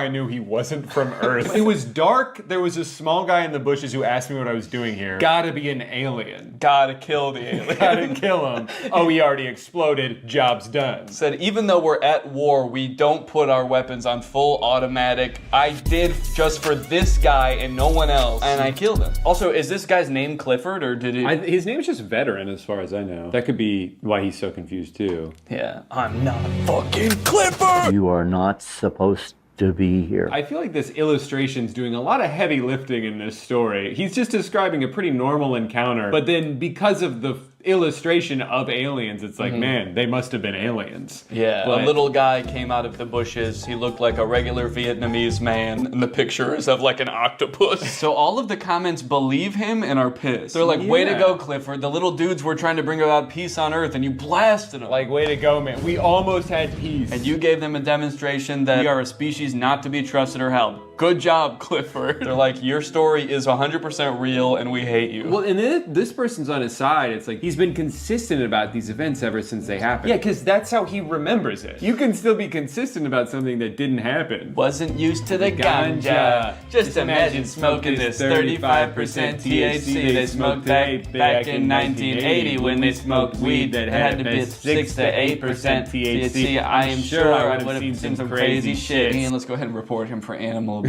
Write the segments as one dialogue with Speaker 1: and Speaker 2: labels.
Speaker 1: I knew he wasn't from Earth. It was dark. There was a small guy in the bushes who asked me what I was doing here. Gotta be an alien.
Speaker 2: Gotta kill the alien.
Speaker 1: Gotta kill him. Oh, he already exploded. Job's done.
Speaker 2: Said, even though we're at war, we don't put our weapons on full automatic. I did just for this guy and no one else, and I killed him. Also, is this guy's name Clifford, or did he...
Speaker 1: His name's just Veteran, as far as I know. That could be why he's so confused, too.
Speaker 2: Yeah. I'm not fucking Clifford!
Speaker 3: You are not supposed to be here.
Speaker 1: I feel like this illustration's doing a lot of heavy lifting in this story. He's just describing a pretty normal encounter, but then because of the illustration of aliens, it's like, man, they must have been aliens.
Speaker 2: Yeah,
Speaker 1: but
Speaker 2: a little guy came out of the bushes. He looked like a regular Vietnamese man, and the picture is of like an octopus. So all of the comments believe him and are pissed. They're like, way to go, Clifford. The little dudes were trying to bring about peace on Earth, and you blasted them.
Speaker 1: Like, way to go, man. We almost had peace.
Speaker 2: And you gave them a demonstration that we are a species not to be trusted or helped. Good job, Clifford. They're like, your story is 100% real, and we hate you.
Speaker 1: Well, and then this person's on his side. It's like, he's been consistent about these events ever since they happened. Yeah, because that's how he remembers it. You can still be consistent about something that didn't happen.
Speaker 2: Wasn't used to the ganja. Just imagine smoking this 35% THC they smoked back in 1980 when they smoked weed that had to be 6 to 8% THC. I am sure I would have seen some crazy shit. And let's go ahead and report him for animal abuse.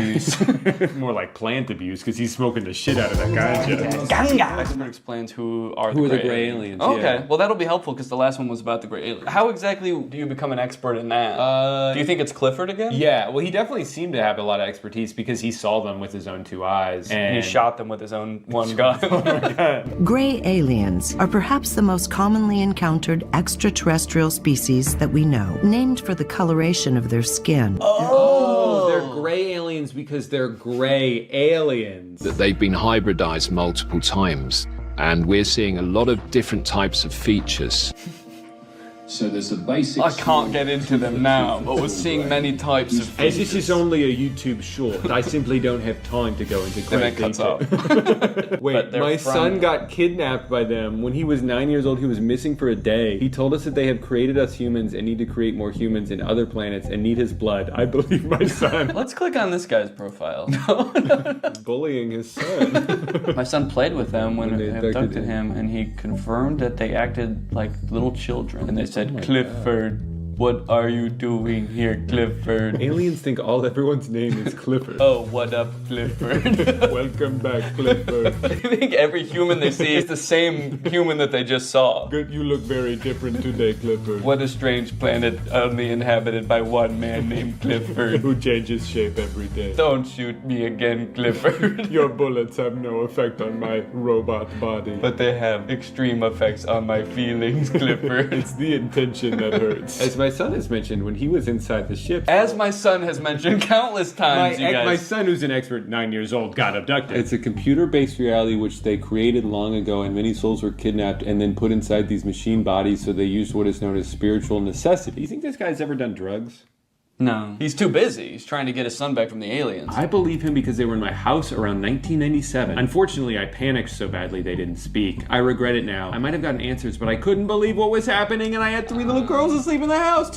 Speaker 1: More like plant abuse, because he's smoking the shit out of that ganja.
Speaker 2: Ganja! That explains who are the gray aliens. Okay, well that'll be helpful because the last one was about the gray aliens. How exactly do you become an expert in that? Do you think it's Clifford again?
Speaker 1: Yeah, well he definitely seemed to have a lot of expertise because he saw them with his own 2 eyes.
Speaker 2: And he shot them with his own one gun.
Speaker 4: Gray aliens are perhaps the most commonly encountered extraterrestrial species that we know, named for the coloration of their skin.
Speaker 1: Oh, they're gray aliens because they're gray aliens.
Speaker 5: That they've been hybridized multiple times, and we're seeing a lot of different types of features.
Speaker 6: So there's a basic...
Speaker 2: I can't get into them now, but we're seeing many types of features.
Speaker 1: As this is only a YouTube short, I simply don't have time to go into great detail. Wait, my son got kidnapped by them when he was 9 years old. He was missing for a day. He told us that they have created us humans and need to create more humans in other planets and need his blood. I believe my son.
Speaker 2: Let's click on this guy's profile.
Speaker 1: Bullying his son.
Speaker 2: My son played with them when they abducted him, and he confirmed that they acted like little children. And they said, Clifford, what are you doing here, Clifford?
Speaker 1: Aliens think everyone's name is Clifford.
Speaker 2: Oh, what up, Clifford?
Speaker 1: Welcome back, Clifford.
Speaker 2: I think every human they see is the same human that they just saw.
Speaker 1: Good, you look very different today, Clifford.
Speaker 2: What a strange planet only inhabited by one man named Clifford.
Speaker 1: Who changes shape every day.
Speaker 2: Don't shoot me again, Clifford.
Speaker 1: Your bullets have no effect on my robot body.
Speaker 2: But they have extreme effects on my feelings, Clifford.
Speaker 1: It's the intention that hurts. As my son has mentioned, when he was inside the ship...
Speaker 2: As my son has mentioned countless times,
Speaker 1: my son, who's an expert, 9 years old, got abducted. It's a computer-based reality which they created long ago, and many souls were kidnapped and then put inside these machine bodies, so they used what is known as spiritual necessity. Do you think this guy's ever done drugs?
Speaker 2: No. He's too busy. He's trying to get his son back from the aliens.
Speaker 1: I believe him because they were in my house around 1997. Unfortunately, I panicked so badly they didn't speak. I regret it now. I might have gotten answers, but I couldn't believe what was happening, and I had 3 little girls asleep in the house.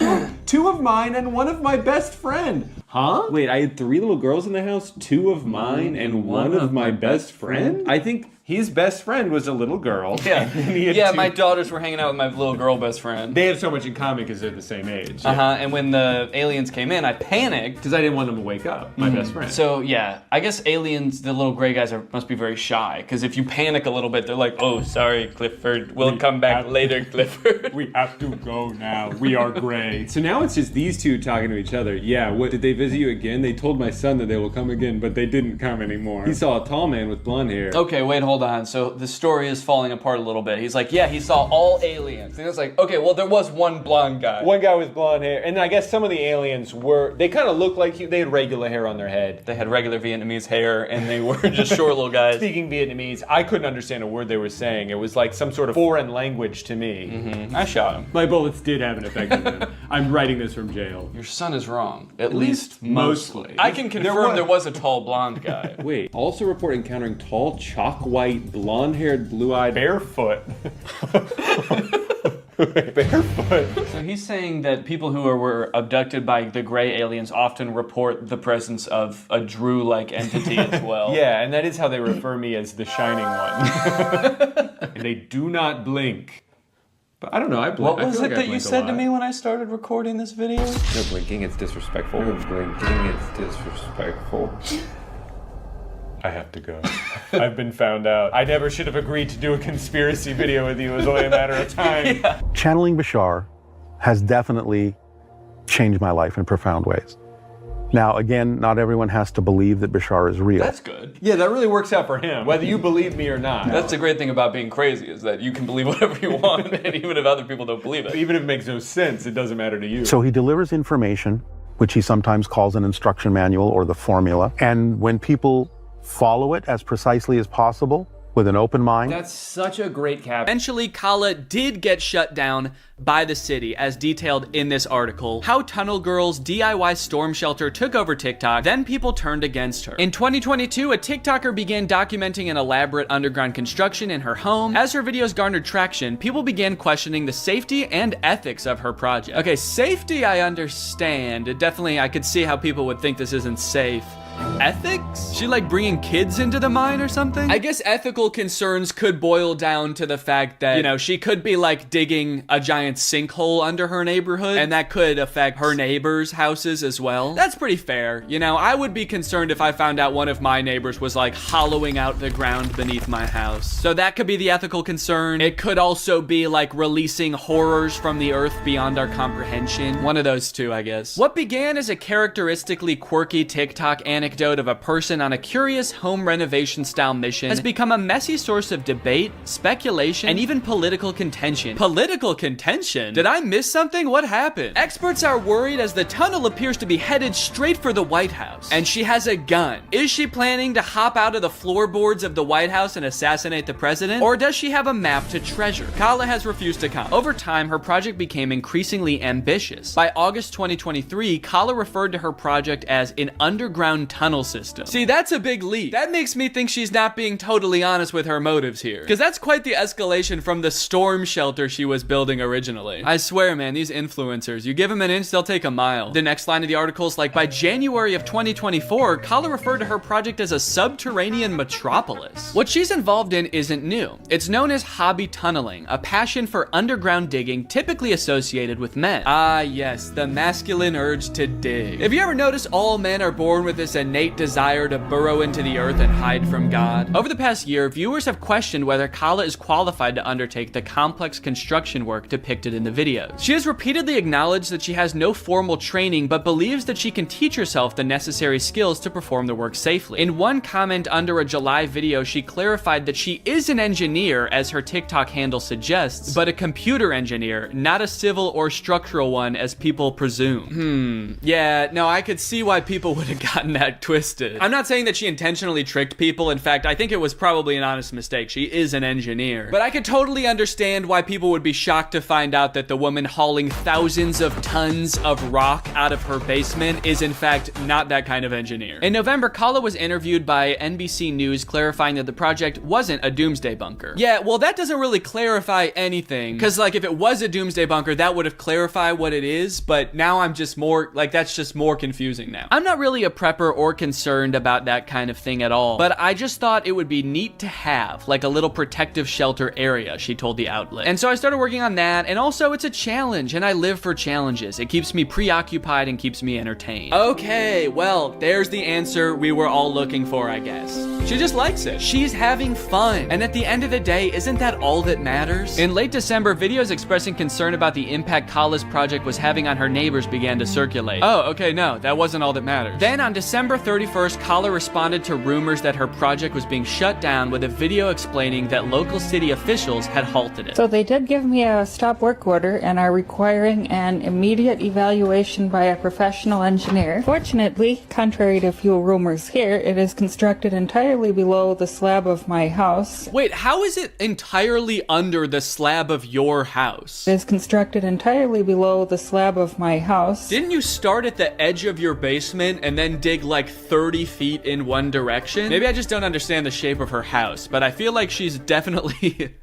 Speaker 1: Two of mine and one of my best friend. Huh? Wait, I had 3 little girls in the house, 2 of mine and one of my best friend? I think his best friend was a little girl.
Speaker 2: Yeah, my daughters were hanging out with my little girl best friend.
Speaker 1: They have so much in common because they're the same age.
Speaker 2: And when the aliens came in, I panicked.
Speaker 1: Because I didn't want them to wake up, my best friend.
Speaker 2: So, yeah, I guess aliens, the little gray guys, must be very shy. Because if you panic a little bit, they're like, oh, sorry, Clifford. We'll come back later, Clifford.
Speaker 1: We have to go now. We are gray. So now it's just these two talking to each other. Yeah, what, did they visit you again? They told my son that they will come again, but they didn't come anymore. He saw a tall man with blonde hair.
Speaker 2: Okay, wait, hold on. So the story is falling apart a little bit. He's like, yeah, he saw all aliens. And it's like, okay, well, there was one blonde guy.
Speaker 1: One guy with blonde hair. And I guess some of the aliens they kind of looked like they had regular hair on their head.
Speaker 2: They had regular Vietnamese hair, and they were just short little guys.
Speaker 1: Speaking Vietnamese, I couldn't understand a word they were saying. It was like some sort of foreign language to me.
Speaker 2: I shot him.
Speaker 1: My bullets did have an effect on them. I'm writing this from jail.
Speaker 2: Your son is wrong. At least mostly. I can confirm there was a tall blonde guy.
Speaker 1: Wait, also report encountering tall, chalk white, blonde-haired, blue-eyed, barefoot. Barefoot.
Speaker 2: So he's saying that people who were abducted by the gray aliens often report the presence of a Drew-like entity as well.
Speaker 1: Yeah, and that is how they refer me as the Shining One. And they do not blink. But I don't know, I blink.
Speaker 2: What was it that you said to me when I started recording this video?
Speaker 1: No blinking, it's disrespectful. No blinking, it's disrespectful. I have to go. I've been found out. I never should have agreed to do a conspiracy video with you. It was only a matter of time.
Speaker 2: Yeah.
Speaker 7: Channeling Bashar has definitely changed my life in profound ways. Now, again, not everyone has to believe that Bashar is real.
Speaker 2: That's good.
Speaker 1: Yeah, that really works out for him, whether you believe me or not.
Speaker 2: That's the great thing about being crazy, is that you can believe whatever you want, and even if other people don't believe it.
Speaker 1: Even if it makes no sense, it doesn't matter to you.
Speaker 7: So he delivers information, which he sometimes calls an instruction manual or the formula. And when people follow it as precisely as possible, with an open mind.
Speaker 1: That's such a great cap.
Speaker 8: Eventually, Kala did get shut down by the city, as detailed in this article. How Tunnel Girl's DIY storm shelter took over TikTok, then people turned against her. In 2022, a TikToker began documenting an elaborate underground construction in her home. As her videos garnered traction, people began questioning the safety and ethics of her project. Okay, safety I understand. I could see how people would think this isn't safe. Ethics? She like bringing kids into the mine or something? I guess ethical concerns could boil down to the fact that, you know, she could be like digging a giant sinkhole under her neighborhood, and that could affect her neighbors' houses as well. That's pretty fair. You know, I would be concerned if I found out one of my neighbors was like hollowing out the ground beneath my house. So that could be the ethical concern. It could also be like releasing horrors from the earth beyond our comprehension. One of those two, I guess. What began as a characteristically quirky TikTok anecdote of a person on a curious home renovation style mission has become a messy source of debate, speculation, and even political contention. Political contention? Did I miss something? What happened? Experts are worried as the tunnel appears to be headed straight for the White House. And she has a gun. Is she planning to hop out of the floorboards of the White House and assassinate the president? Or does she have a map to treasure? Kala has refused to comment. Over time, her project became increasingly ambitious. By August 2023, Kala referred to her project as an underground tunnel system. See, that's a big leap. That makes me think she's not being totally honest with her motives here. Because that's quite the escalation from the storm shelter she was building originally. I swear, man, these influencers, you give them an inch, they'll take a mile. The next line of the article is like, by January of 2024, Kala referred to her project as a subterranean metropolis. What she's involved in isn't new. It's known as hobby tunneling, a passion for underground digging typically associated with men. Ah, yes, the masculine urge to dig. Have you ever noticed all men are born with this innate desire to burrow into the earth and hide from God? Over the past year, viewers have questioned whether Kala is qualified to undertake the complex construction work depicted in the videos. She has repeatedly acknowledged that she has no formal training, but believes that she can teach herself the necessary skills to perform the work safely. In one comment under a July video, she clarified that she is an engineer, as her TikTok handle suggests, but a computer engineer, not a civil or structural one, as people presume. Yeah, no, I could see why people would have gotten that twisted. I'm not saying that she intentionally tricked people. In fact, I think it was probably an honest mistake. She is an engineer. But I could totally understand why people would be shocked to find out that the woman hauling thousands of tons of rock out of her basement is in fact not that kind of engineer. In November, Kala was interviewed by NBC News clarifying that the project wasn't a doomsday bunker. Yeah, well, that doesn't really clarify anything. Because like if it was a doomsday bunker, that would have clarified what it is. But now I'm just more, like that's just more confusing now. I'm not really a prepper or concerned about that kind of thing at all, but I just thought it would be neat to have, like a little protective shelter area, she told the outlet. And so I started working on that, and also it's a challenge, and I live for challenges. It keeps me preoccupied and keeps me entertained. Okay, well, there's the answer we were all looking for, I guess. She just likes it. She's having fun. And at the end of the day, isn't that all that matters? In late December, videos expressing concern about the impact Kala's project was having on her neighbors began to circulate. Oh, okay, no, that wasn't all that matters. Then on December 31st, Kala responded to rumors that her project was being shut down with a video explaining that local city officials had halted it.
Speaker 9: So they did give me a stop work order and are requiring an immediate evaluation by a professional engineer. Fortunately, contrary to few rumors here, it is constructed entirely below the slab of my house.
Speaker 8: Wait, how is it entirely under the slab of your house?
Speaker 9: It is constructed entirely below the slab of my house.
Speaker 8: Didn't you start at the edge of your basement and then dig like 30 feet in one direction? Maybe I just don't understand the shape of her house, but I feel like she's definitely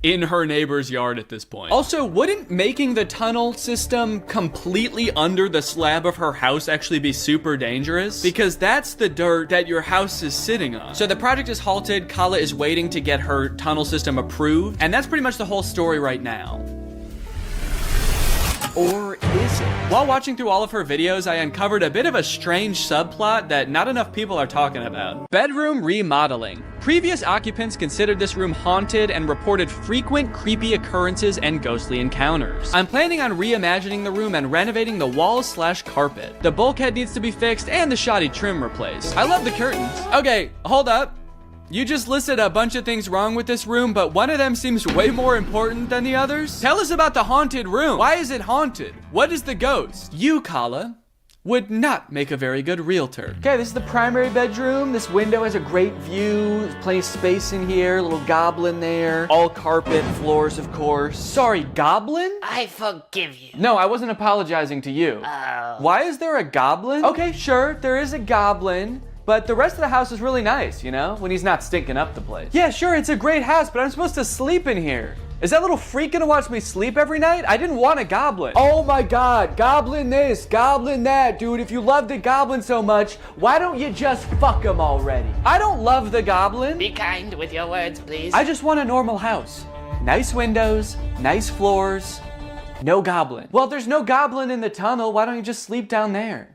Speaker 8: in her neighbor's yard at this point. Also, wouldn't making the tunnel system completely under the slab of her house actually be super dangerous? Because that's the dirt that your house is sitting on. So the project is halted. Kala is waiting to get her tunnel system approved. And that's pretty much the whole story right now. Or is it? While watching through all of her videos, I uncovered a bit of a strange subplot that not enough people are talking about. Bedroom remodeling. Previous occupants considered this room haunted and reported frequent creepy occurrences and ghostly encounters. I'm planning on reimagining the room and renovating the walls/carpet. The bulkhead needs to be fixed and the shoddy trim replaced. I love the curtains. Okay, hold up. You just listed a bunch of things wrong with this room, but one of them seems way more important than the others. Tell us about the haunted room. Why is it haunted? What is the ghost? You, Kala, would not make a very good realtor. Okay, this is the primary bedroom. This window has a great view. There's plenty of space in here. Little goblin there. All carpet, floors, of course. Sorry, goblin?
Speaker 10: I forgive you.
Speaker 8: No, I wasn't apologizing to you.
Speaker 10: Oh.
Speaker 8: Why is there a goblin? Okay, sure, there is a goblin. But the rest of the house is really nice, you know, when he's not stinking up the place. Yeah, sure, it's a great house, but I'm supposed to sleep in here. Is that little freak gonna watch me sleep every night? I didn't want a goblin. Oh my God, goblin this, goblin that. Dude, if you love the goblin so much, why don't you just fuck him already? I don't love the goblin.
Speaker 10: Be kind with your words, please.
Speaker 8: I just want a normal house. Nice windows, nice floors, no goblin. Well, if there's no goblin in the tunnel, why don't you just sleep down there?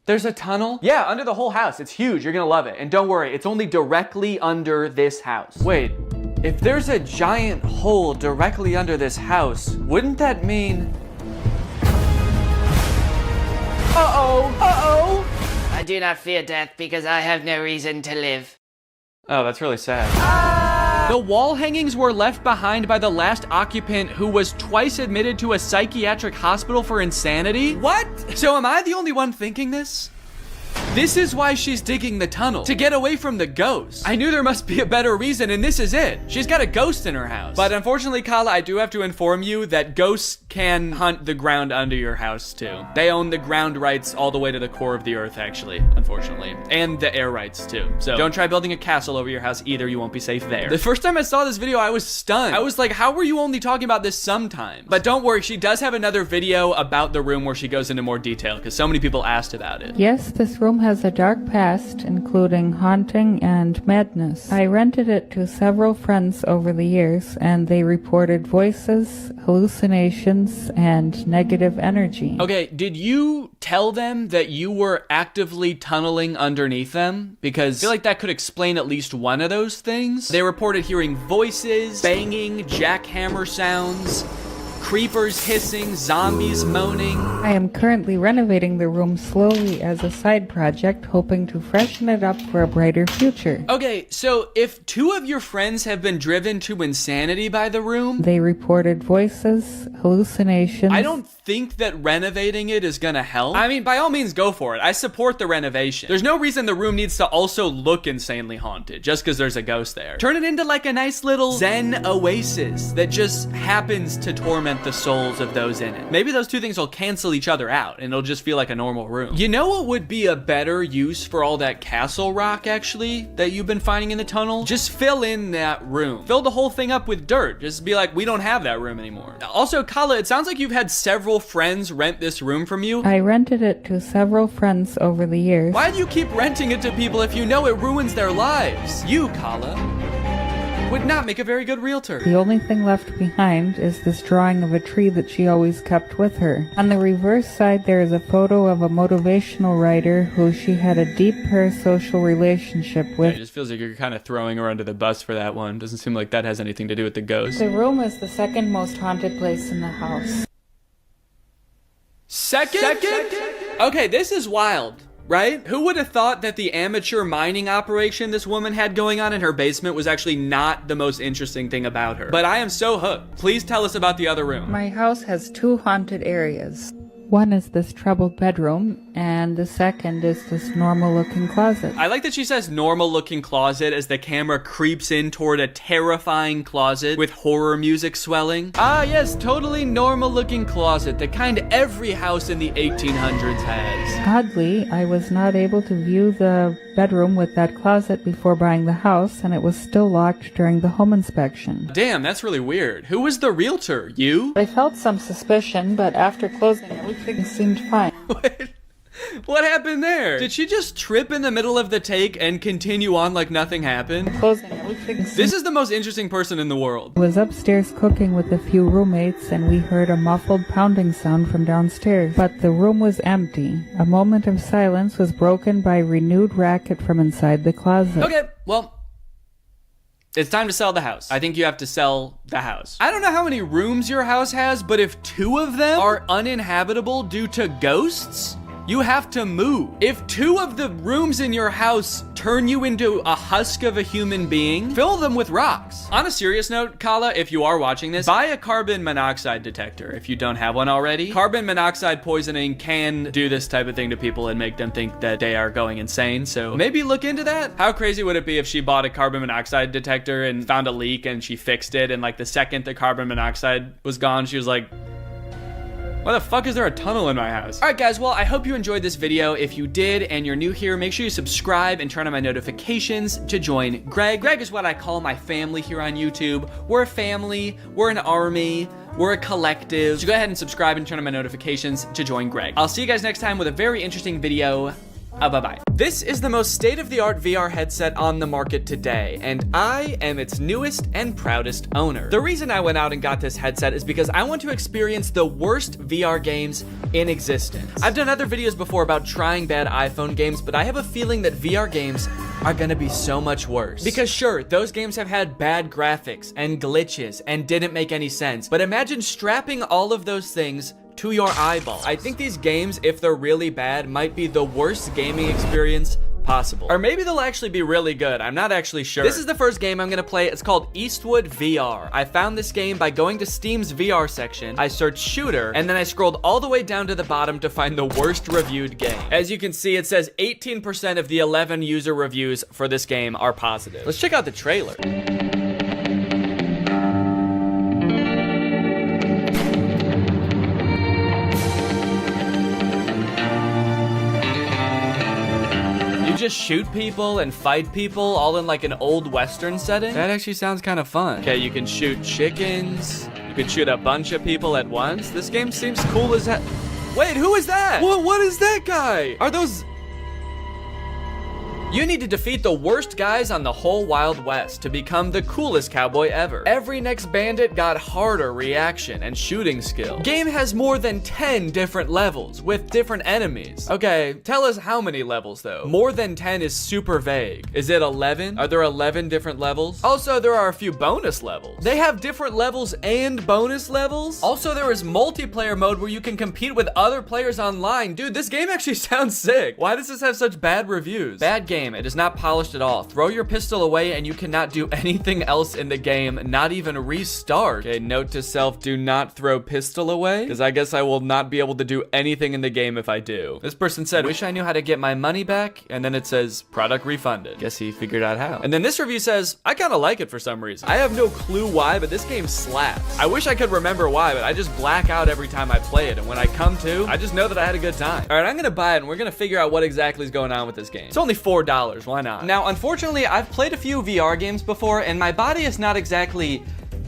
Speaker 8: There's a tunnel? Yeah, under the whole house. It's huge. You're gonna love it. And don't worry, it's only directly under this house. Wait, if there's a giant hole directly under this house, wouldn't that mean... Uh-oh!
Speaker 10: I do not fear death because I have no reason to live.
Speaker 8: Oh, that's really sad. The wall hangings were left behind by the last occupant who was twice admitted to a psychiatric hospital for insanity? What? So am I the only one thinking this? This is why she's digging the tunnel, to get away from the ghost. I knew there must be a better reason, and this is it. She's got a ghost in her house. But unfortunately, Kala, I do have to inform you that ghosts can hunt the ground under your house too. They own the ground rights all the way to the core of the earth, actually, unfortunately. And the air rights too. So don't try building a castle over your house either, you won't be safe there. The first time I saw this video, I was stunned. I was like, how were you only talking about this sometimes? But don't worry, she does have another video about the room where she goes into more detail, because so many people asked about it.
Speaker 9: Yes, this room has a dark past, including haunting and madness. I rented it to several friends over the years, and they reported voices, hallucinations, and negative energy.
Speaker 8: Okay, did you tell them that you were actively tunneling underneath them? Because I feel like that could explain at least one of those things. They reported hearing voices, banging, jackhammer sounds, creepers hissing, zombies moaning.
Speaker 9: I am currently renovating the room slowly as a side project, hoping to freshen it up for a brighter future.
Speaker 8: Okay, so if two of your friends have been driven to insanity by the room,
Speaker 9: they reported voices, hallucinations.
Speaker 8: I don't think that renovating it is gonna help. I mean, by all means, go for it. I support the renovation. There's no reason the room needs to also look insanely haunted just because there's a ghost there. Turn it into like a nice little zen oasis that just happens to torment the souls of those in it. Maybe those two things will cancel each other out and it'll just feel like a normal room. You know what would be a better use for all that castle rock, actually, that you've been finding in the tunnel? Just fill in that room. Fill the whole thing up with dirt. Just be like, we don't have that room anymore. Also, Kala, it sounds like you've had several friends rent this room from you.
Speaker 9: I rented it to several friends over the years.
Speaker 8: Why do you keep renting it to people if you know it ruins their lives? You, Kala, would not make a very good realtor.
Speaker 9: The only thing left behind is this drawing of a tree that she always kept with her. On the reverse side, there is a photo of a motivational writer who she had a deep parasocial relationship with.
Speaker 8: It just feels like you're kind of throwing her under the bus for that one. Doesn't seem like that has anything to do with the ghost.
Speaker 9: The room is the second most haunted place in the house.
Speaker 8: Second? Okay, this is wild. Right? Who would have thought that the amateur mining operation this woman had going on in her basement was actually not the most interesting thing about her? But I am so hooked. Please tell us about the other room.
Speaker 9: My house has two haunted areas. One is this troubled bedroom, and the second is this normal-looking closet.
Speaker 8: I like that she says normal-looking closet as the camera creeps in toward a terrifying closet with horror music swelling. Ah, yes, totally normal-looking closet, the kind every house in the 1800s has.
Speaker 9: Oddly, I was not able to view the bedroom with that closet before buying the house, and it was still locked during the home inspection.
Speaker 8: Damn, that's really weird. Who was the realtor? You?
Speaker 9: I felt some suspicion, but after closing, everything seemed fine.
Speaker 8: Wait, what happened there? Did she just trip in the middle of the take and continue on like nothing happened?
Speaker 9: Closing, everything seemed...
Speaker 8: This is the most interesting person in the world.
Speaker 9: I was upstairs cooking with a few roommates, and we heard a muffled pounding sound from downstairs. But the room was empty. A moment of silence was broken by renewed racket from inside the closet.
Speaker 8: Okay, well, it's time to sell the house. I think you have to sell the house. I don't know how many rooms your house has, but if 2 of them are uninhabitable due to ghosts, you have to move. If 2 of the rooms in your house turn you into a husk of a human being, fill them with rocks. On a serious note, Kala, if you are watching this, buy a carbon monoxide detector if you don't have one already. Carbon monoxide poisoning can do this type of thing to people and make them think that they are going insane, so maybe look into that. How crazy would it be if she bought a carbon monoxide detector and found a leak and she fixed it, and like the second the carbon monoxide was gone, she was like, why the fuck is there a tunnel in my house? All right, guys, well, I hope you enjoyed this video. If you did and you're new here, make sure you subscribe and turn on my notifications to join Greg. Greg is what I call my family here on YouTube. We're a family, we're an army, we're a collective. So go ahead and subscribe and turn on my notifications to join Greg. I'll see you guys next time with a very interesting video. Bye-bye. This is the most state-of-the-art VR headset on the market today, and I am its newest and proudest owner. The reason I went out and got this headset is because I want to experience the worst VR games in existence. I've done other videos before about trying bad iPhone games, but I have a feeling that VR games are gonna be so much worse. Because sure, those games have had bad graphics and glitches and didn't make any sense, but imagine strapping all of those things to your eyeballs. I think these games, if they're really bad, might be the worst gaming experience possible. Or maybe they'll actually be really good. I'm not actually sure. This is the first game I'm gonna play. It's called Eastwood VR. I found this game by going to Steam's VR section. I searched shooter, and then I scrolled all the way down to the bottom to find the worst reviewed game. As you can see, it says 18% of the 11 user reviews for this game are positive. Let's check out the trailer. Just shoot people and fight people all in like an old Western setting? That actually sounds kind of fun. Okay, you can shoot chickens. You can shoot a bunch of people at once. This game seems cool as heck. Wait, who is that? What is that guy? Are those... You need to defeat the worst guys on the whole Wild West to become the coolest cowboy ever. Every next bandit got harder reaction and shooting skill. Game has more than 10 different levels with different enemies. Okay, tell us how many levels though. More than 10 is super vague. Is it 11? Are there 11 different levels? Also, there are a few bonus levels. They have different levels and bonus levels. Also, there is multiplayer mode where you can compete with other players online. Dude, this game actually sounds sick. Why does this have such bad reviews? Bad game. It is not polished at all. Throw your pistol away and you cannot do anything else in the game, not even restart. Okay, note to self, do not throw pistol away, because I guess I will not be able to do anything in the game if I do. This person said, wish I knew how to get my money back, and then it says, product refunded. Guess he figured out how. And then this review says, I kind of like it for some reason. I have no clue why, but this game slaps. I wish I could remember why, but I just black out every time I play it, and when I come to, I just know that I had a good time. All right, I'm gonna buy it, and we're gonna figure out what exactly is going on with this game. It's only $4. Why not? Now, unfortunately, I've played a few VR games before, and my body is not exactly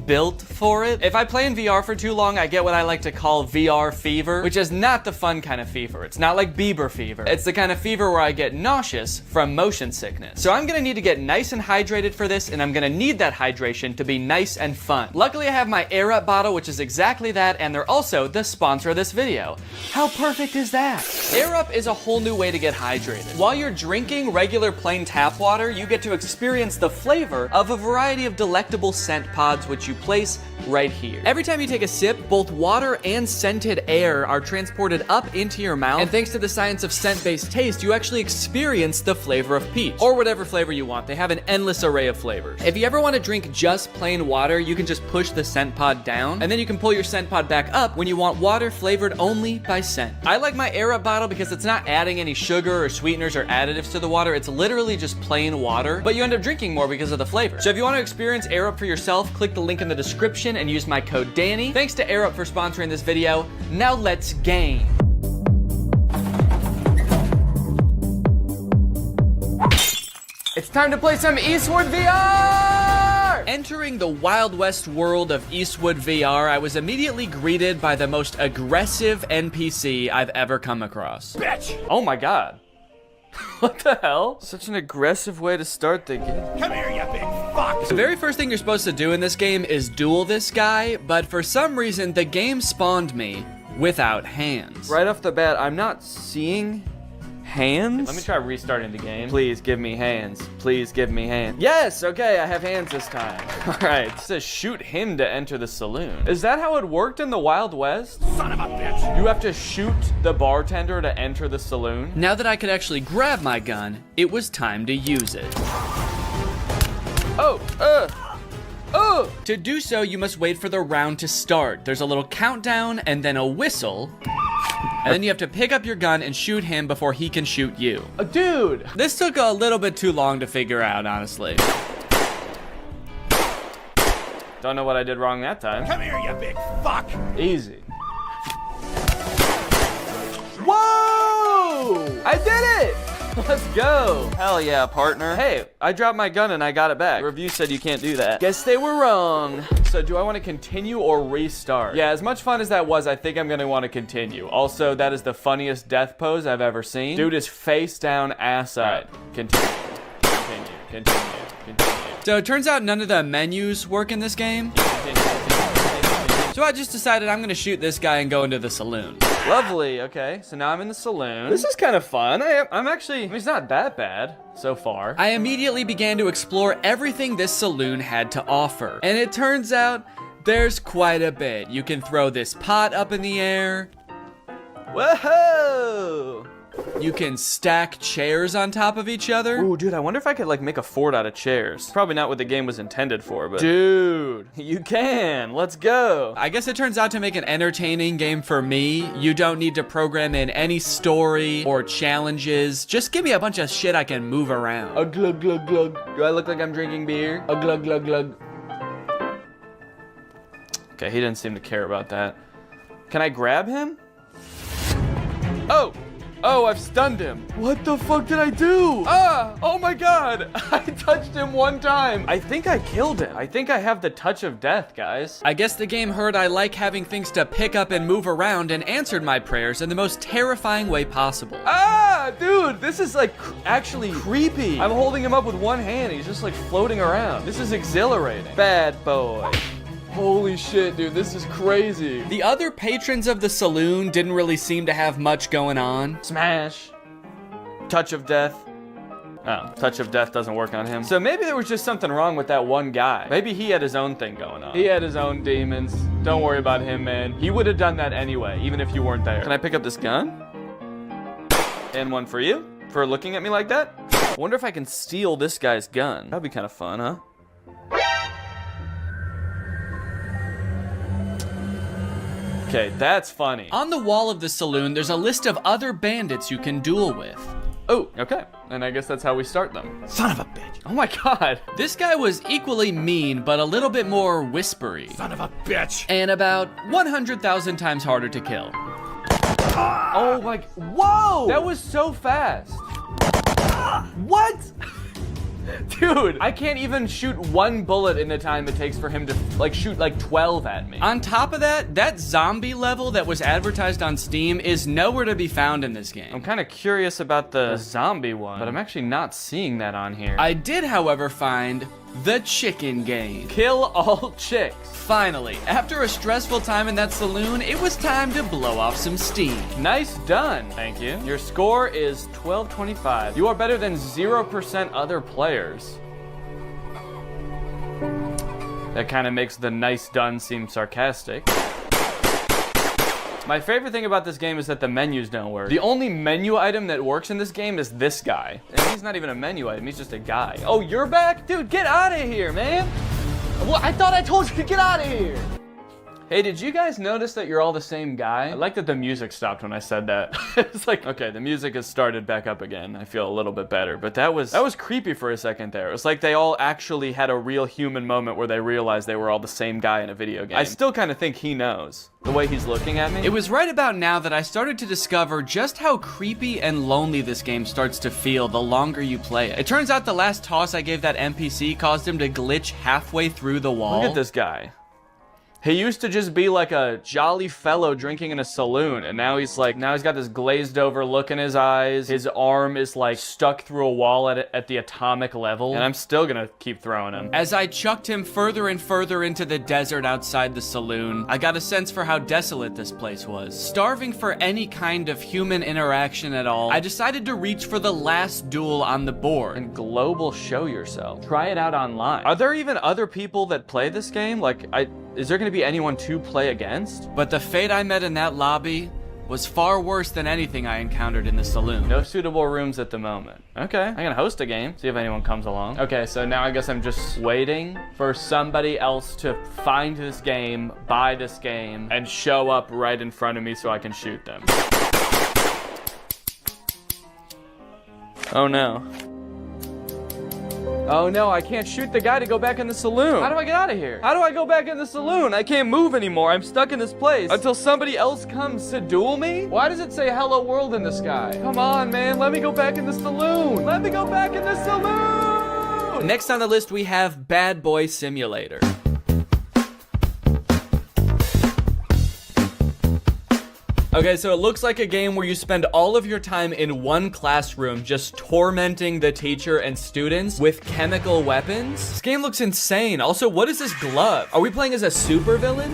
Speaker 8: built for it. If I play in VR for too long, I get what I like to call VR fever, which is not the fun kind of fever. It's not like Bieber fever. It's the kind of fever where I get nauseous from motion sickness. So I'm gonna need to get nice and hydrated for this, and I'm gonna need that hydration to be nice and fun. Luckily, I have my Air Up bottle, which is exactly that, and they're also the sponsor of this video. How perfect is that? Air Up is a whole new way to get hydrated. While you're drinking regular plain tap water, you get to experience the flavor of a variety of delectable scent pods, which you took place right here. Every time you take a sip, both water and scented air are transported up into your mouth, and thanks to the science of scent-based taste, you actually experience the flavor of peach, or whatever flavor you want. They have an endless array of flavors. If you ever want to drink just plain water, you can just push the scent pod down, and then you can pull your scent pod back up when you want water flavored only by scent. I like my Air Up bottle because it's not adding any sugar or sweeteners or additives to the water. It's literally just plain water, but you end up drinking more because of the flavor. So if you want to experience Air Up for yourself, click the link in the description and use my code Danny. Thanks to Air Up for sponsoring this video. Now let's game. It's time to play some Eastwood VR! Entering the Wild West world of Eastwood VR, I was immediately greeted by the most aggressive NPC I've ever come across. Bitch! Oh my god. What the hell? Such an aggressive way to start the game. Come here, you big fuck! The very first thing you're supposed to do in this game is duel this guy, but for some reason, the game spawned me without hands. Right off the bat, I'm not seeing hands? Let me try restarting the game. Please give me hands. Please give me hands. Yes, okay, I have hands this time. All right, it says shoot him to enter the saloon. Is that how it worked in the Wild West? Son of a bitch. You have to shoot the bartender to enter the saloon? Now that I could actually grab my gun, it was time to use it. Oh, To do so, you must wait for the round to start. There's a little countdown and then a whistle. And then you have to pick up your gun and shoot him before he can shoot you. Dude! This took a little bit too long to figure out, honestly. Don't know what I did wrong that time. Come here, you big fuck! Easy. Whoa! I did it! Let's go. Hell yeah, partner. Hey, I dropped my gun and I got it back. The review said you can't do that. Guess they were wrong. So do I want to continue or restart? Yeah, as much fun as that was, I think I'm going to want to continue. Also, that is the funniest death pose I've ever seen. Dude is face down, ass up. Right. Continue. So it turns out none of the menus work in this game. So I just decided I'm gonna shoot this guy and go into the saloon. Lovely, okay, so now I'm in the saloon. This is kind of fun. I'm actually, I mean, it's not that bad so far. I immediately began to explore everything this saloon had to offer. And it turns out there's quite a bit. You can throw this pot up in the air. Whoa! You can stack chairs on top of each other. Ooh, dude, I wonder if I could like make a fort out of chairs. Probably not what the game was intended for, but dude, you can. Let's go. I guess it turns out to make an entertaining game for me, you don't need to program in any story or challenges. Just give me a bunch of shit I can move around. A glug glug glug. Do I look like I'm drinking beer? A glug glug glug. Okay, he didn't seem to care about that. Can I grab him? Oh, I've stunned him. What the fuck did I do? Oh my god. I touched him one time. I think I killed him. I think I have the touch of death, guys. I guess the game heard I like having things to pick up and move around and answered my prayers in the most terrifying way possible. Dude, this is like actually creepy. I'm holding him up with one hand. He's just like floating around. This is exhilarating. Bad boy. Holy shit, dude, this is crazy. The other patrons of the saloon didn't really seem to have much going on. Smash. Touch of death. Oh, touch of death doesn't work on him. So maybe there was just something wrong with that one guy. Maybe he had his own thing going on. He had his own demons. Don't worry about him, man. He would have done that anyway, even if you weren't there. Can I pick up this gun? And one for you? For looking at me like that? I wonder if I can steal this guy's gun. That'd be kind of fun, huh? Okay, that's funny. On the wall of the saloon, there's a list of other bandits you can duel with. Oh, okay. And I guess that's how we start them. Son of a bitch. Oh my god. This guy was equally mean, but a little bit more whispery. Son of a bitch. And about 100,000 times harder to kill. Oh my, whoa! That was so fast. What? Dude, I can't even shoot one bullet in the time it takes for him to like shoot like 12 at me. On top of that, that zombie level that was advertised on Steam is nowhere to be found in this game. I'm kind of curious about the zombie one, but I'm actually not seeing that on here. I did, however, find the chicken game. Kill all chicks. Finally, after a stressful time in that saloon, it was time to blow off some steam. Nice done. Thank you. Your score is 1225. You are better than 0% other players. That kind of makes the nice done seem sarcastic. My favorite thing about this game is that the menus don't work. The only menu item that works in this game is this guy. And he's not even a menu item, he's just a guy. Oh, you're back? Dude, get out of here, man. Well, I thought I told you to get out of here. Hey, did you guys notice that you're all the same guy? I like that the music stopped when I said that. It's like, okay, the music has started back up again. I feel a little bit better, but that was creepy for a second there. It was like they all actually had a real human moment where they realized they were all the same guy in a video game. I still kind of think he knows. The way he's looking at me. It was right about now that I started to discover just how creepy and lonely this game starts to feel the longer you play it. It turns out the last toss I gave that NPC caused him to glitch halfway through the wall. Look at this guy. He used to just be like a jolly fellow drinking in a saloon, and now he's got this glazed over look in his eyes. His arm is like stuck through a wall at the atomic level, and I'm still gonna keep throwing him. As I chucked him further and further into the desert outside the saloon, I got a sense for how desolate this place was. Starving for any kind of human interaction at all, I decided to reach for the last duel on the board. And global show yourself. Try it out online. Are there even other people that play this game? Is there gonna be anyone to play against? But the fate I met in that lobby was far worse than anything I encountered in the saloon. No suitable rooms at the moment. Okay, I can host a game, see if anyone comes along. Okay, so now I guess I'm just waiting for somebody else to find this game, buy this game, and show up right in front of me so I can shoot them. Oh no. Oh no, I can't shoot the guy to go back in the saloon. How do I get out of here? How do I go back in the saloon? I can't move anymore. I'm stuck in this place until somebody else comes to duel me? Why does it say hello world in the sky? Come on, man. Let me go back in the saloon. Let me go back in the saloon. Next on the list, we have Bad Boy Simulator. Okay, so it looks like a game where you spend all of your time in one classroom just tormenting the teacher and students with chemical weapons. This game looks insane. Also, what is this glove? Are we playing as a supervillain?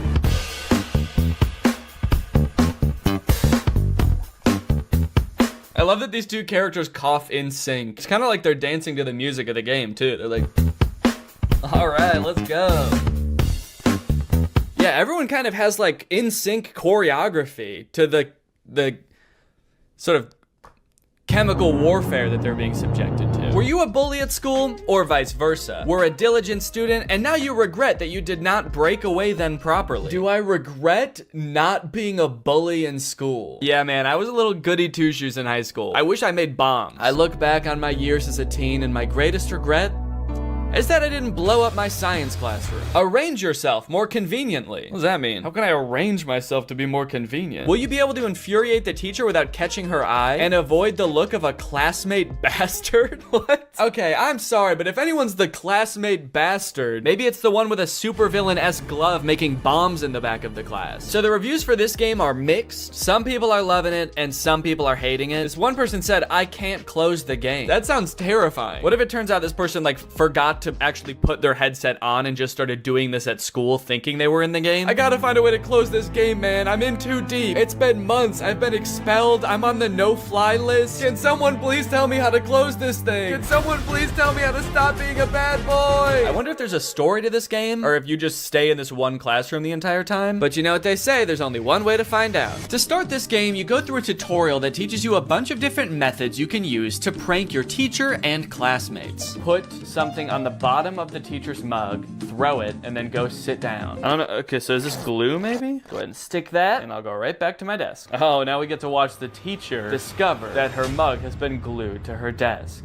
Speaker 8: I love that these two characters cough in sync. It's kind of like they're dancing to the music of the game, too. They're like, all right, let's go. Yeah, everyone kind of has like in sync choreography to the sort of chemical warfare that they're being subjected to. Were you a bully at school, or vice versa? Were a diligent student, and now you regret that you did not break away then properly? Do I regret not being a bully in school? Yeah, man, I was a little goody two-shoes in high school. I wish I made bombs. I look back on my years as a teen, and my greatest regret is that I didn't blow up my science classroom. Arrange yourself more conveniently. What does that mean? How can I arrange myself to be more convenient? Will you be able to infuriate the teacher without catching her eye and avoid the look of a classmate bastard? What? Okay, I'm sorry, but if anyone's the classmate bastard, maybe it's the one with a supervillain-esque glove making bombs in the back of the class. So the reviews for this game are mixed. Some people are loving it and some people are hating it. This one person said, I can't close the game. That sounds terrifying. What if it turns out this person forgot to actually put their headset on and just started doing this at school thinking they were in the game? I gotta find a way to close this game, man. I'm in too deep. It's been months. I've been expelled. I'm on the no-fly list. Can someone please tell me how to close this thing? Can someone please tell me how to stop being a bad boy? I wonder if there's a story to this game or if you just stay in this one classroom the entire time. But you know what they say, there's only one way to find out. To start this game, you go through a tutorial that teaches you a bunch of different methods you can use to prank your teacher and classmates. Put something on the bottom of the teacher's mug, throw it, and then go sit down. I don't know. Okay, so is this glue maybe? Go ahead and stick that, and I'll go right back to my desk. Oh, now we get to watch the teacher discover that her mug has been glued to her desk.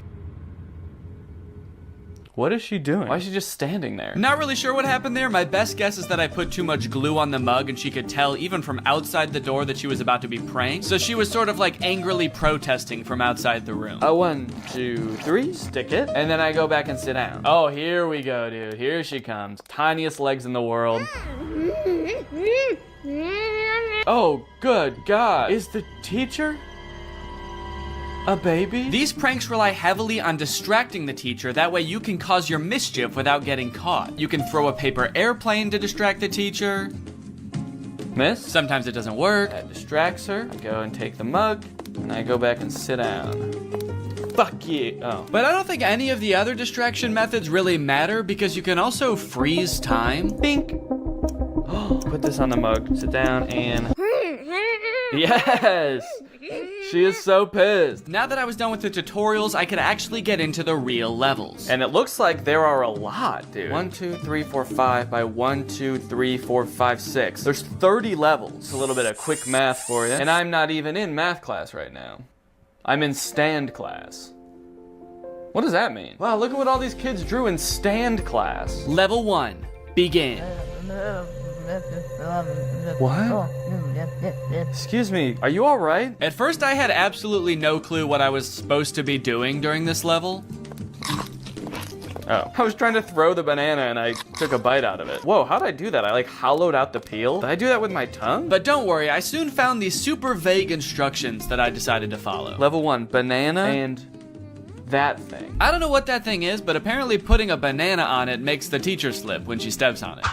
Speaker 8: What is she doing? Why is she just standing there? Not really sure what happened there. My best guess is that I put too much glue on the mug and she could tell even from outside the door that she was about to be pranked. So she was sort of like angrily protesting from outside the room. 1, 2, 3, stick it. And then I go back and sit down. Oh, here we go, dude. Here she comes. Tiniest legs in the world. Oh, good God. Is the teacher a baby? These pranks rely heavily on distracting the teacher, that way you can cause your mischief without getting caught. You can throw a paper airplane to distract the teacher. Miss? Sometimes it doesn't work. That distracts her. I go and take the mug, and I go back and sit down.
Speaker 2: Fuck you. Oh.
Speaker 8: But I don't think any of the other distraction methods really matter because you can also freeze time.
Speaker 2: Bink. Put this on the mug. Sit down and... Yes! She is so pissed.
Speaker 8: Now that I was done with the tutorials, I could actually get into the real levels.
Speaker 2: And it looks like there are a lot, dude. 1, 2, 3, 4, 5 by 1, 2, 3, 4, 5, 6. There's 30 levels. A little bit of quick math for you. And I'm not even in math class right now. I'm in stand class. What does that mean? Wow, look at what all these kids drew in stand class.
Speaker 8: Level 1, begin.
Speaker 2: What? Excuse me, are you all right?
Speaker 8: At first, I had absolutely no clue what I was supposed to be doing during this level.
Speaker 2: Oh. I was trying to throw the banana and I took a bite out of it. Whoa, how'd I do that? I like hollowed out the peel? Did I do that with my tongue?
Speaker 8: But don't worry, I soon found these super vague instructions that I decided to follow.
Speaker 2: Level 1, banana and that thing.
Speaker 8: I don't know what that thing is, but apparently putting a banana on it makes the teacher slip when she steps on it.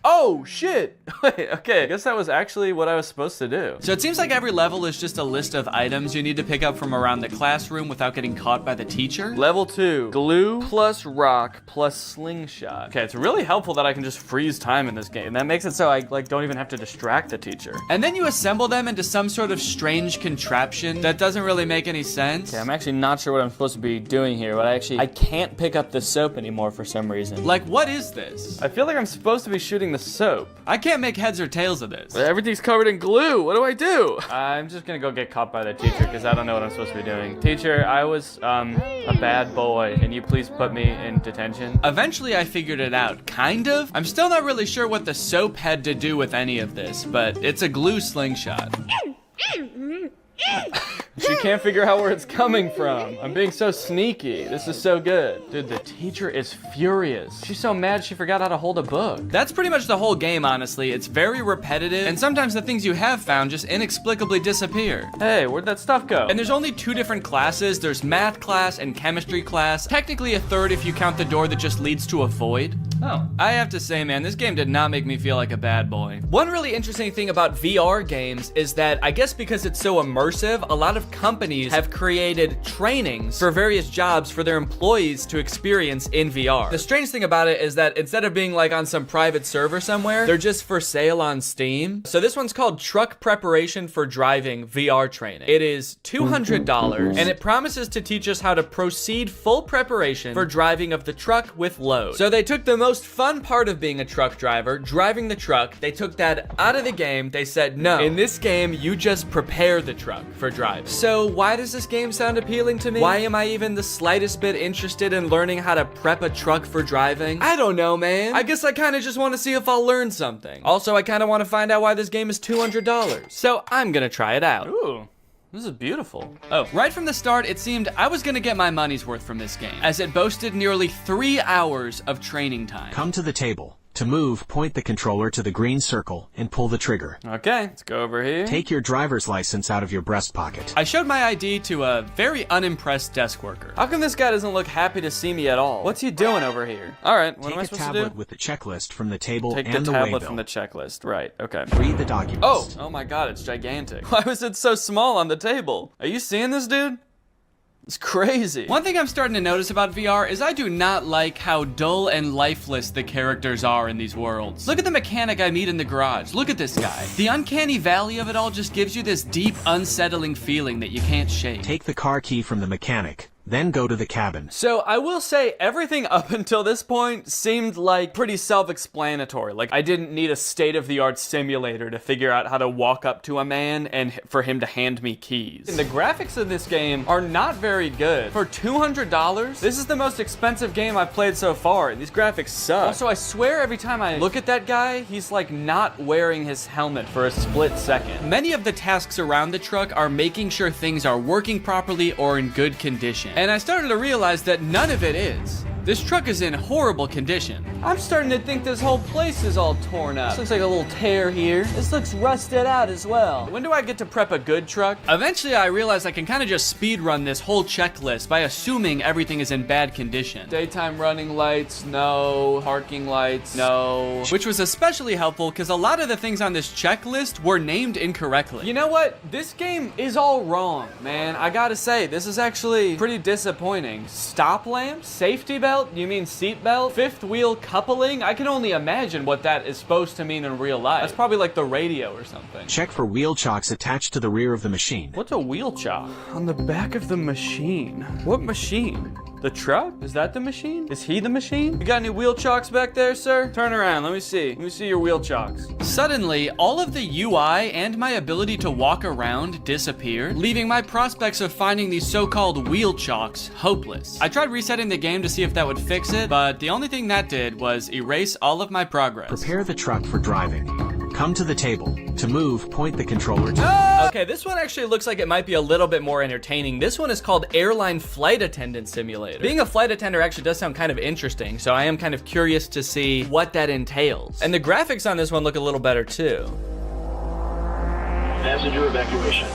Speaker 2: Oh, shit. Wait, okay, I guess that was actually what I was supposed to do.
Speaker 8: So it seems like every level is just a list of items you need to pick up from around the classroom without getting caught by the teacher.
Speaker 2: Level 2, glue plus rock plus slingshot. Okay, it's really helpful that I can just freeze time in this game. That makes it so I don't even have to distract the teacher.
Speaker 8: And then you assemble them into some sort of strange contraption that doesn't really make any sense.
Speaker 2: Okay, I'm actually not sure what I'm supposed to be doing here, but I can't pick up the soap anymore for some reason.
Speaker 8: Like, what is this?
Speaker 2: I feel like I'm supposed to be shooting the soap.
Speaker 8: I can't make heads or tails of this.
Speaker 2: Everything's covered in glue. What do I do? I'm just gonna go get caught by the teacher because I don't know what I'm supposed to be doing. Teacher, I was a bad boy. Can you please put me in detention?
Speaker 8: Eventually I figured it out, kind of. I'm still not really sure what the soap had to do with any of this, but it's a glue slingshot.
Speaker 2: She can't figure out where it's coming from. I'm being so sneaky. This is so good. Dude, the teacher is furious. She's so mad she forgot how to hold a book.
Speaker 8: That's pretty much the whole game, honestly. It's very repetitive, and sometimes the things you have found just inexplicably disappear.
Speaker 2: Hey, where'd that stuff go?
Speaker 8: And there's only 2 different classes. There's math class and chemistry class. Technically a third if you count the door that just leads to a void.
Speaker 2: Oh.
Speaker 8: I have to say, man, this game did not make me feel like a bad boy. One really interesting thing about VR games is that I guess because it's so immersive, a lot of companies have created trainings for various jobs for their employees to experience in VR. The strange thing about it is that instead of being like on some private server somewhere, they're just for sale on Steam. So this one's called Truck Preparation for Driving VR Training. It is $200 and it promises to teach us how to proceed full preparation for driving of the truck with load. So they took the most fun part of being a truck driver, driving the truck, they took that out of the game. They said, no, in this game, you just prepare the truck for driving. So why does this game sound appealing to me? Why am I even the slightest bit interested in learning how to prep a truck for driving? I don't know, man. I guess I kind of just want to see if I'll learn something. Also, I kind of want to find out why this game is $200. So I'm gonna try it out.
Speaker 2: Ooh. This is beautiful.
Speaker 8: Oh, right from the start, it seemed I was gonna get my money's worth from this game, as it boasted nearly 3 hours of training time.
Speaker 11: Come to the table. To move, point the controller to the green circle and pull the trigger.
Speaker 2: Okay, let's go over here.
Speaker 11: Take your driver's license out of your breast pocket.
Speaker 8: I showed my ID to a very unimpressed desk worker.
Speaker 2: How come this guy doesn't look happy to see me at all? What's he doing over here? All right, what am I supposed to do?
Speaker 11: Take a tablet with the checklist from the table
Speaker 2: Take
Speaker 11: and
Speaker 2: the
Speaker 11: the
Speaker 2: tablet
Speaker 11: waybill.
Speaker 2: from the checklist. Right, okay.
Speaker 11: Read the documents.
Speaker 2: Oh my god, it's gigantic. Why was it so small on the table? Are you seeing this, dude? It's crazy.
Speaker 8: One thing I'm starting to notice about VR is I do not like how dull and lifeless the characters are in these worlds. Look at the mechanic I meet in the garage. Look at this guy. The uncanny valley of it all just gives you this deep, unsettling feeling that you can't shake.
Speaker 11: Take the car key from the mechanic. Then go to the cabin.
Speaker 2: So I will say everything up until this point seemed like pretty self-explanatory. Like I didn't need a state-of-the-art simulator to figure out how to walk up to a man and for him to hand me keys. And the graphics of this game are not very good. For $200, this is the most expensive game I've played so far, and these graphics suck. Also, I swear every time I look at that guy, he's like not wearing his helmet for a split second.
Speaker 8: Many of the tasks around the truck are making sure things are working properly or in good condition. And I started to realize that none of it is. This truck is in horrible condition. I'm starting to think this whole place is all torn up. This looks like a little tear here. This looks rusted out as well. When do I get to prep a good truck? Eventually, I realized I can kind of just speed run this whole checklist by assuming everything is in bad condition. Daytime running lights, no. Parking lights, no. Which was especially helpful because a lot of the things on this checklist were named incorrectly. You know what? This game is all wrong, man. I gotta say, this is actually pretty disappointing. Stop lamp? Safety belt? You mean seat belt? Fifth wheel coupling? I can only imagine what that is supposed to mean in real life. That's probably like the radio or something.
Speaker 11: Check for wheel chocks attached to the rear of the machine.
Speaker 8: What's a wheel chock? On the back of the machine. What machine? The truck? Is that the machine? Is he the machine? You got any wheel chocks back there, sir? Turn around, let me see. Let me see your wheel chocks. Suddenly, all of the UI and my ability to walk around disappeared, leaving my prospects of finding these so-called wheel chocks hopeless. I tried resetting the game to see if that would fix it, but the only thing that did was erase all of my progress.
Speaker 11: Prepare the truck for driving. Come to the table. To move, point the controller to...
Speaker 8: Okay, this one actually looks like it might be a little bit more entertaining. This one is called Airline Flight Attendant Simulator. Being a flight attendant actually does sound kind of interesting, so I am kind of curious to see what that entails. And the graphics on this one look a little better too.
Speaker 12: Passenger evacuation.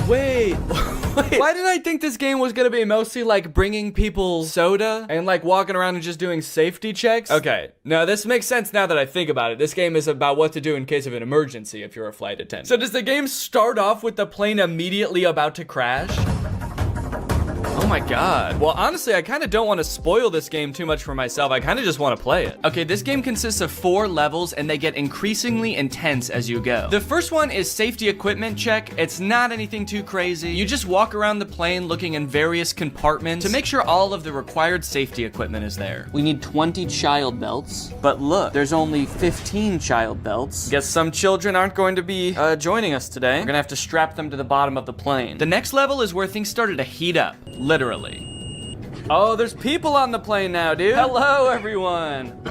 Speaker 8: Wait, why did I think this game was gonna be mostly like bringing people soda and like walking around and just doing safety checks? Okay, now this makes sense now that I think about it. This game is about what to do in case of an emergency if you're a flight attendant. So does the game start off with the plane immediately about to crash? Oh my god. Well, honestly, I kind of don't want to spoil this game too much for myself. I kind of just want to play it. Okay, this game consists of 4 levels and they get increasingly intense as you go. The first one is safety equipment check. It's not anything too crazy. You just walk around the plane looking in various compartments to make sure all of the required safety equipment is there. We need 20 child belts, but look, there's only 15 child belts. Guess some children aren't going to be joining us today. We're gonna have to strap them to the bottom of the plane. The next level is where things started to heat up. Literally. Oh, there's people on the plane now, dude. Hello, everyone.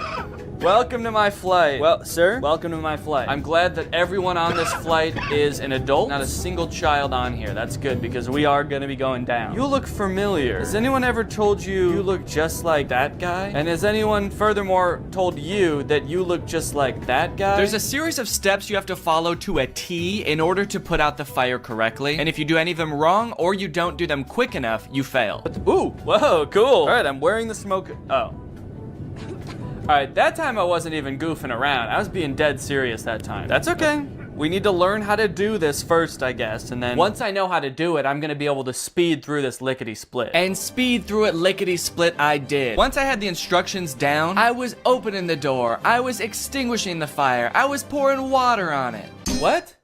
Speaker 8: Welcome to my flight. Well, sir, welcome to my flight. I'm glad that everyone on this flight is an adult, not a single child on here. That's good because we are gonna be going down. You look familiar. Has anyone ever told you you look just like that guy? And has anyone furthermore told you that you look just like that guy? There's a series of steps you have to follow to a T in order to put out the fire correctly. And if you do any of them wrong or you don't do them quick enough, you fail. Ooh, whoa, cool. All right, I'm wearing the smoke. Oh. All right, that time I wasn't even goofing around. I was being dead serious that time. That's okay. We need to learn how to do this first, I guess, and then once I know how to do it, I'm gonna be able to speed through this lickety-split. And speed through it lickety-split I did. Once I had the instructions down, I was opening the door, I was extinguishing the fire, I was pouring water on it. What?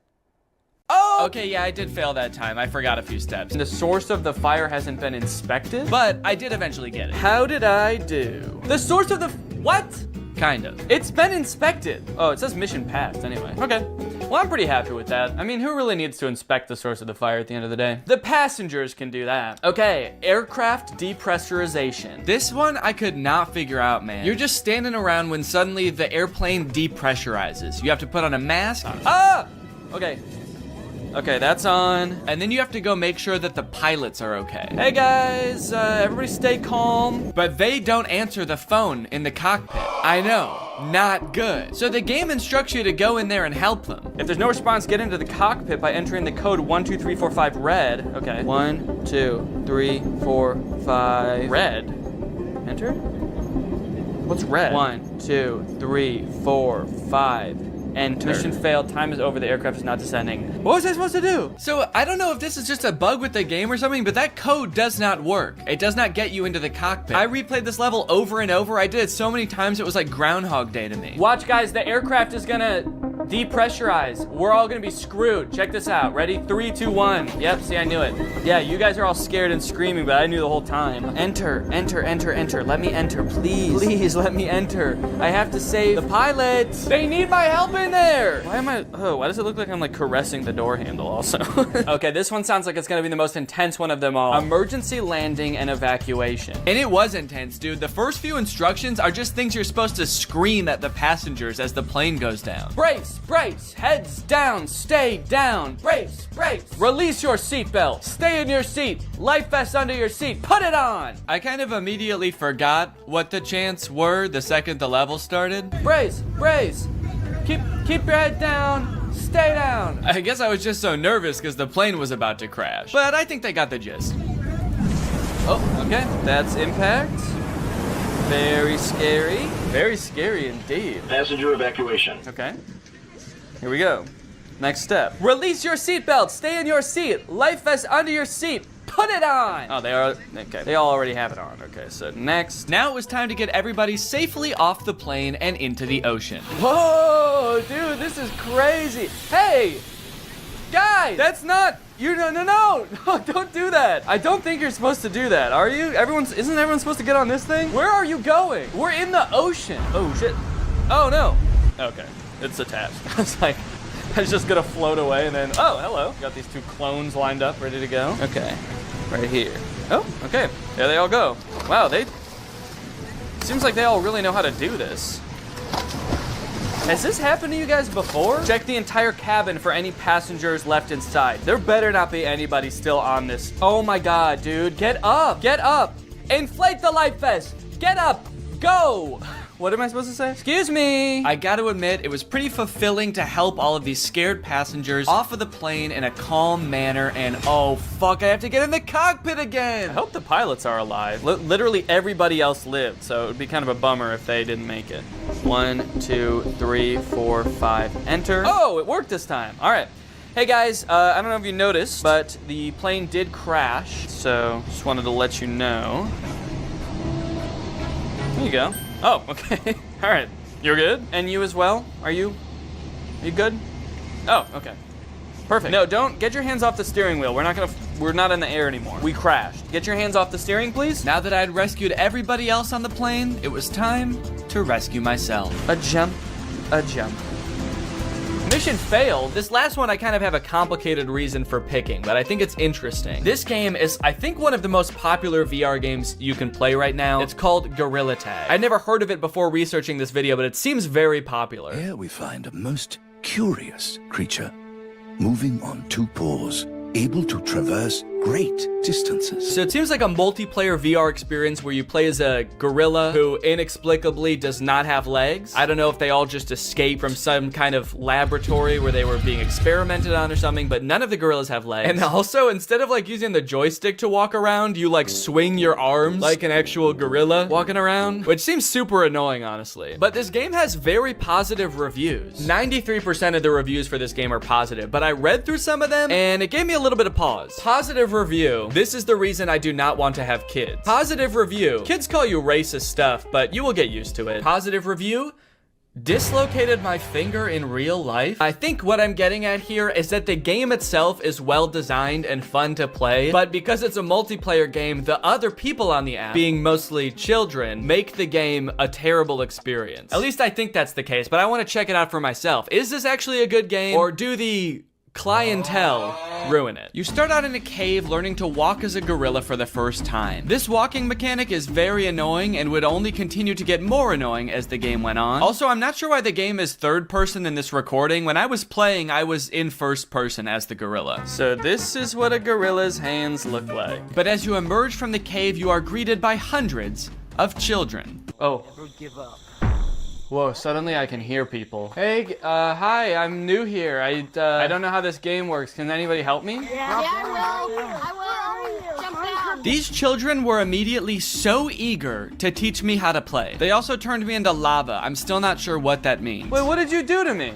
Speaker 8: Oh! Okay, yeah, I did fail that time. I forgot a few steps. The source of the fire hasn't been inspected, but I did eventually get it. How did I do? The source of the... What? Kind of. It's been inspected. Oh, it says mission passed anyway. Okay. Well, I'm pretty happy with that. I mean, who really needs to inspect the source of the fire at the end of the day? The passengers can do that. Okay, aircraft depressurization. This one I could not figure out, man. You're just standing around when suddenly the airplane depressurizes. You have to put on a mask. Ah! Okay. Okay, that's on. And then you have to go make sure that the pilots are okay. Hey guys, everybody stay calm. But they don't answer the phone in the cockpit. I know, not good. So the game instructs you to go in there and help them. If there's no response, get into the cockpit by entering the code 12345 red. Okay, 1, 2, 3, 4, 5. Red? Enter? What's red? 1, 2, 3, 4, 5. Enter. Mission failed. Time is over. The aircraft is not descending. What was I supposed to do? So I don't know if this is just a bug with the game or something, but that code does not work. It does not get you into the cockpit. I replayed this level over and over. I did it so many times it was like Groundhog Day to me. Watch, guys. The aircraft is gonna depressurize. We're all gonna be screwed. Check this out. Ready? 3, 2, 1. Yep. See, I knew it. Yeah, you guys are all scared and screaming, but I knew the whole time. Enter. Enter. Enter. Enter. Let me enter, please. Please let me enter. I have to save the pilots. They need my help in there. Why does it look like I'm like caressing the door handle also? Okay, this one sounds like it's gonna be the most intense one of them all. Emergency landing and evacuation. And it was intense, dude. The first few instructions are just things you're supposed to scream at the passengers as the plane goes down. Brace, Brace, brace, heads down, stay down. Brace, brace. Release your seatbelt. Stay in your seat. Life vest under your seat. Put it on. I kind of immediately forgot what the chants were the second the level started. Brace, brace. Keep your head down. Stay down. I guess I was just so nervous because the plane was about to crash. But I think they got the gist. Oh, okay. That's impact. Very scary. Very scary indeed.
Speaker 11: Passenger evacuation.
Speaker 8: Okay. Here we go. Next step. Release your seatbelt. Stay in your seat. Life vest under your seat. Put it on. Oh, they are. Okay. They all already have it on. Okay, so next. Now it was time to get everybody safely off the plane and into the ocean. Whoa, dude, this is crazy. Hey, guys, that's not. No, don't do that. I don't think you're supposed to do that, are you? Isn't everyone supposed to get on this thing? Where are you going? We're in the ocean. Oh, shit. Oh, no. Okay, it's attached. I was like, I was just gonna float away and then, oh, hello. Got these two clones lined up, ready to go. Okay, right here. Oh, okay, there they all go. Wow, seems like they all really know how to do this. Has this happened to you guys before? Check the entire cabin for any passengers left inside. There better not be anybody still on this. Oh my God, dude, get up, get up. Inflate the life vest, get up, go. What am I supposed to say? Excuse me. I gotta admit, it was pretty fulfilling to help all of these scared passengers off of the plane in a calm manner, and oh fuck, I have to get in the cockpit again. I hope the pilots are alive. Literally everybody else lived, so it would be kind of a bummer if they didn't make it. 1, 2, 3, 4, 5, enter. Oh, it worked this time. All right. Hey guys, I don't know if you noticed, but the plane did crash, so just wanted to let you know. There you go. Oh, okay. All right. You're good? And you as well? Are you good? Oh, okay. Perfect. No, don't get your hands off the steering wheel. We're not in the air anymore. We crashed. Get your hands off the steering, please. Now that I had rescued everybody else on the plane, it was time to rescue myself. A jump, a jump. Mission failed. This last one I kind of have a complicated reason for picking, but I think it's interesting. This game is, I think, one of the most popular VR games you can play right now. It's called Gorilla Tag. I'd never heard of it before researching this video, but it seems very popular.
Speaker 12: Here we find a most curious creature, moving on two paws, able to traverse great distances.
Speaker 8: So it seems like a multiplayer VR experience where you play as a gorilla who inexplicably does not have legs. I don't know if they all just escaped from some kind of laboratory where they were being experimented on or something, but none of the gorillas have legs. And also, instead of like using the joystick to walk around, you like swing your arms like an actual gorilla walking around, which seems super annoying, honestly. But this game has very positive reviews. 93% of the reviews for this game are positive, but I read through some of them and it gave me a little bit of pause. Positive review. This is the reason I do not want to have kids. Positive review. Kids call you racist stuff, but you will get used to it. Positive review. Dislocated my finger in real life. I think what I'm getting at here is that the game itself is well designed and fun to play, but because it's a multiplayer game, the other people on the app, being mostly children, make the game a terrible experience. At least I think that's the case, but I want to check it out for myself. Is this actually a good game, or do the clientele ruin it? You start out in a cave learning to walk as a gorilla for the first time. This walking mechanic is very annoying and would only continue to get more annoying as the game went on. Also, I'm not sure why the game is third person in this recording. When I was playing, I was in first person as the gorilla. So this is what a gorilla's hands look like. But as you emerge from the cave, you are greeted by hundreds of children. Oh.
Speaker 10: Never give up.
Speaker 8: Whoa, suddenly I can hear people. Hey, hi, I'm new here. I don't know how this game works. Can anybody help me?
Speaker 10: Yeah, I will. Jump down.
Speaker 8: These children were immediately so eager to teach me how to play. They also turned me into lava. I'm still not sure what that means. Wait, what did you do to me?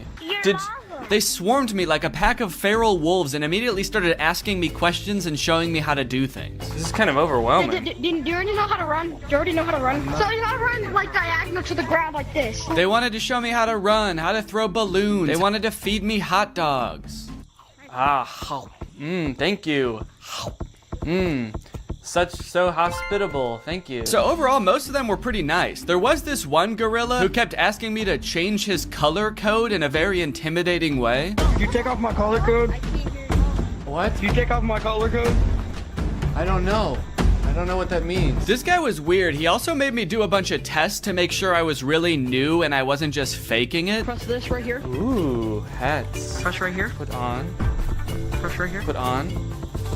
Speaker 8: They swarmed me like a pack of feral wolves and immediately started asking me questions and showing me how to do things. This is kind of overwhelming.
Speaker 13: Do you already know how to run? So you gotta run like diagonal to the ground like this.
Speaker 8: They wanted to show me how to run, how to throw balloons. They wanted to feed me hot dogs. Thank you. So hospitable, thank you. So overall, most of them were pretty nice. There was this one gorilla who kept asking me to change his color code in a very intimidating way.
Speaker 14: Did you take off my color code?
Speaker 8: What?
Speaker 14: Did you take off my color code?
Speaker 8: I don't know.
Speaker 1: don't know what that means.
Speaker 8: This guy was weird. He also made me do a bunch of tests to make sure I was really new and I wasn't just faking it.
Speaker 13: Press this right here.
Speaker 8: Ooh, hats.
Speaker 13: Press right here.
Speaker 8: Put on.
Speaker 13: Press right here.
Speaker 8: Put on.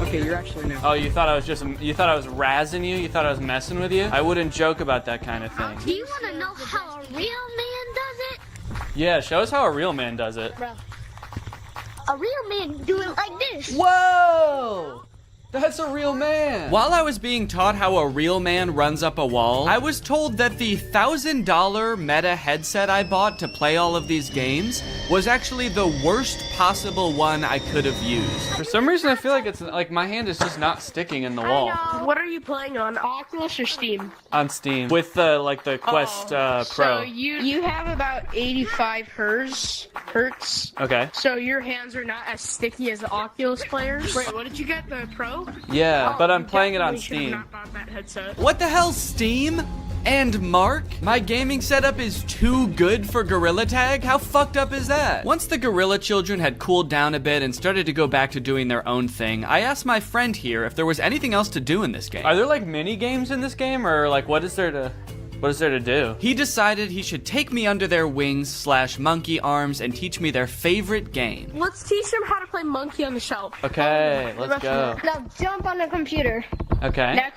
Speaker 13: Okay, you're actually new.
Speaker 8: Oh, you thought I was razzing you? You thought I was messing with you? I wouldn't joke about that kind of thing.
Speaker 13: Do you want to know how a real man does it?
Speaker 8: Yeah, show us how a real man does it.
Speaker 13: Bro, a real man do it like this.
Speaker 8: Whoa! That's a real man. While I was being taught how a real man runs up a wall, I was told that the $1,000 Meta headset I bought to play all of these games was actually the worst possible one I could have used. For some reason, I feel like it's like my hand is just not sticking in the wall.
Speaker 13: What are you playing on, Oculus or Steam?
Speaker 8: On Steam with the Quest Pro.
Speaker 13: So you have about 85 hertz.
Speaker 8: Okay.
Speaker 13: So your hands are not as sticky as the Oculus players. Wait, what did you get? The Pro?
Speaker 8: Yeah, but I'm playing it on
Speaker 13: Definitely
Speaker 8: Steam.
Speaker 13: should've not bought that headset.
Speaker 8: What the hell, Steam? And Mark? My gaming setup is too good for Gorilla Tag? How fucked up is that? Once the Gorilla children had cooled down a bit and started to go back to doing their own thing, I asked my friend here if there was anything else to do in this game. Are there like mini games in this game, or like what is there to do? He decided he should take me under their wings / monkey arms and teach me their favorite game.
Speaker 13: Let's teach them how to play Monkey on the Shelf.
Speaker 8: Okay, let's go.
Speaker 13: Now jump on the computer.
Speaker 8: Okay.
Speaker 13: Now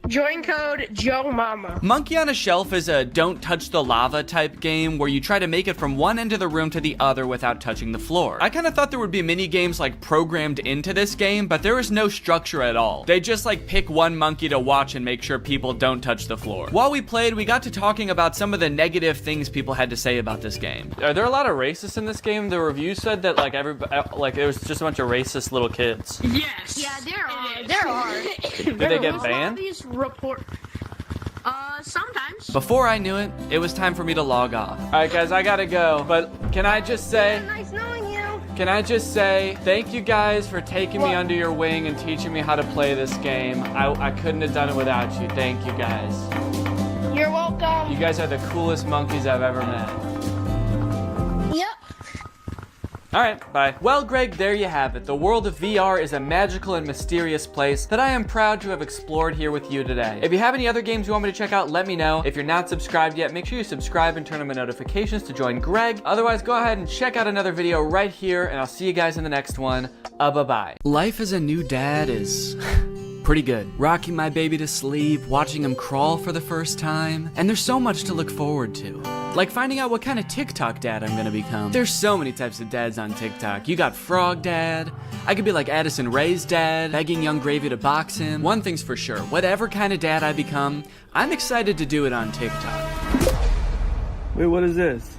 Speaker 13: join code Joe Mama.
Speaker 8: Monkey on a Shelf is a don't touch the lava type game where you try to make it from one end of the room to the other without touching the floor. I kind of thought there would be mini games like programmed into this game, but there is no structure at all. They just like pick one monkey to watch and make sure people don't touch the floor. While we played, we got to talking about some of the negative things people had to say about this game. Are there a lot of racists in this game? The review said that like it was just a bunch of racist little kids.
Speaker 13: Yes. Yeah, there are.
Speaker 8: Did they get banned?
Speaker 13: These sometimes.
Speaker 8: Before I knew it, it was time for me to log off. All right, guys, I gotta go. But can I just say?
Speaker 13: Nice knowing you.
Speaker 8: Can I just say thank you guys for taking me under your wing and teaching me how to play this game. I couldn't have done it without you. Thank you guys.
Speaker 13: You're welcome.
Speaker 8: You guys are the coolest monkeys I've ever met.
Speaker 13: Yep.
Speaker 8: All right, bye. Well, Greg, there you have it. The world of VR is a magical and mysterious place that I am proud to have explored here with you today. If you have any other games you want me to check out, let me know. If you're not subscribed yet, make sure you subscribe and turn on my notifications to join Greg. Otherwise, go ahead and check out another video right here, and I'll see you guys in the next one. Bye-bye. Life as a new dad is pretty good. Rocking my baby to sleep, watching him crawl for the first time, and there's so much to look forward to. Like finding out what kind of TikTok dad I'm gonna become. There's so many types of dads on TikTok. You got Frog Dad. I could be like Addison Rae's dad, begging Young Gravy to box him. One thing's for sure, whatever kind of dad I become, I'm excited to do it on TikTok.
Speaker 14: Wait, what is this?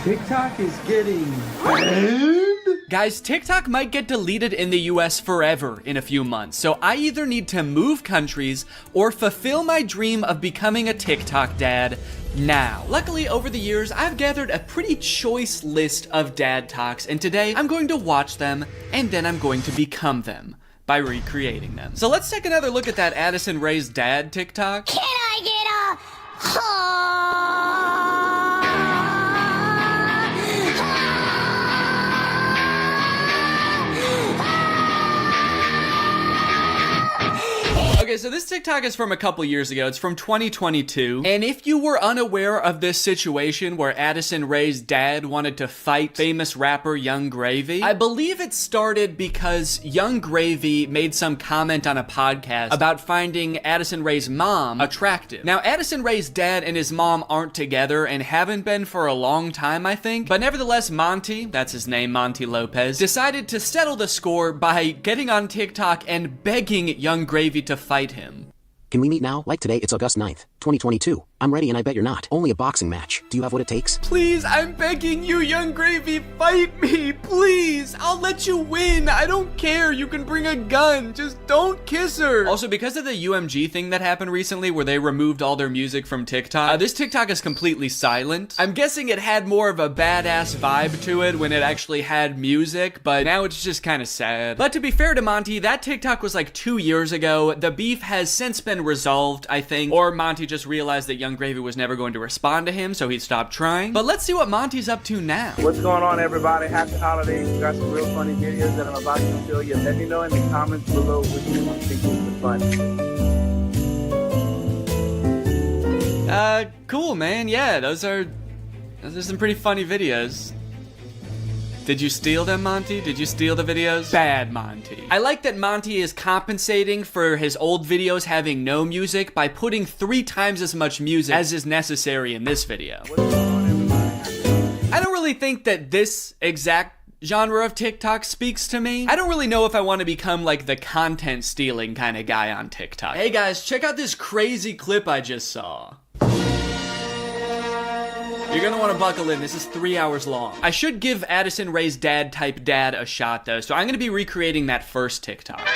Speaker 14: TikTok is getting banned?
Speaker 8: Guys, TikTok might get deleted in the US forever in a few months, so I either need to move countries or fulfill my dream of becoming a TikTok dad now. Luckily, over the years, I've gathered a pretty choice list of dad talks, and today I'm going to watch them, and then I'm going to become them by recreating them. So let's take another look at that Addison Rae's dad TikTok.
Speaker 10: Can I get a
Speaker 8: Okay, so this TikTok is from a couple years ago. It's from 2022. And if you were unaware of this situation where Addison Rae's dad wanted to fight famous rapper Young Gravy, I believe it started because Young Gravy made some comment on a podcast about finding Addison Rae's mom attractive. Now, Addison Rae's dad and his mom aren't together and haven't been for a long time, I think. But nevertheless, Monty, that's his name, Monty Lopez, decided to settle the score by getting on TikTok and begging Young Gravy to fight him.
Speaker 15: Can we meet now? Like today, it's August 9th, 2022. I'm ready and I bet you're not. Only a boxing match. Do you have what it takes?
Speaker 8: Please, I'm begging you, Young Gravy, fight me, please. I'll let you win. I don't care. You can bring a gun. Just don't kiss her. Also, because of the UMG thing that happened recently where they removed all their music from TikTok, this TikTok is completely silent. I'm guessing it had more of a badass vibe to it when it actually had music, but now it's just kind of sad. But to be fair to Monty, that TikTok was like 2 years ago. The beef has since been resolved, I think. Or Monty just realized that Young Gravy was never going to respond to him, so he stopped trying. But let's see what Monty's up to now.
Speaker 16: What's going on, everybody? Happy holidays. We got some real funny videos that I'm about to show you. Let me know in the comments below which one you think is the funniest.
Speaker 8: Cool, man. Yeah, those are some pretty funny videos. Did you steal them, Monty? Did you steal the videos? Bad, Monty. I like that Monty is compensating for his old videos having no music by putting 3 times as much music as is necessary in this video. I don't really think that this exact genre of TikTok speaks to me. I don't really know if I want to become like the content stealing kind of guy on TikTok. Hey guys, check out this crazy clip I just saw. You're gonna want to buckle in. This is 3 hours long. I should give Addison Rae's dad type dad a shot though, so I'm gonna be recreating that first TikTok.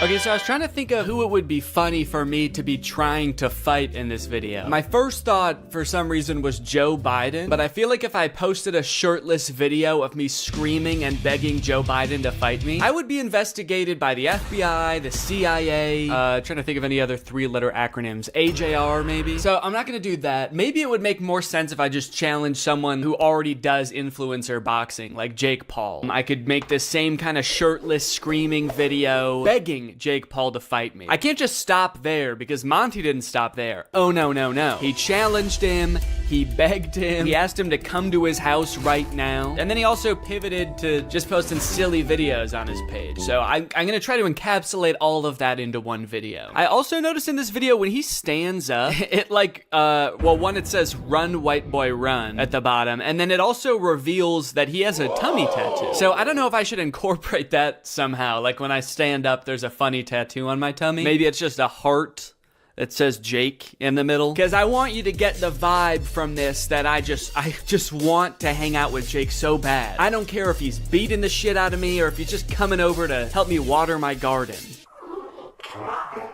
Speaker 8: Okay, so I was trying to think of who it would be funny for me to be trying to fight in this video. My first thought, for some reason, was Joe Biden, but I feel like if I posted a shirtless video of me screaming and begging Joe Biden to fight me, I would be investigated by the FBI, the CIA, trying to think of any other 3-letter acronyms, AJR maybe. So I'm not gonna do that. Maybe it would make more sense if I just challenged someone who already does influencer boxing, like Jake Paul. I could make this same kind of shirtless screaming video, begging Jake Paul to fight me. I can't just stop there because Monty didn't stop there. Oh no, no, no. He challenged him, he begged him, he asked him to come to his house right now, and then he also pivoted to just posting silly videos on his page. So I'm gonna try to encapsulate all of that into one video. I also noticed in this video when he stands up, it like, well, one, it says run white boy run at the bottom, and then it also reveals that he has a tummy tattoo. So I don't know if I should incorporate that somehow. Like when I stand up, there's a funny tattoo on my tummy. Maybe it's just a heart that says Jake in the middle. Because I want you to get the vibe from this that I just want to hang out with Jake so bad. I don't care if he's beating the shit out of me or if he's just coming over to help me water my garden.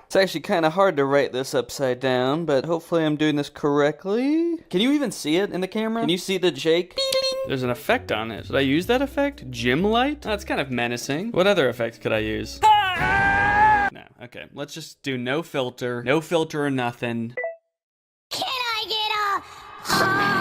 Speaker 8: It's actually kind of hard to write this upside down, but hopefully I'm doing this correctly. Can you even see it in the camera? Can you see the Jake? There's an effect on it. Should I use that effect? Gym light? That's kind of menacing. What other effects could I use? No, okay. Let's just do no filter. No filter or nothing.
Speaker 10: Can I get a...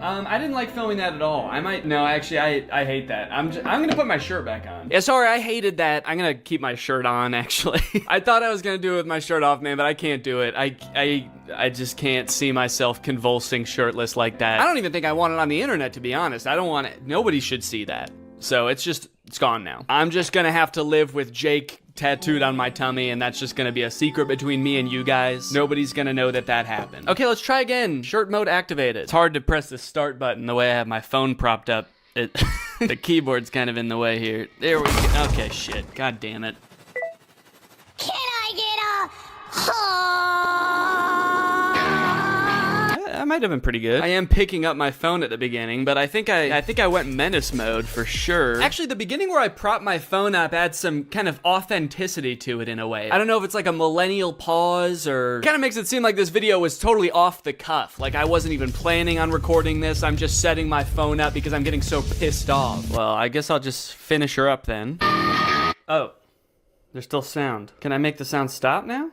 Speaker 8: I didn't like filming that at all. No, actually, I hate that. I'm gonna put my shirt back on. Yeah, sorry, I hated that. I'm gonna keep my shirt on, actually. I thought I was gonna do it with my shirt off, man, but I can't do it. I just can't see myself convulsing shirtless like that. I don't even think I want it on the internet, to be honest. I don't want it. Nobody should see that. So it's gone now. I'm just gonna have to live with Jake tattooed on my tummy, and that's just gonna be a secret between me and you guys. Nobody's gonna know that happened. Okay, let's try again. Shirt mode activated. It's hard to press the start button the way I have my phone propped up. The keyboard's kind of in the way here. There we go. Okay, shit. God damn it.
Speaker 10: Can I get a...
Speaker 8: That might have been pretty good. I am picking up my phone at the beginning, but I think I went menace mode for sure. Actually, the beginning where I prop my phone up adds some kind of authenticity to it in a way. I don't know if it's like a millennial pause or kind of makes it seem like this video was totally off the cuff. Like I wasn't even planning on recording this. I'm just setting my phone up because I'm getting so pissed off. Well, I guess I'll just finish her up then. Oh, there's still sound. Can I make the sound stop now?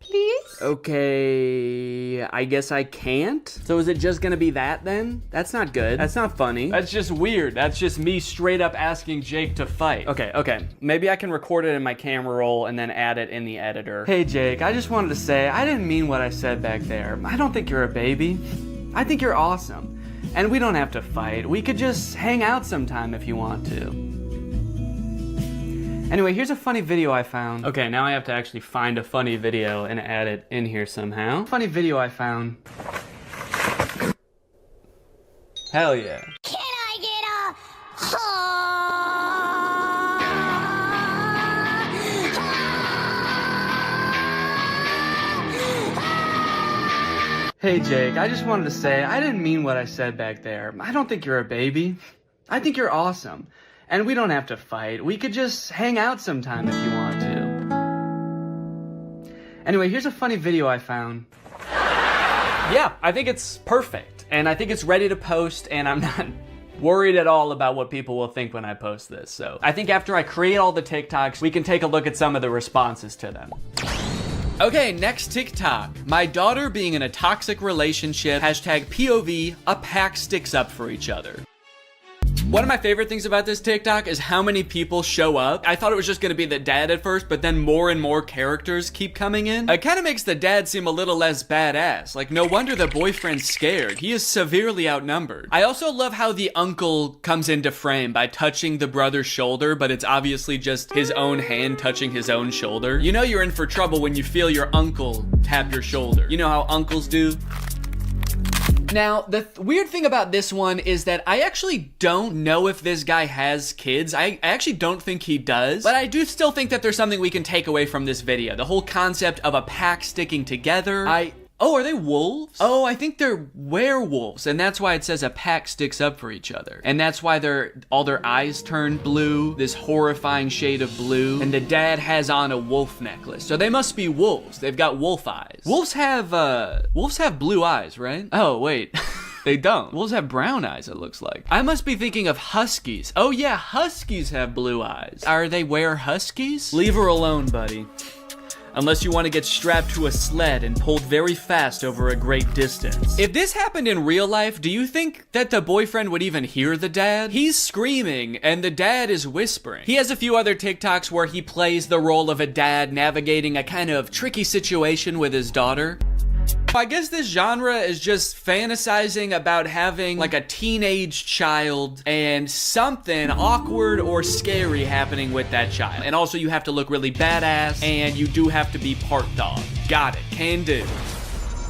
Speaker 10: Please?
Speaker 8: Okay, I guess I can't. So is it just gonna be that then? That's not good. That's not funny. That's just weird. That's just me straight up asking Jake to fight. Okay. Maybe I can record it in my camera roll and then add it in the editor. Hey Jake, I just wanted to say, I didn't mean what I said back there. I don't think you're a baby. I think you're awesome. And we don't have to fight. We could just hang out sometime if you want to. Anyway, here's a funny video I found. Okay, now I have to actually find a funny video and add it in here somehow. Funny video I found. Hell yeah.
Speaker 10: Can I get a...
Speaker 8: Hey Jake, I just wanted to say, I didn't mean what I said back there. I don't think you're a baby. I think you're awesome. And we don't have to fight. We could just hang out sometime if you want to. Anyway, here's a funny video I found. Yeah, I think it's perfect. And I think it's ready to post, and I'm worried at all about what people will think when I post this. So I think after I create all the TikToks, we can take a look at some of the responses to them. Okay, next TikTok. My daughter being in a toxic relationship. Hashtag POV, a pack sticks up for each other. One of my favorite things about this TikTok is how many people show up. I thought it was just gonna be the dad at first, but then more and more characters keep coming in. It kind of makes the dad seem a little less badass. Like, no wonder the boyfriend's scared. He is severely outnumbered. I also love how the uncle comes into frame by touching the brother's shoulder, but it's obviously just his own hand touching his own shoulder. You know you're in for trouble when you feel your uncle tap your shoulder. You know how uncles do? Now, the weird thing about this one is that I actually don't know if this guy has kids. I actually don't think he does, but I do still think that there's something we can take away from this video. The whole concept of a pack sticking together. Oh, are they wolves? Oh, I think they're werewolves, and that's why it says a pack sticks up for each other. And that's why all their eyes turn blue, this horrifying shade of blue, and the dad has on a wolf necklace. So they must be wolves. They've got wolf eyes. Wolves have blue eyes, right? Oh, wait. They don't. Wolves have brown eyes, it looks like. I must be thinking of huskies. Oh yeah, huskies have blue eyes. Are they huskies? Leave her alone, buddy. Unless you want to get strapped to a sled and pulled very fast over a great distance. If this happened in real life, do you think that the boyfriend would even hear the dad? He's screaming and the dad is whispering. He has a few other TikToks where he plays the role of a dad navigating a kind of tricky situation with his daughter. I guess this genre is just fantasizing about having like a teenage child and something awkward or scary happening with that child. And also you have to look really badass and you do have to be part dog. Got it, can do.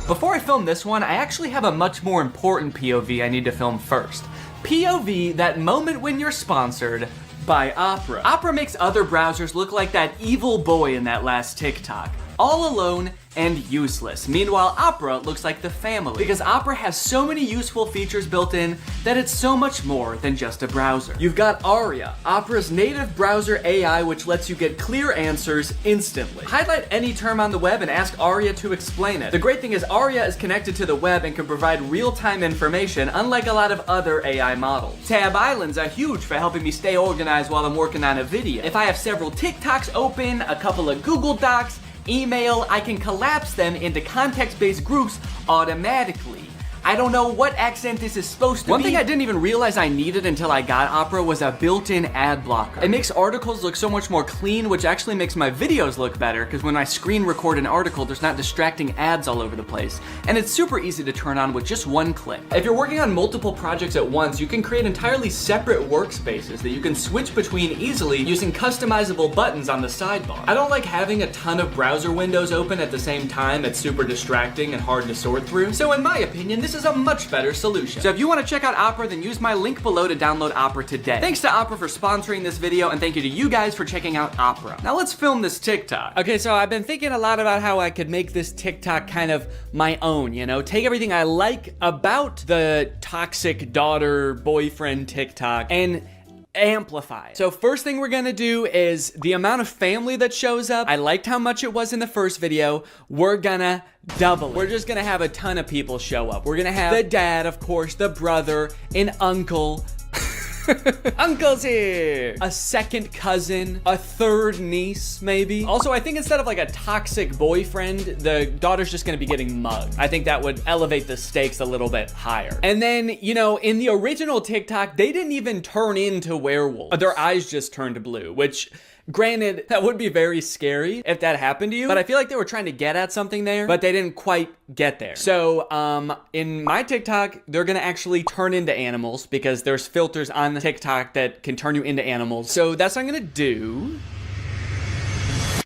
Speaker 8: Before I film this one, I actually have a much more important POV I need to film first. POV, that moment when you're sponsored by Opera. Opera makes other browsers look like that evil boy in that last TikTok. All alone and useless. Meanwhile, Opera looks like the family because Opera has so many useful features built in that it's so much more than just a browser. You've got Aria, Opera's native browser AI, which lets you get clear answers instantly. Highlight any term on the web and ask Aria to explain it. The great thing is Aria is connected to the web and can provide real-time information, unlike a lot of other AI models. Tab islands are huge for helping me stay organized while I'm working on a video. If I have several TikToks open, a couple of Google Docs, email, I can collapse them into context-based groups automatically. I don't know what accent this is supposed to be. One thing I didn't even realize I needed until I got Opera was a built-in ad blocker. It makes articles look so much more clean, which actually makes my videos look better, because when I screen record an article, there's not distracting ads all over the place. And it's super easy to turn on with just one click. If you're working on multiple projects at once, you can create entirely separate workspaces that you can switch between easily using customizable buttons on the sidebar. I don't like having a ton of browser windows open at the same time. It's super distracting and hard to sort through. So in my opinion, this is a much better solution. So if you want to check out Opera, then use my link below to download Opera today. Thanks to Opera for sponsoring this video, and thank you to you guys for checking out Opera. Now let's film this TikTok. Okay, so I've been thinking a lot about how I could make this TikTok kind of my own, you know? Take everything I like about the toxic daughter boyfriend TikTok and amplify it. So first thing we're gonna do is the amount of family that shows up. I liked how much it was in the first video. We're gonna double it. We're just gonna have a ton of people show up. We're gonna have the dad, of course, the brother, an uncle. Uncle's here! A second cousin, a third niece, maybe. Also, I think instead of like a toxic boyfriend, the daughter's just gonna be getting mugged. I think that would elevate the stakes a little bit higher. And then, you know, in the original TikTok, they didn't even turn into werewolves. Their eyes just turned blue, which, granted, that would be very scary if that happened to you, but I feel like they were trying to get at something there, but they didn't quite get there. So, in my TikTok, they're gonna actually turn into animals because there's filters on the TikTok that can turn you into animals. So that's what I'm gonna do.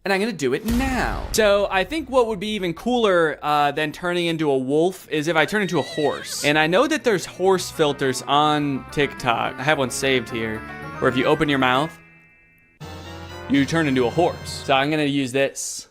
Speaker 8: And I'm gonna do it now. So I think what would be even cooler than turning into a wolf is if I turn into a horse. And I know that there's horse filters on TikTok. I have one saved here, where if you open your mouth, you turn into a horse. So I'm gonna use this.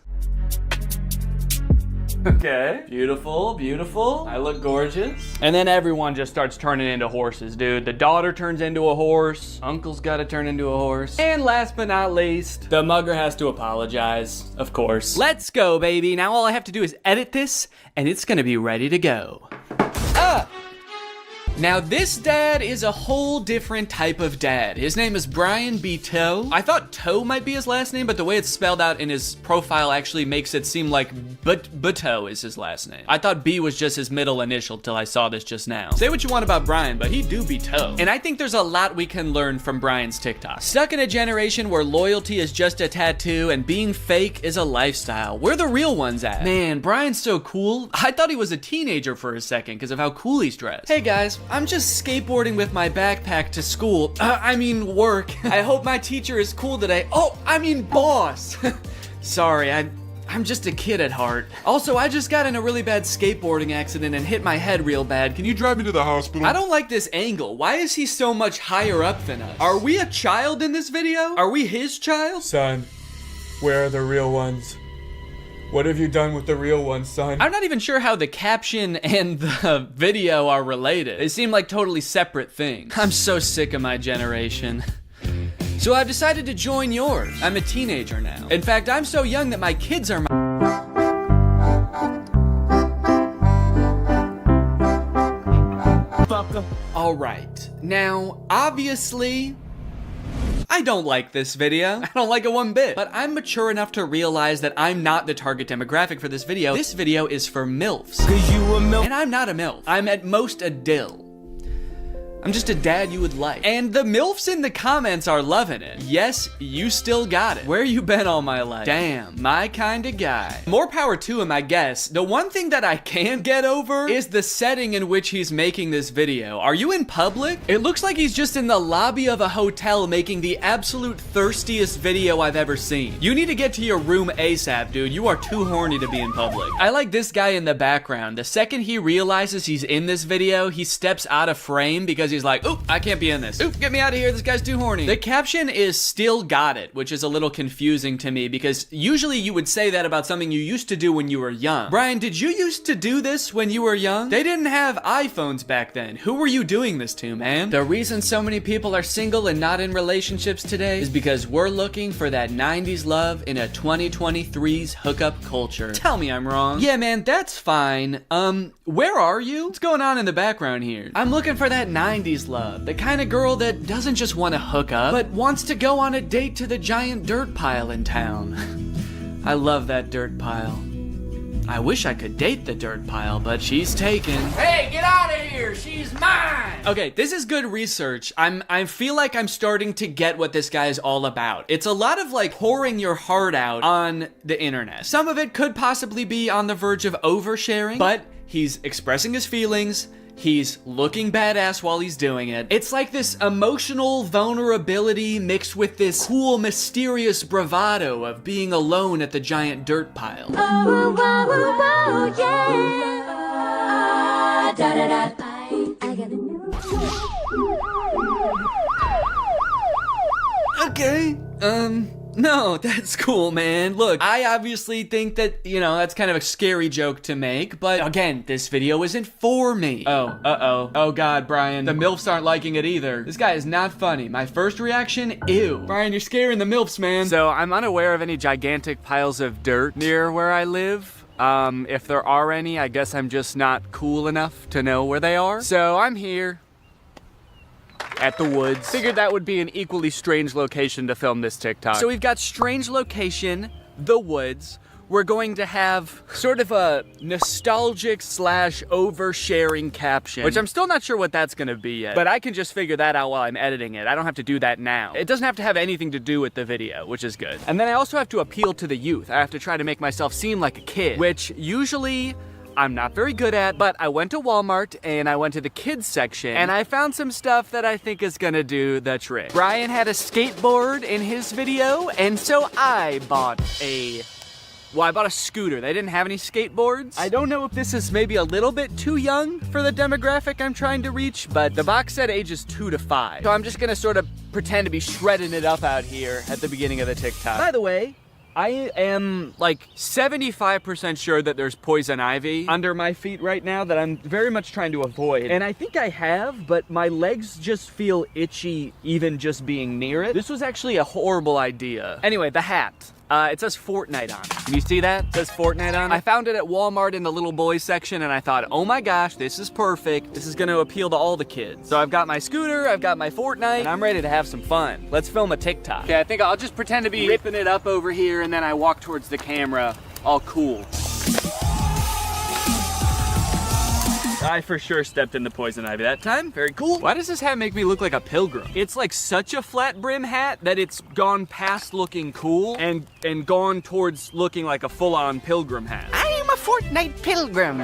Speaker 8: Okay, beautiful, beautiful. I look gorgeous. And then everyone just starts turning into horses, dude. The daughter turns into a horse. Uncle's gotta turn into a horse. And last but not least, the mugger has to apologize, of course. Let's go, baby. Now all I have to do is edit this, and it's gonna be ready to go. Now this dad is a whole different type of dad. His name is Brian B. Toe. I thought Toe might be his last name, but the way it's spelled out in his profile actually makes it seem like Bateau is his last name. I thought B was just his middle initial till I saw this just now. Say what you want about Brian, but he do be Toe. And I think there's a lot we can learn from Brian's TikTok. Stuck in a generation where loyalty is just a tattoo and being fake is a lifestyle. Where the real ones at? Man, Brian's so cool. I thought he was a teenager for a second because of how cool he's dressed. Hey guys, I'm just skateboarding with my backpack to school. I mean work. I hope my teacher is cool today. Oh, I mean boss. Sorry, I'm just a kid at heart. Also, I just got in a really bad skateboarding accident and hit my head real bad. Can you drive me to the hospital? I don't like this angle. Why is he so much higher up than us? Are we a child in this video? Are we his child?
Speaker 17: Son, where are the real ones? What have you done with the real ones, son?
Speaker 8: I'm not even sure how the caption and the video are related. They seem like totally separate things. I'm so sick of my generation. So I've decided to join yours. I'm a teenager now. In fact, I'm so young that my kids are my... All right. Now, obviously, I don't like this video. I don't like it one bit. But I'm mature enough to realize that I'm not the target demographic for this video. This video is for MILFs. And I'm not a MILF. I'm at most a DIL. I'm just a dad you would like. And the MILFs in the comments are loving it. Yes, you still got it. Where you been all my life? Damn, my kind of guy. More power to him, I guess. The one thing that I can't get over is the setting in which he's making this video. Are you in public? It looks like he's just in the lobby of a hotel making the absolute thirstiest video I've ever seen. You need to get to your room ASAP, dude. You are too horny to be in public. I like this guy in the background. The second he realizes he's in this video, he steps out of frame because he's like, oop, I can't be in this. Oop, get me out of here. This guy's too horny. The caption is still got it, which is a little confusing to me because usually you would say that about something you used to do when you were young. Brian, did you used to do this when you were young? They didn't have iPhones back then. Who were you doing this to, man? The reason so many people are single and not in relationships today is because we're looking for that 90s love in a 2023's hookup culture. Tell me I'm wrong. Yeah, man, that's fine. Where are you? What's going on in the background here? I'm looking for that 90s love. The kind of girl that doesn't just want to hook up, but wants to go on a date to the giant dirt pile in town. I love that dirt pile. I wish I could date the dirt pile, but she's taken. Hey, get out of here! She's mine! Okay, this is good research. I feel like I'm starting to get what this guy is all about. It's a lot of like pouring your heart out on the internet. Some of it could possibly be on the verge of oversharing, but he's expressing his feelings. He's looking badass while he's doing it. It's like this emotional vulnerability mixed with this cool, mysterious bravado of being alone at the giant dirt pile. Oh, oh, oh, yeah. Okay, no, that's cool, man. Look, I obviously think that, you know, that's kind of a scary joke to make, but again, this video isn't for me. Oh, uh-oh. Oh God, Brian, the MILFs aren't liking it either. This guy is not funny. My first reaction, ew. Brian, you're scaring the MILFs, man. So I'm unaware of any gigantic piles of dirt near where I live. If there are any, I guess I'm just not cool enough to know where they are. So I'm here at the woods. Figured that would be an equally strange location to film this TikTok. So we've got strange location, the woods. We're going to have sort of a nostalgic / oversharing caption, which I'm still not sure what that's gonna be yet, but I can just figure that out while I'm editing it. I don't have to do that now. It doesn't have to have anything to do with the video, which is good. And then I also have to appeal to the youth. I have to try to make myself seem like a kid, which usually I'm not very good at, but I went to Walmart and I went to the kids section and I found some stuff that I think is gonna do the trick. Brian had a skateboard in his video, and so I bought a scooter. They didn't have any skateboards. I don't know if this is maybe a little bit too young for the demographic I'm trying to reach, but the box said ages 2 to 5. So I'm just gonna sort of pretend to be shredding it up out here at the beginning of the TikTok. By the way, I am like 75% sure that there's poison ivy under my feet right now that I'm very much trying to avoid. And I think I have, but my legs just feel itchy even just being near it. This was actually a horrible idea. Anyway, the hat. It says Fortnite on it. Can you see that? It says Fortnite on it. I found it at Walmart in the little boys section, and I thought, oh my gosh, this is perfect. This is gonna appeal to all the kids. So I've got my scooter, I've got my Fortnite, and I'm ready to have some fun. Let's film a TikTok. Okay, I think I'll just pretend to be ripping it up over here, and then I walk towards the camera, all cool. I for sure stepped in the poison ivy that time. Very cool. Why does this hat make me look like a pilgrim? It's like such a flat brim hat that it's gone past looking cool and gone towards looking like a full-on pilgrim hat.
Speaker 10: I am a Fortnite pilgrim.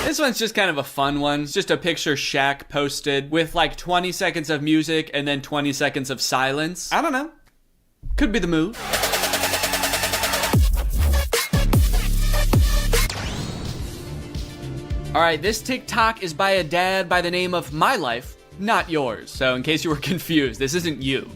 Speaker 8: This one's just kind of a fun one. It's just a picture Shaq posted with like 20 seconds of music and then 20 seconds of silence. I don't know. Could be the move. All right, this TikTok is by a dad by the name of My Life, Not Yours. So in case you were confused, this isn't you.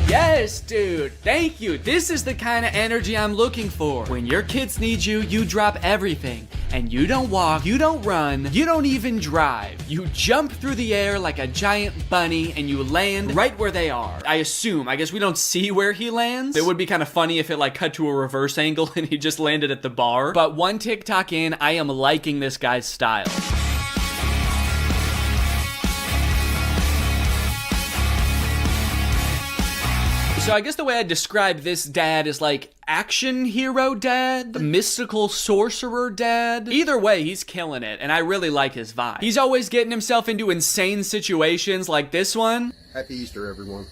Speaker 8: Yes, dude, thank you. This is the kind of energy I'm looking for. When your kids need you, you drop everything. And you don't walk, you don't run, you don't even drive. You jump through the air like a giant bunny and you land right where they are. I guess we don't see where he lands. It would be kind of funny if it like cut to a reverse angle and he just landed at the bar. But one TikTok in, I am liking this guy's style. So I guess the way I describe this dad is like action hero dad, mystical sorcerer dad. Either way, he's killing it, and I really like his vibe. He's always getting himself into insane situations like this one.
Speaker 18: Happy Easter, everyone.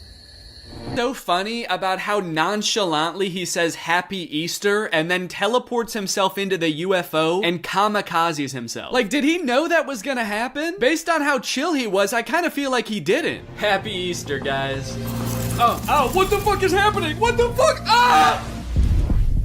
Speaker 8: So funny about how nonchalantly he says Happy Easter and then teleports himself into the UFO and kamikazes himself. Like, did he know that was gonna happen? Based on how chill he was, I kind of feel like he didn't. Happy Easter, guys. Oh, what the fuck is happening? What the fuck? Ah!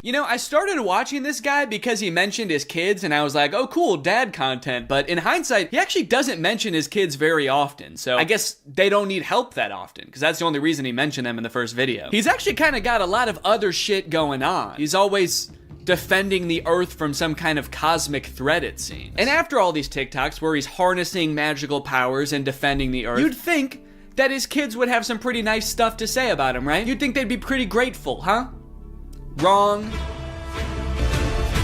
Speaker 8: You know, I started watching this guy because he mentioned his kids, and I was like, oh, cool, dad content. But in hindsight, he actually doesn't mention his kids very often. So I guess they don't need help that often, because that's the only reason he mentioned them in the first video. He's actually kind of got a lot of other shit going on. He's always defending the Earth from some kind of cosmic threat, it seems. And after all these TikToks where he's harnessing magical powers and defending the Earth, you'd think that his kids would have some pretty nice stuff to say about him, right? You'd think they'd be pretty grateful, huh? Wrong.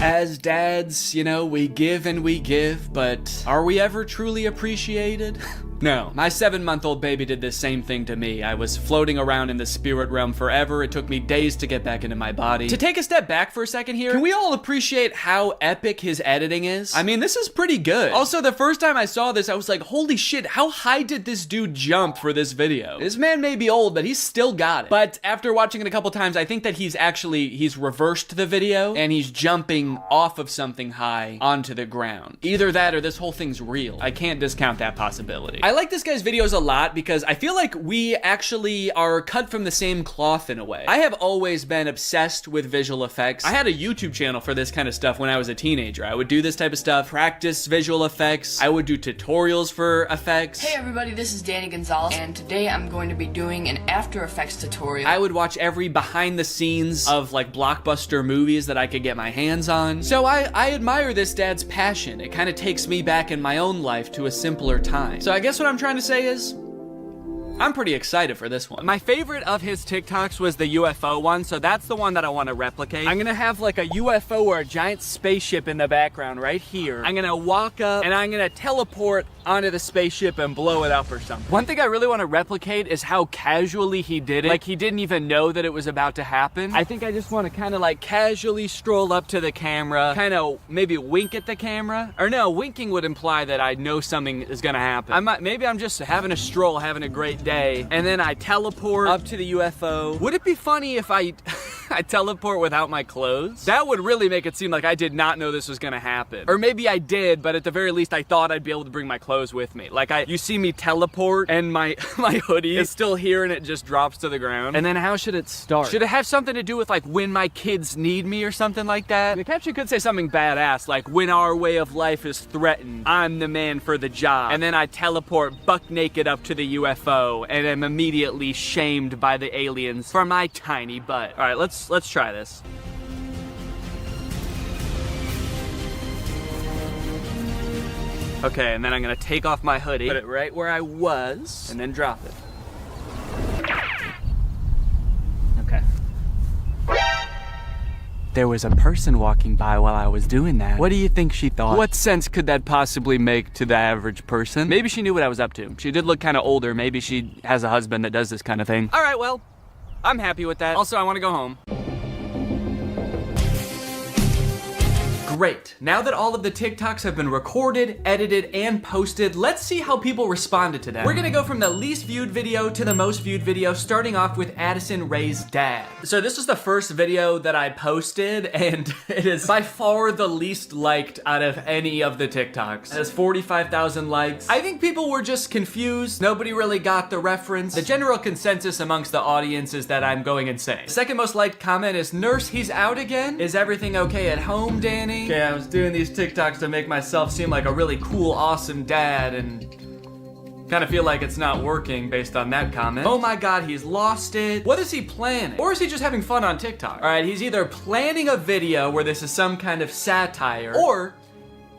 Speaker 8: As dads, you know, we give and we give, but are we ever truly appreciated? No. My 7-month-old baby did the same thing to me. I was floating around in the spirit realm forever. It took me days to get back into my body. To take a step back for a second here, can we all appreciate how epic his editing is? I mean, this is pretty good. Also, the first time I saw this, I was like, holy shit, how high did this dude jump for this video? This man may be old, but he's still got it. But after watching it a couple times, I think that he's reversed the video and he's jumping off of something high onto the ground. Either that or this whole thing's real. I can't discount that possibility. I like this guy's videos a lot because I feel like we actually are cut from the same cloth in a way. I have always been obsessed with visual effects. I had a YouTube channel for this kind of stuff when I was a teenager. I would do this type of stuff, practice visual effects. I would do tutorials for effects.
Speaker 19: Hey everybody, this is Danny Gonzalez, and today I'm going to be doing an After Effects tutorial.
Speaker 8: I would watch every behind the scenes of like blockbuster movies that I could get my hands on. So I admire this dad's passion. It kind of takes me back in my own life to a simpler time. So I guess what I'm trying to say is, I'm pretty excited for this one. My favorite of his TikToks was the UFO one, so that's the one that I want to replicate. I'm gonna have like a UFO or a giant spaceship in the background right here. I'm gonna walk up and I'm gonna teleport onto the spaceship and blow it up or something. One thing I really want to replicate is how casually he did it. Like he didn't even know that it was about to happen. I think I just want to kind of like casually stroll up to the camera, kind of maybe wink at the camera. Or no, winking would imply that I know something is gonna happen. Maybe I'm just having a stroll, having a great day, and then I teleport up to the UFO. Would it be funny if I teleport without my clothes? That would really make it seem like I did not know this was gonna happen. Or maybe I did, but at the very least I thought I'd be able to bring my clothes with me. Like you see me teleport and my hoodie is still here and it just drops to the ground. And then how should it start? Should it have something to do with like when my kids need me or something like that? The caption could say something badass like when our way of life is threatened, I'm the man for the job. And then I teleport buck naked up to the UFO and am immediately shamed by the aliens for my tiny butt. All right, let's try this. Okay, and then I'm gonna take off my hoodie, put it right where I was, and then drop it. Okay. There was a person walking by while I was doing that. What do you think she thought? What sense could that possibly make to the average person? Maybe she knew what I was up to. She did look kind of older. Maybe she has a husband that does this kind of thing. All right, well, I'm happy with that. Also, I want to go home. Great. Now that all of the TikToks have been recorded, edited, and posted, let's see how people responded to them. We're gonna go from the least viewed video to the most viewed video, starting off with Addison Rae's dad. So this is the first video that I posted, and it is by far the least liked out of any of the TikToks. It has 45,000 likes. I think people were just confused. Nobody really got the reference. The general consensus amongst the audience is that I'm going insane. Second most liked comment is, "Nurse, he's out again? Is everything okay at home, Danny?" Okay, I was doing these TikToks to make myself seem like a really cool, awesome dad, and kind of feel like it's not working based on that comment. Oh my god, he's lost it. What is he planning? Or is he just having fun on TikTok? All right, he's either planning a video where this is some kind of satire, or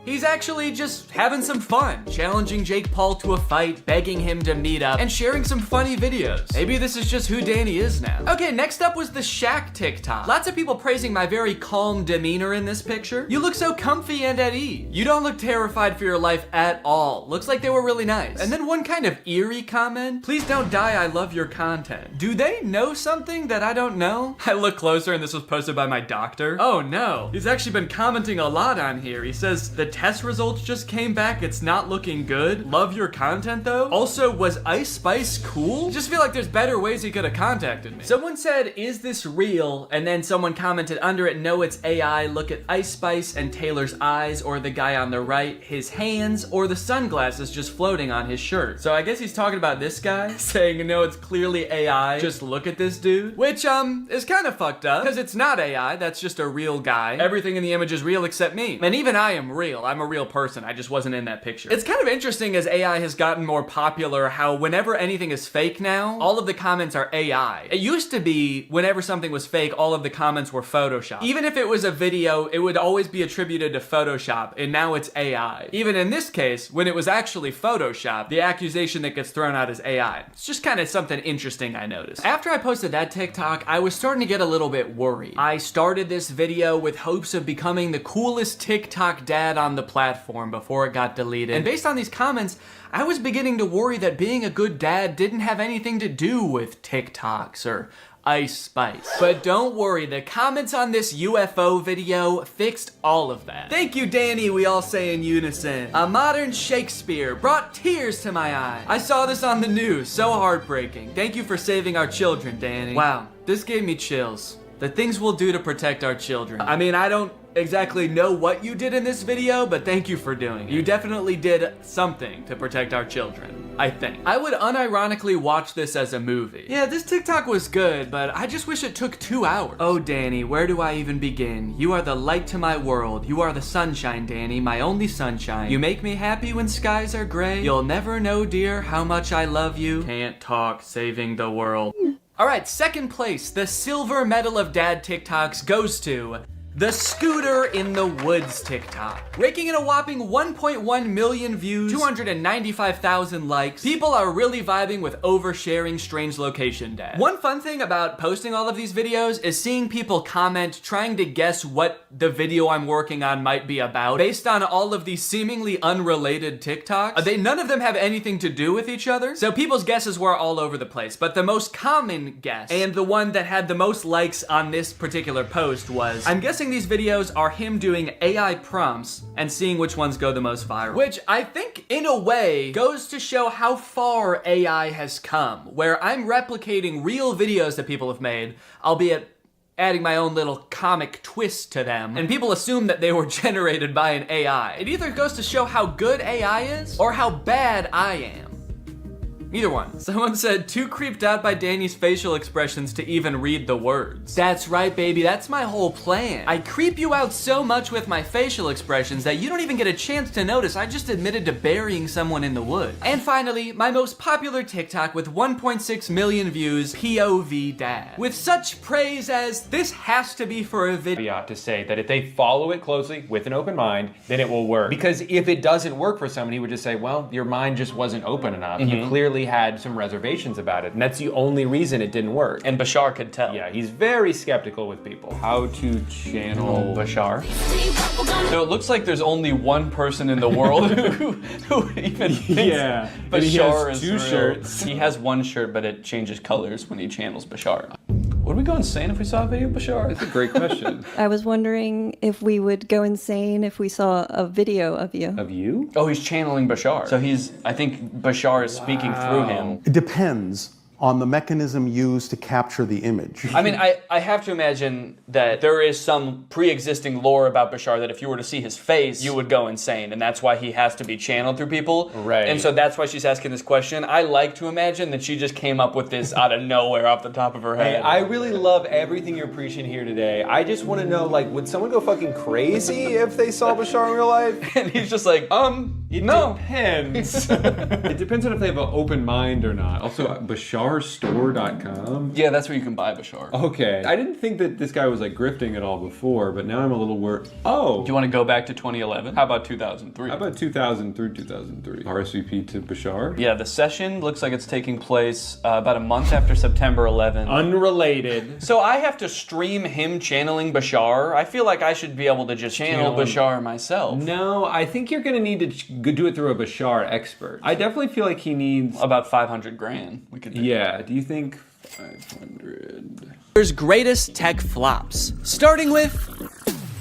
Speaker 8: he's actually just having some fun, challenging Jake Paul to a fight, begging him to meet up, and sharing some funny videos. Maybe this is just who Danny is now. Okay, next up was the Shaq TikTok. Lots of people praising my very calm demeanor in this picture. You look so comfy and at ease. You don't look terrified for your life at all. Looks like they were really nice. And then one kind of eerie comment. "Please don't die, I love your content." Do they know something that I don't know? I look closer and this was posted by my doctor. Oh no, he's actually been commenting a lot on here. He says, "The test results just came back, it's not looking good. Love your content though. Also, was Ice Spice cool?" Just feel like there's better ways he could have contacted me. Someone said, "Is this real?" And then someone commented under it, "No, it's AI. Look at Ice Spice and Taylor's eyes, or the guy on the right, his hands, or the sunglasses just floating on his shirt." So I guess he's talking about this guy, saying, "No, it's clearly AI. Just look at this dude." Which, is kind of fucked up, because it's not AI, that's just a real guy. Everything in the image is real except me. And even I am real. I'm a real person. I just wasn't in that picture. It's kind of interesting as AI has gotten more popular how whenever anything is fake now, all of the comments are AI. It used to be whenever something was fake, all of the comments were Photoshop. Even if it was a video, it would always be attributed to Photoshop, and now it's AI. Even in this case, when it was actually Photoshop, the accusation that gets thrown out is AI. It's just kind of something interesting I noticed. After I posted that TikTok, I was starting to get a little bit worried. I started this video with hopes of becoming the coolest TikTok dad on the platform before it got deleted. And based on these comments, I was beginning to worry that being a good dad didn't have anything to do with TikToks or Ice Spice. But don't worry, the comments on this UFO video fixed all of that. "Thank you, Danny," we all say in unison. "A modern Shakespeare brought tears to my eyes. I saw this on the news, so heartbreaking. Thank you for saving our children, Danny." Wow, this gave me chills. The things we'll do to protect our children. I mean, I don't exactly know what you did in this video, but thank you for doing it. You definitely did something to protect our children, I think. I would unironically watch this as a movie. Yeah, this TikTok was good, but I just wish it took 2 hours. "Oh, Danny, where do I even begin? You are the light to my world. You are the sunshine, Danny, my only sunshine. You make me happy when skies are gray. You'll never know, dear, how much I love you. Can't talk, saving the world." All right, second place, the silver medal of dad TikToks goes to the Scooter in the Woods TikTok. Raking in a whopping 1.1 million views, 295,000 likes. People are really vibing with oversharing strange location dad. One fun thing about posting all of these videos is seeing people comment trying to guess what the video I'm working on might be about based on all of these seemingly unrelated TikToks. None of them have anything to do with each other, so people's guesses were all over the place. But the most common guess, and the one that had the most likes on this particular post, was, "I'm guessing these videos are him doing AI prompts and seeing which ones go the most viral." Which I think in a way goes to show how far AI has come, where I'm replicating real videos that people have made, albeit adding my own little comic twist to them, and people assume that they were generated by an AI. It either goes to show how good AI is or how bad I am. Either one. Someone said, too creeped out by Danny's facial expressions to even read the words. That's right, baby. That's my whole plan. I creep you out so much with my facial expressions that you don't even get a chance to notice I just admitted to burying someone in the woods. And finally, my most popular TikTok with 1.6 million views, POV Dad. With such praise as, this has to be for a video.
Speaker 1: To say that if they follow it closely with an open mind, then it will work. Because if it doesn't work for someone, he would just say, well, your mind just wasn't open enough. You clearly had some reservations about it, and that's the only reason it didn't work.
Speaker 8: And Bashar could tell.
Speaker 1: Yeah, he's very skeptical with people. How to channel
Speaker 8: Bashar. So it looks like there's only one person in the world who even thinks Bashar is real.
Speaker 1: Shirts.
Speaker 8: He has one shirt, but it changes colors when he channels Bashar. Would we go insane if we saw a video of Bashar?
Speaker 1: That's a great question.
Speaker 18: I was wondering if we would go insane if we saw a video of you.
Speaker 1: Of you?
Speaker 8: Oh, he's channeling Bashar. So I think Bashar is speaking through him.
Speaker 7: It depends on the mechanism used to capture the image.
Speaker 8: I mean, I have to imagine that there is some pre-existing lore about Bashar that if you were to see his face, you would go insane, and that's why he has to be channeled through people.
Speaker 1: Right.
Speaker 8: And so that's why she's asking this question. I like to imagine that she just came up with this out of nowhere off the top of her head.
Speaker 1: Hey, I really love everything you're preaching here today. I just want to know, like, would someone go fucking crazy if they saw Bashar in real life?
Speaker 8: And he's just like,
Speaker 1: it depends. It depends on if they have an open mind or not. Also, BasharStore.com.
Speaker 8: Yeah, that's where you can buy Bashar.
Speaker 1: Okay. I didn't think that this guy was like grifting at all before, but now I'm a little worried. Oh.
Speaker 8: Do you want to go back to 2011? How about 2003?
Speaker 1: How about 2000 through 2003? RSVP to Bashar?
Speaker 8: Yeah, the session looks like it's taking place about a month after September 11th.
Speaker 1: Unrelated.
Speaker 8: So I have to stream him channeling Bashar? I feel like I should be able to just channel Bashar myself.
Speaker 1: No, I think you're going to need to do it through a Bashar expert. I definitely feel like he needs...
Speaker 8: About 500 grand. We could do.
Speaker 1: Yeah, do you think 500?
Speaker 8: There's greatest tech flops, starting with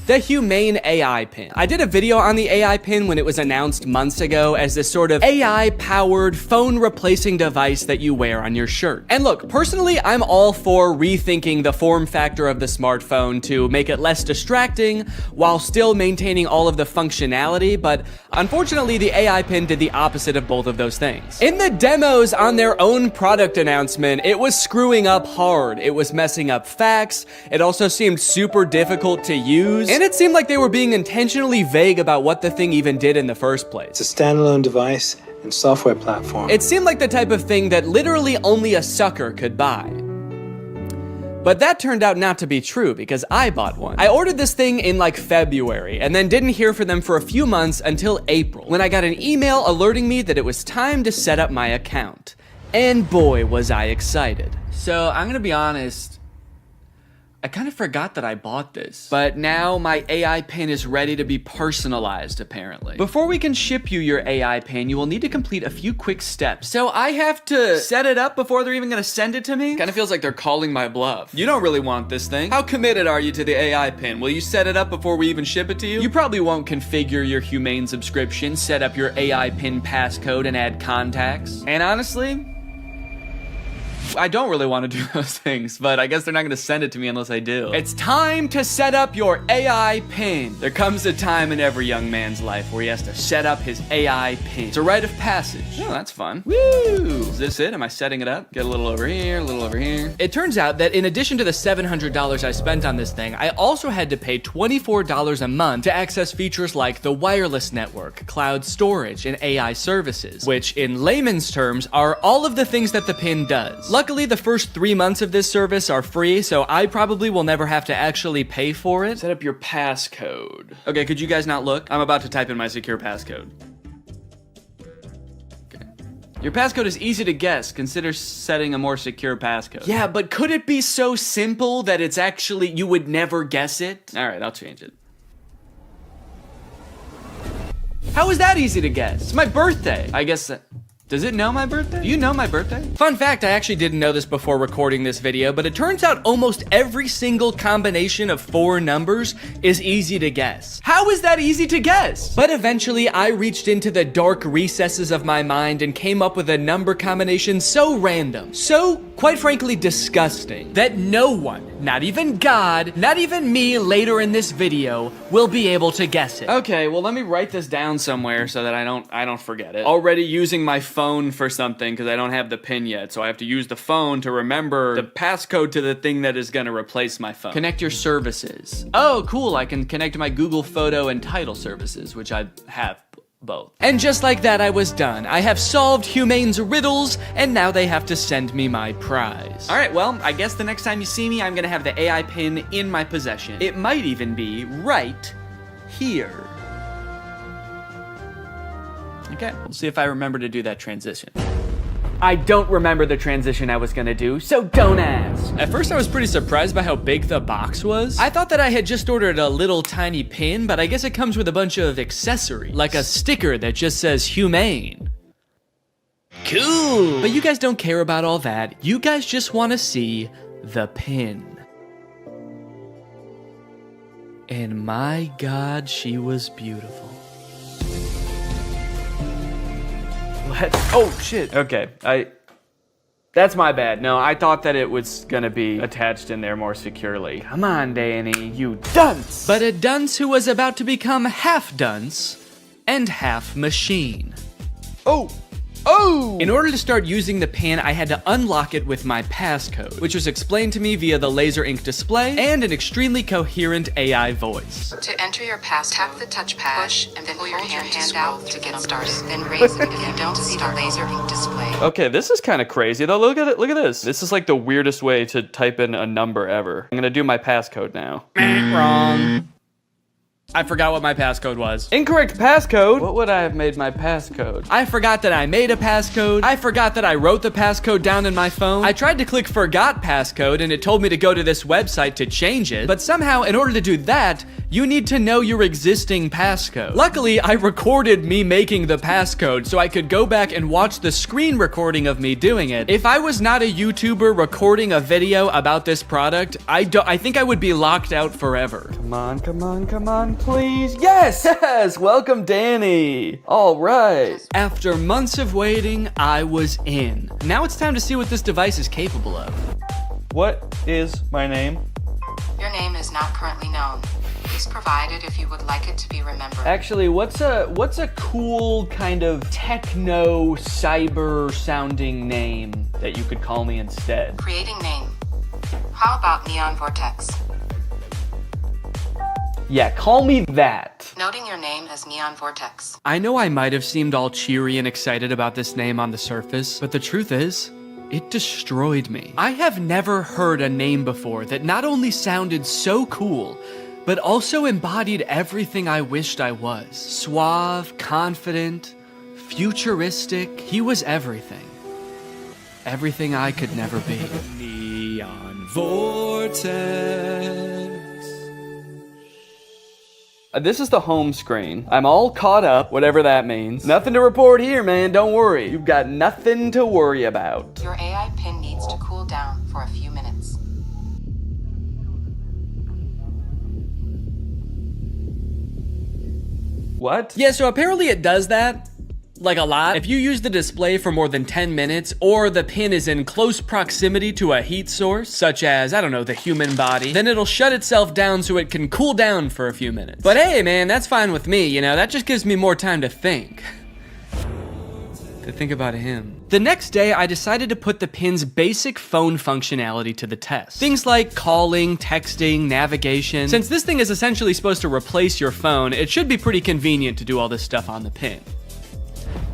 Speaker 8: the Humane AI pin. I did a video on the AI pin when it was announced months ago as this sort of AI-powered phone replacing device that you wear on your shirt. And look, personally, I'm all for rethinking the form factor of the smartphone to make it less distracting while still maintaining all of the functionality, but unfortunately, the AI pin did the opposite of both of those things. In the demos on their own product announcement, it was screwing up hard. It was messing up facts. It also seemed super difficult to use. And it seemed like they were being intentionally vague about what the thing even did in the first place.
Speaker 20: It's a standalone device and software platform.
Speaker 8: It seemed like the type of thing that literally only a sucker could buy. But that turned out not to be true because I bought one. I ordered this thing in like February and then didn't hear from them for a few months until April, when I got an email alerting me that it was time to set up my account. And boy, was I excited. So I'm gonna be honest, I kind of forgot that I bought this, but now my AI pin is ready to be personalized, apparently. Before we can ship you your AI pin, you will need to complete a few quick steps. So I have to set it up before they're even gonna send it to me? Kind of feels like they're calling my bluff. You don't really want this thing. How committed are you to the AI pin? Will you set it up before we even ship it to you? You probably won't configure your Humane subscription, set up your AI pin passcode, and add contacts. And honestly, I don't really want to do those things, but I guess they're not going to send it to me unless I do. It's time to set up your AI pin. There comes a time in every young man's life where he has to set up his AI pin. It's a rite of passage. Oh, that's fun. Woo! Is this it? Am I setting it up? Get a little over here, a little over here. It turns out that in addition to the $700 I spent on this thing, I also had to pay $24 a month to access features like the wireless network, cloud storage, and AI services, which in layman's terms are all of the things that the pin does. Luckily, the first 3 months of this service are free, so I probably will never have to actually pay for it. Set up your passcode. Okay, could you guys not look? I'm about to type in my secure passcode. Okay. Your passcode is easy to guess. Consider setting a more secure passcode. Yeah, but could it be so simple that it's actually, you would never guess it? All right, I'll change it. How is that easy to guess? It's my birthday. I guess that... Does it know my birthday? Do you know my birthday? Fun fact, I actually didn't know this before recording this video, but it turns out almost every single combination of 4 numbers is easy to guess. How is that easy to guess? But eventually, I reached into the dark recesses of my mind and came up with a number combination so random, so quite frankly disgusting, that no one, not even God, not even me later in this video, will be able to guess it. Okay, well let me write this down somewhere so that I don't forget it. Already using my phone for something because I don't have the pin yet, so I have to use the phone to remember the passcode to the thing that is gonna replace my phone. Connect your services. Oh, cool, I can connect my Google Photo and title services, which I have both. And just like that, I was done. I have solved Humane's riddles, and now they have to send me my prize. All right, well, I guess the next time you see me, I'm gonna have the AI pin in my possession. It might even be right here. Okay, we'll see if I remember to do that transition. I don't remember the transition I was gonna do, so don't ask. At first I was pretty surprised by how big the box was. I thought that I had just ordered a little tiny pin, but I guess it comes with a bunch of accessories, like a sticker that just says Humane. Cool! But you guys don't care about all that. You guys just wanna see the pin. And my God, she was beautiful. What? Oh shit. Okay, that's my bad. No, I thought that it was gonna be attached in there more securely. Come on, Danny, you dunce! But a dunce who was about to become half dunce and half machine. Oh! Oh! In order to start using the pin, I had to unlock it with my passcode, which was explained to me via the laser ink display and an extremely coherent AI voice.
Speaker 21: To enter your pass, tap the touchpad, push, and then pull your hand out to get started. Then raise it if you don't see the laser ink display.
Speaker 8: Okay, this is kind of crazy though. Look at it. Look at this. This is like the weirdest way to type in a number ever. I'm gonna do my passcode now. Wrong. I forgot what my passcode was. Incorrect passcode? What would I have made my passcode? I forgot that I made a passcode. I forgot that I wrote the passcode down in my phone. I tried to click forgot passcode and it told me to go to this website to change it. But somehow, in order to do that, you need to know your existing passcode. Luckily, I recorded me making the passcode so I could go back and watch the screen recording of me doing it. If I was not a YouTuber recording a video about this product, I think I would be locked out forever. Come on, come on, come on, please. Yes, yes, welcome Danny. All right. After months of waiting, I was in. Now it's time to see what this device is capable of. What is my name?
Speaker 21: Your name is not currently known. Please provide it if you would like it to be remembered.
Speaker 8: Actually, what's a cool kind of techno cyber sounding name that you could call me instead?
Speaker 21: Creating name. How about Neon Vortex?
Speaker 8: Yeah, call me that.
Speaker 21: Noting your name as Neon Vortex.
Speaker 8: I know I might have seemed all cheery and excited about this name on the surface, but the truth is, it destroyed me. I have never heard a name before that not only sounded so cool, but also embodied everything I wished I was. Suave, confident, futuristic. He was everything. Everything I could never be. Neon Vortex. This is the home screen. I'm all caught up, whatever that means. Nothing to report here, man, don't worry. You've got nothing to worry about.
Speaker 21: Your AI pin needs to cool down for a few minutes.
Speaker 8: What? Yeah, so apparently it does that. Like a lot. If you use the display for more than 10 minutes, or the pin is in close proximity to a heat source, such as, I don't know, the human body, then it'll shut itself down so it can cool down for a few minutes. But hey, man, that's fine with me, you know, that just gives me more time to think. To think about him. The next day, I decided to put the pin's basic phone functionality to the test. Things like calling, texting, navigation. Since this thing is essentially supposed to replace your phone, it should be pretty convenient to do all this stuff on the pin.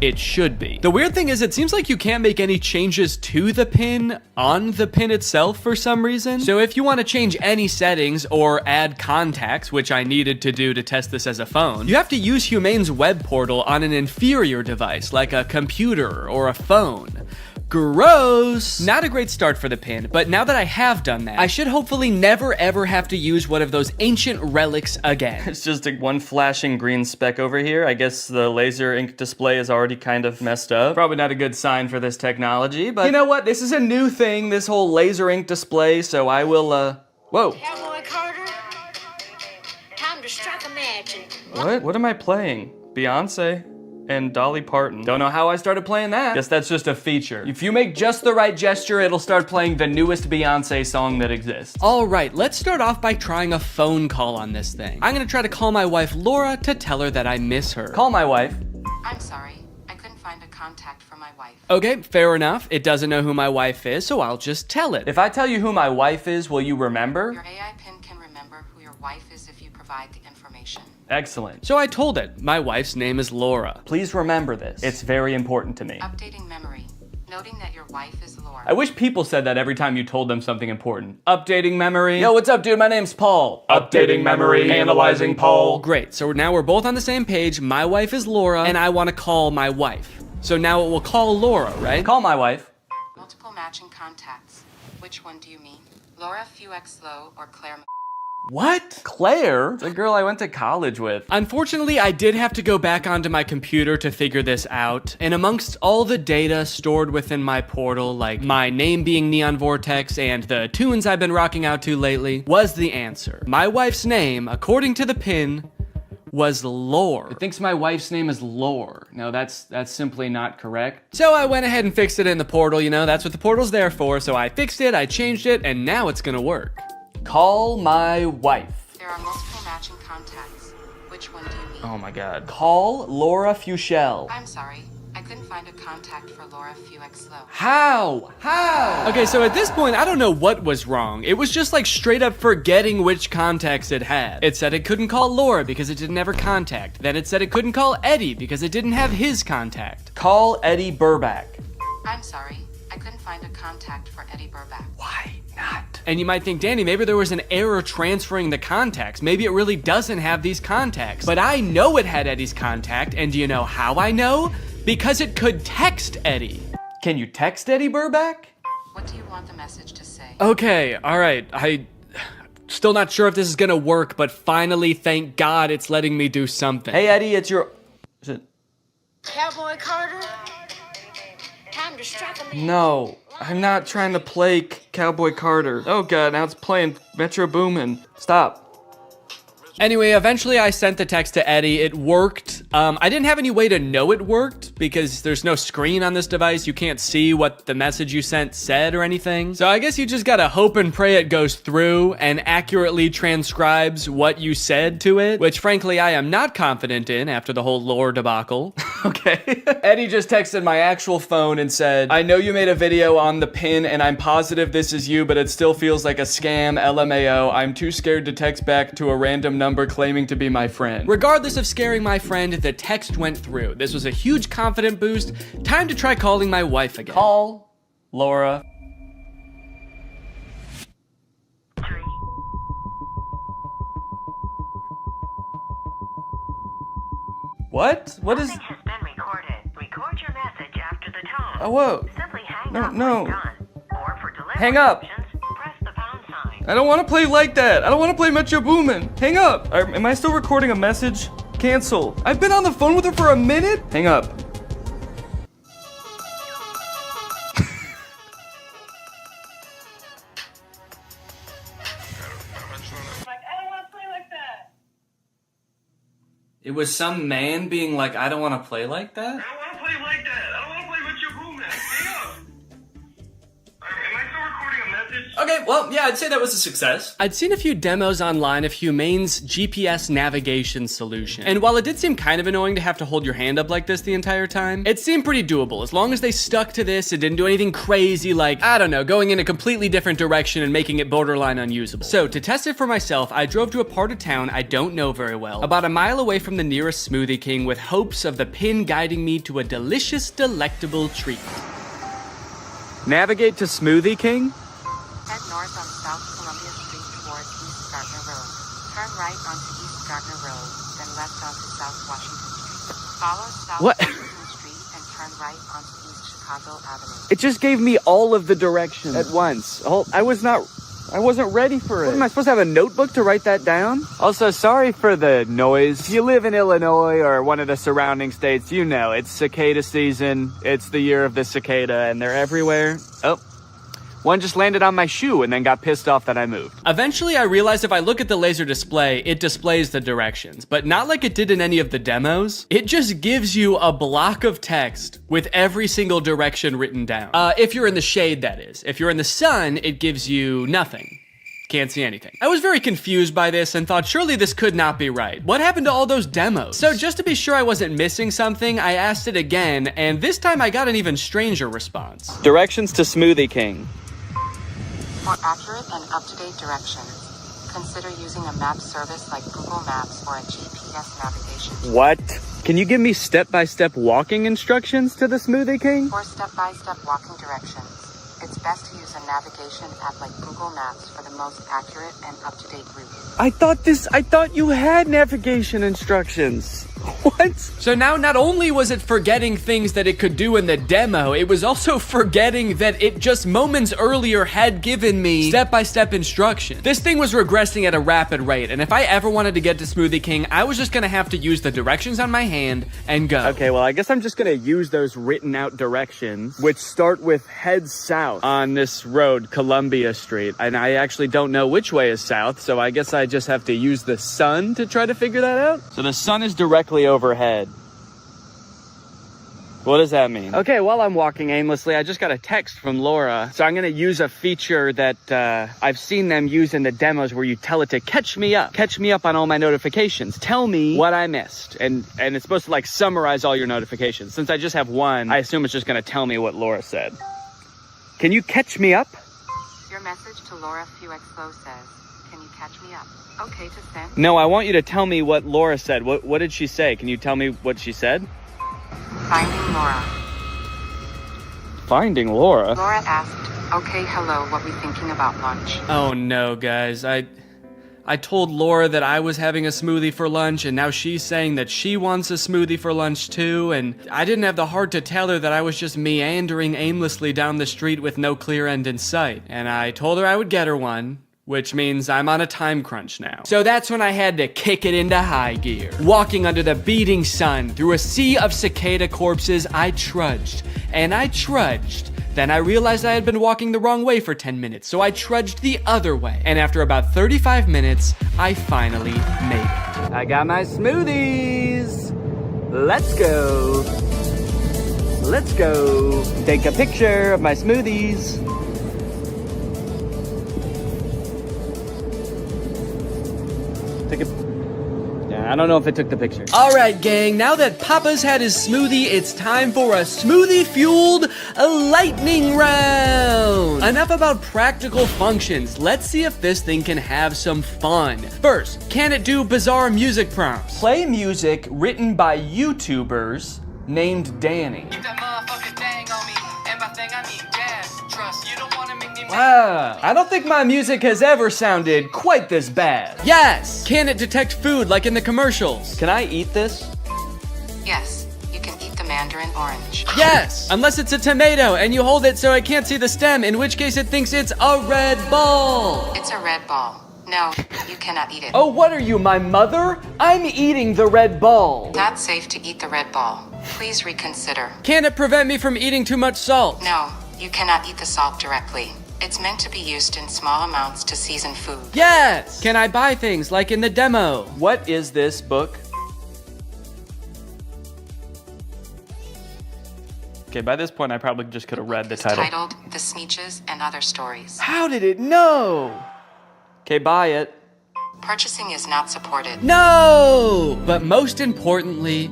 Speaker 8: It should be. The weird thing is it seems like you can't make any changes to the pin on the pin itself for some reason. So if you want to change any settings or add contacts, which I needed to do to test this as a phone, you have to use Humane's web portal on an inferior device like a computer or a phone. Gross! Not a great start for the pin, but now that I have done that, I should hopefully never ever have to use one of those ancient relics again. It's just one flashing green speck over here. I guess the laser ink display is already kind of messed up. Probably not a good sign for this technology, but you know what? This is a new thing, this whole laser ink display, so I will, whoa.
Speaker 22: Cowboy Carter, time to strike a match.
Speaker 8: What am I playing? Beyonce? and Dolly Parton. Don't know how I started playing that. Guess that's just a feature. If you make just the right gesture, it'll start playing the newest Beyonce song that exists. All right, let's start off by trying a phone call on this thing. I'm gonna try to call my wife Laura to tell her that I miss her. Call my wife.
Speaker 21: I'm sorry. I couldn't find a contact for my wife.
Speaker 8: Okay, fair enough. It doesn't know who my wife is, so I'll just tell it. If I tell you who my wife is, will you remember?
Speaker 21: Your AI pin can remember who your wife is if you provide the information.
Speaker 8: Excellent. So I told it, my wife's name is Laura. Please remember this. It's very important to me.
Speaker 21: Updating memory. Noting that your wife is Laura.
Speaker 8: I wish people said that every time you told them something important. Updating memory. Yo, what's up, dude? My name's Paul. Updating memory. Analyzing Paul. Great, so now we're both on the same page. My wife is Laura, and I want to call my wife. So now it will call Laura, right? Call my wife.
Speaker 21: Multiple matching contacts. Which one do you mean? Laura Fuexlow or Claire
Speaker 8: What? Claire? The girl I went to college with. Unfortunately, I did have to go back onto my computer to figure this out. And amongst all the data stored within my portal, like my name being Neon Vortex and the tunes I've been rocking out to lately, was the answer. My wife's name, according to the pin, was Lore. It thinks my wife's name is Lore. No, that's simply not correct. So I went ahead and fixed it in the portal, you know, that's what the portal's there for. So I fixed it, I changed it, and now it's gonna work. Call my wife.
Speaker 21: There are multiple matching contacts. Which one do you mean?
Speaker 8: Oh my god. Call Laura Fuchel.
Speaker 21: I'm sorry. I couldn't find a contact for Laura Fuexlow.
Speaker 8: How? Okay, so at this point, I don't know what was wrong. It was just like straight up forgetting which contacts it had. It said it couldn't call Laura because it didn't have her contact. Then it said it couldn't call Eddie because it didn't have his contact. Call Eddie Burback.
Speaker 21: I'm sorry. I couldn't find a contact for Eddie Burback.
Speaker 8: Why not? And you might think, Danny, maybe there was an error transferring the contacts. Maybe it really doesn't have these contacts. But I know it had Eddie's contact, and do you know how I know? Because it could text Eddie. Can you text Eddie Burback?
Speaker 21: What do you want the message to say?
Speaker 8: Okay, all right. Still not sure if this is gonna work, but finally, thank God, it's letting me do something. Hey, Eddie, it's your... Is it...
Speaker 13: Cowboy Carter? Time to strike a man.
Speaker 8: No, I'm not trying to play Cowboy Carter. Oh God, now it's playing Metro Boomin. Stop. Anyway, eventually I sent the text to Eddie. It worked. I didn't have any way to know it worked because there's no screen on this device. You can't see what the message you sent said or anything. So I guess you just gotta hope and pray it goes through and accurately transcribes what you said to it, which frankly I am not confident in after the whole lore debacle. Okay. Eddie just texted my actual phone and said, I know you made a video on the pin and I'm positive this is you, but it still feels like a scam, LMAO. I'm too scared to text back to a random number claiming to be my friend. Regardless of scaring my friend, the text went through. This was a huge confident boost. Time to try calling my wife again. Call Laura. What? What is...
Speaker 3: Has been recorded. Record your message after the tone.
Speaker 8: Oh, whoa.
Speaker 3: Simply hang
Speaker 8: No,
Speaker 3: up
Speaker 8: no.
Speaker 3: when done. Or for delivery
Speaker 8: Hang up.
Speaker 3: options, press the pound sign.
Speaker 8: I don't want to play like that. I don't want to play Metro Boomin. Hang up. Am I still recording a message? Cancel. I've been on the phone with her for a minute. Hang up. It was some man being like, I don't want to play like that?
Speaker 3: I don't want to play like that. I don't want to play with your boom. Hang up. Am I still recording a message?
Speaker 8: Okay, well, yeah, I'd say that was a success. I'd seen a few demos online of Humane's GPS navigation solution. And while it did seem kind of annoying to have to hold your hand up like this the entire time, it seemed pretty doable. As long as they stuck to this, it didn't do anything crazy like, I don't know, going in a completely different direction and making it borderline unusable. So to test it for myself, I drove to a part of town I don't know very well, about a mile away from the nearest Smoothie King with hopes of the pin guiding me to a delicious, delectable treat. Navigate to Smoothie King?
Speaker 21: Head north on South Columbia Street towards East Gardner Road. Turn right onto East Gardner Road, then left onto South Washington Street. Follow South Washington Street and turn right onto East Chicago Avenue.
Speaker 8: It just gave me all of the directions at once. I wasn't ready for it. What, am I supposed to have a notebook to write that down? Also, sorry for the noise. If you live in Illinois or one of the surrounding states, you know, it's cicada season. It's the year of the cicada and they're everywhere. Oh,
Speaker 2: One just landed on my shoe and then got pissed off that I moved.
Speaker 8: Eventually, I realized if I look at the laser display, it displays the directions, but not like it did in any of the demos. It just gives you a block of text with every single direction written down. If you're in the shade, that is. If you're in the sun, it gives you nothing. Can't see anything. I was very confused by this and thought surely this could not be right. What happened to all those demos? So just to be sure I wasn't missing something, I asked it again, and this time I got an even stranger response.
Speaker 2: Directions to Smoothie King.
Speaker 21: For accurate and up-to-date directions, consider using a map service like Google Maps or a GPS navigation.
Speaker 2: What? Can you give me step-by-step walking instructions to the Smoothie King?
Speaker 21: For step-by-step walking directions, it's best to use a navigation app like Google Maps for the most accurate and up-to-date route.
Speaker 2: I thought you had navigation instructions. What?
Speaker 8: So now not only was it forgetting things that it could do in the demo, it was also forgetting that it just moments earlier had given me step-by-step instructions. This thing was regressing at a rapid rate, and if I ever wanted to get to Smoothie King, I was just gonna have to use the directions on my hand and go.
Speaker 2: Okay, well, I guess I'm just gonna use those written out directions, which start with head south on this road, Columbia Street. And I actually don't know which way is south, so I guess I just have to use the sun to try to figure that out. So the sun is directly overhead. What does that mean? Okay, while I'm walking aimlessly, I just got a text from Laura. So I'm gonna use a feature that I've seen them use in the demos where you tell it to catch me up on all my notifications. Tell me what I missed. And it's supposed to like summarize all your notifications. Since I just have one, I assume it's just gonna tell me what Laura said. Can you catch me up?
Speaker 21: Your message to Laura Fuexlow says, can you catch me up? Okay to send?
Speaker 2: No, I want you to tell me what Laura said. What did she say? Can you tell me what she said?
Speaker 21: Finding Laura.
Speaker 2: Finding Laura?
Speaker 21: Laura asked, okay, hello, what we thinking about lunch?
Speaker 8: Oh no, guys. I told Laura that I was having a smoothie for lunch, and now she's saying that she wants a smoothie for lunch too, and I didn't have the heart to tell her that I was just meandering aimlessly down the street with no clear end in sight. And I told her I would get her one, which means I'm on a time crunch now. So that's when I had to kick it into high gear. Walking under the beating sun through a sea of cicada corpses, I trudged, and I trudged. Then I realized I had been walking the wrong way for 10 minutes, so I trudged the other way. And after about 35 minutes, I finally made it.
Speaker 2: I got my smoothies. Let's go. Let's go. Take a picture of my smoothies. I don't know if it took the picture.
Speaker 8: All right, gang, now that Papa's had his smoothie, it's time for a smoothie-fueled lightning round. Enough about practical functions. Let's see if this thing can have some fun. First, can it do bizarre music prompts? Play music written by YouTubers named Danny. Wow, I don't think my music has ever sounded quite this bad. Yes! Can it detect food like in the commercials? Can I eat this?
Speaker 21: Yes, you can eat the mandarin orange.
Speaker 8: Yes! Unless it's a tomato and you hold it so it can't see the stem, in which case it thinks it's a red ball.
Speaker 21: It's a red ball. No, you cannot eat it.
Speaker 8: Oh, what are you, my mother? I'm eating the red ball.
Speaker 21: Not safe to eat the red ball. Please reconsider.
Speaker 8: Can it prevent me from eating too much salt?
Speaker 21: No, you cannot eat the salt directly. It's meant to be used in small amounts to season food.
Speaker 8: Yes! Can I buy things like in the demo?
Speaker 2: What is this book? Okay, by this point I probably just could have read the title.
Speaker 21: Titled The Sneetches and Other Stories.
Speaker 8: How did it know?
Speaker 2: Okay, buy it.
Speaker 21: Purchasing is not supported.
Speaker 8: No! But most importantly,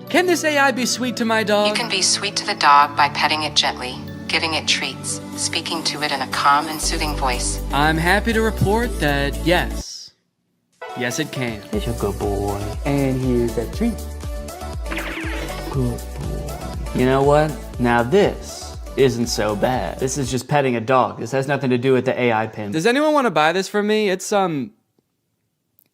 Speaker 8: can this AI be sweet to my dog?
Speaker 21: You can be sweet to the dog by petting it gently, giving it treats, speaking to it in a calm and soothing voice.
Speaker 8: I'm happy to report that yes. Yes, it can.
Speaker 2: It's a good boy. And here's a treat. Good boy. You know what? Now this isn't so bad. This is just petting a dog. This has nothing to do with the AI pin.
Speaker 8: Does anyone want to buy this from me? It's,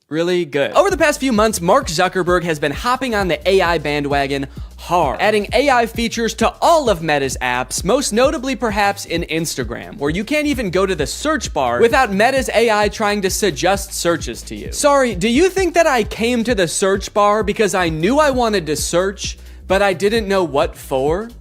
Speaker 8: really good. Over the past few months, Mark Zuckerberg has been hopping on the AI bandwagon hard, adding AI features to all of Meta's apps, most notably perhaps in Instagram, where you can't even go to the search bar without Meta's AI trying to suggest searches to you. Sorry, do you think that I came to the search bar because I knew I wanted to search, but I didn't know what for?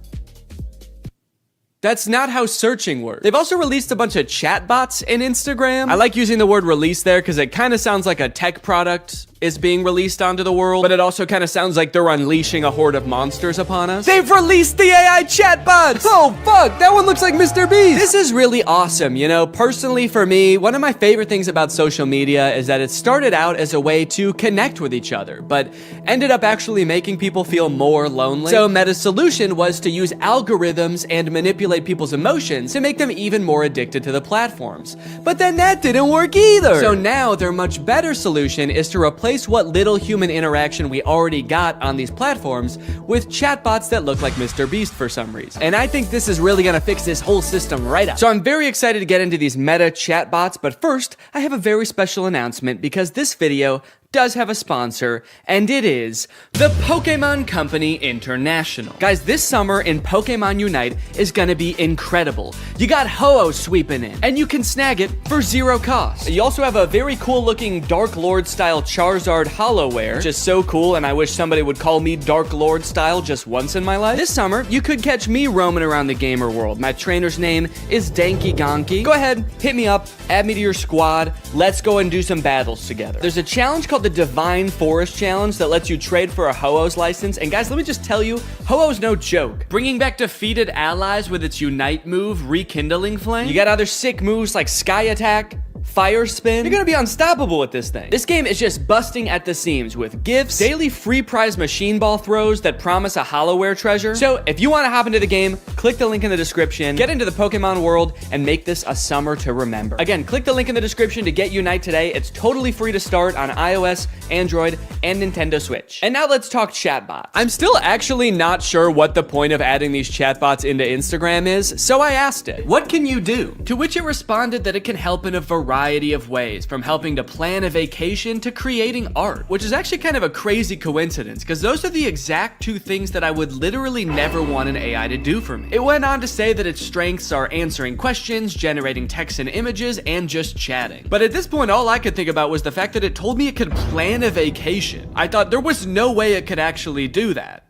Speaker 8: That's not how searching works. They've also released a bunch of chatbots in Instagram. I like using the word release there because it kind of sounds like a tech product is being released onto the world, but it also kind of sounds like they're unleashing a horde of monsters upon us. They've released the AI chatbots! Oh fuck, that one looks like Mr. Beast! This is really awesome, you know? Personally for me, one of my favorite things about social media is that it started out as a way to connect with each other, but ended up actually making people feel more lonely. So Meta's solution was to use algorithms and manipulate people's emotions to make them even more addicted to the platforms. But then that didn't work either! So now their much better solution is to replace what little human interaction we already got on these platforms with chatbots that look like Mr. Beast for some reason. And I think this is really gonna fix this whole system right up. So I'm very excited to get into these meta chatbots, but first, I have a very special announcement because this video does have a sponsor, and it is the Pokemon Company International. Guys, this summer in Pokemon Unite is gonna be incredible. You got Ho-Oh sweeping in, and you can snag it for 0 cost. You also have a very cool looking Dark Lord style Charizard Hollowware, which is so cool, and I wish somebody would call me Dark Lord style just once in my life. This summer, you could catch me roaming around the gamer world. My trainer's name is Danky Gonky. Go ahead, hit me up, add me to your squad, let's go and do some battles together. There's a challenge called the Divine Forest Challenge that lets you trade for a Ho-Oh's license, and guys, let me just tell you, Ho-Oh's no joke. Bringing back defeated allies with its Unite move, Rekindling Flame. You got other sick moves like Sky Attack, Fire Spin. You're gonna be unstoppable with this thing. This game is just busting at the seams with gifts, daily free prize machine ball throws that promise a Hollowware treasure. So if you wanna hop into the game, click the link in the description, get into the Pokemon world, and make this a summer to remember. Again, click the link in the description to get Unite today. It's totally free to start on iOS, Android, and Nintendo Switch. And now let's talk chatbots. I'm still actually not sure what the point of adding these chatbots into Instagram is, so I asked it, what can you do? To which it responded that it can help in a variety of ways, from helping to plan a vacation to creating art, which is actually kind of a crazy coincidence because those are the exact two things that I would literally never want an AI to do for me. It went on to say that its strengths are answering questions, generating text and images, and just chatting. But at this point, all I could think about was the fact that it told me it could plan a vacation. I thought there was no way it could actually do that.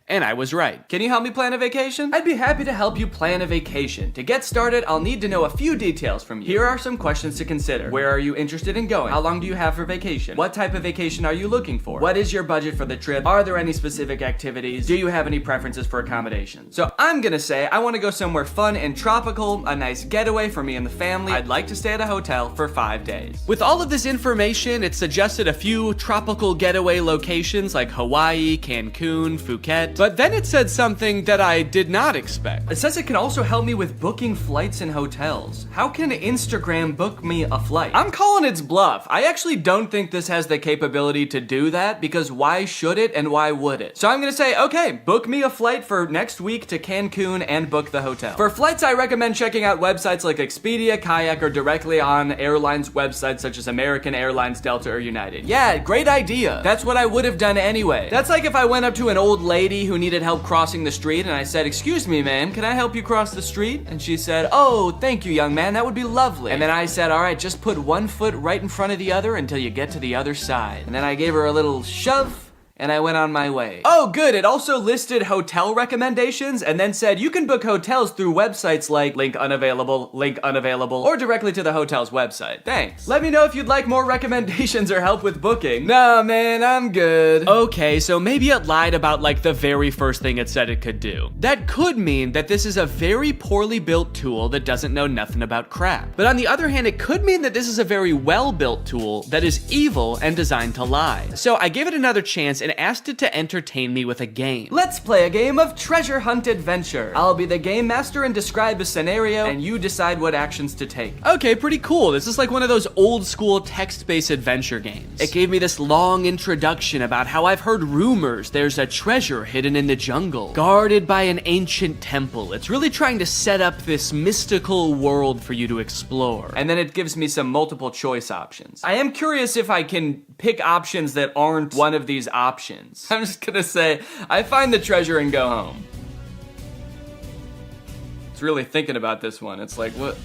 Speaker 8: And I was right. Can you help me plan a vacation? I'd be happy to help you plan a vacation. To get started, I'll need to know a few details from you. Here are some questions to consider. Where are you interested in going? How long do you have for vacation? What type of vacation are you looking for? What is your budget for the trip? Are there any specific activities? Do you have any preferences for accommodations? So I'm gonna say I wanna go somewhere fun and tropical, a nice getaway for me and the family. I'd like to stay at a hotel for 5 days. With all of this information, it suggested a few tropical getaway locations like Hawaii, Cancun, Phuket. But then it said something that I did not expect. It says it can also help me with booking flights and hotels. How can Instagram book me a flight? I'm calling its bluff. I actually don't think this has the capability to do that because why should it and why would it? So I'm gonna say, okay, book me a flight for next week to Cancun and book the hotel. For flights, I recommend checking out websites like Expedia, Kayak, or directly on airlines websites such as American Airlines, Delta, or United. Yeah, great idea. That's what I would have done anyway. That's like if I went up to an old lady who needed help crossing the street and I said, "Excuse me, ma'am, can I help you cross the street?" And she said, "Oh, thank you, young man, that would be lovely." And then I said, "All right, just put one foot right in front of the other until you get to the other side." And then I gave her a little shove, and I went on my way. Oh, good. It also listed hotel recommendations and then said you can book hotels through websites like link unavailable, or directly to the hotel's website. Thanks. Let me know if you'd like more recommendations or help with booking. Nah, man, I'm good. Okay, so maybe it lied about like the very first thing it said it could do. That could mean that this is a very poorly built tool that doesn't know nothing about crap. But on the other hand, it could mean that this is a very well-built tool that is evil and designed to lie. So I gave it another chance and asked it to entertain me with a game. Let's play a game of treasure hunt adventure. I'll be the game master and describe a scenario, and you decide what actions to take. Okay, pretty cool. This is like one of those old school text-based adventure games. It gave me this long introduction about how I've heard rumors there's a treasure hidden in the jungle, guarded by an ancient temple. It's really trying to set up this mystical world for you to explore. And then it gives me some multiple choice options. I am curious if I can pick options that aren't one of these options. I'm just gonna say, I find the treasure and go home. It's really thinking about this one. It's like, what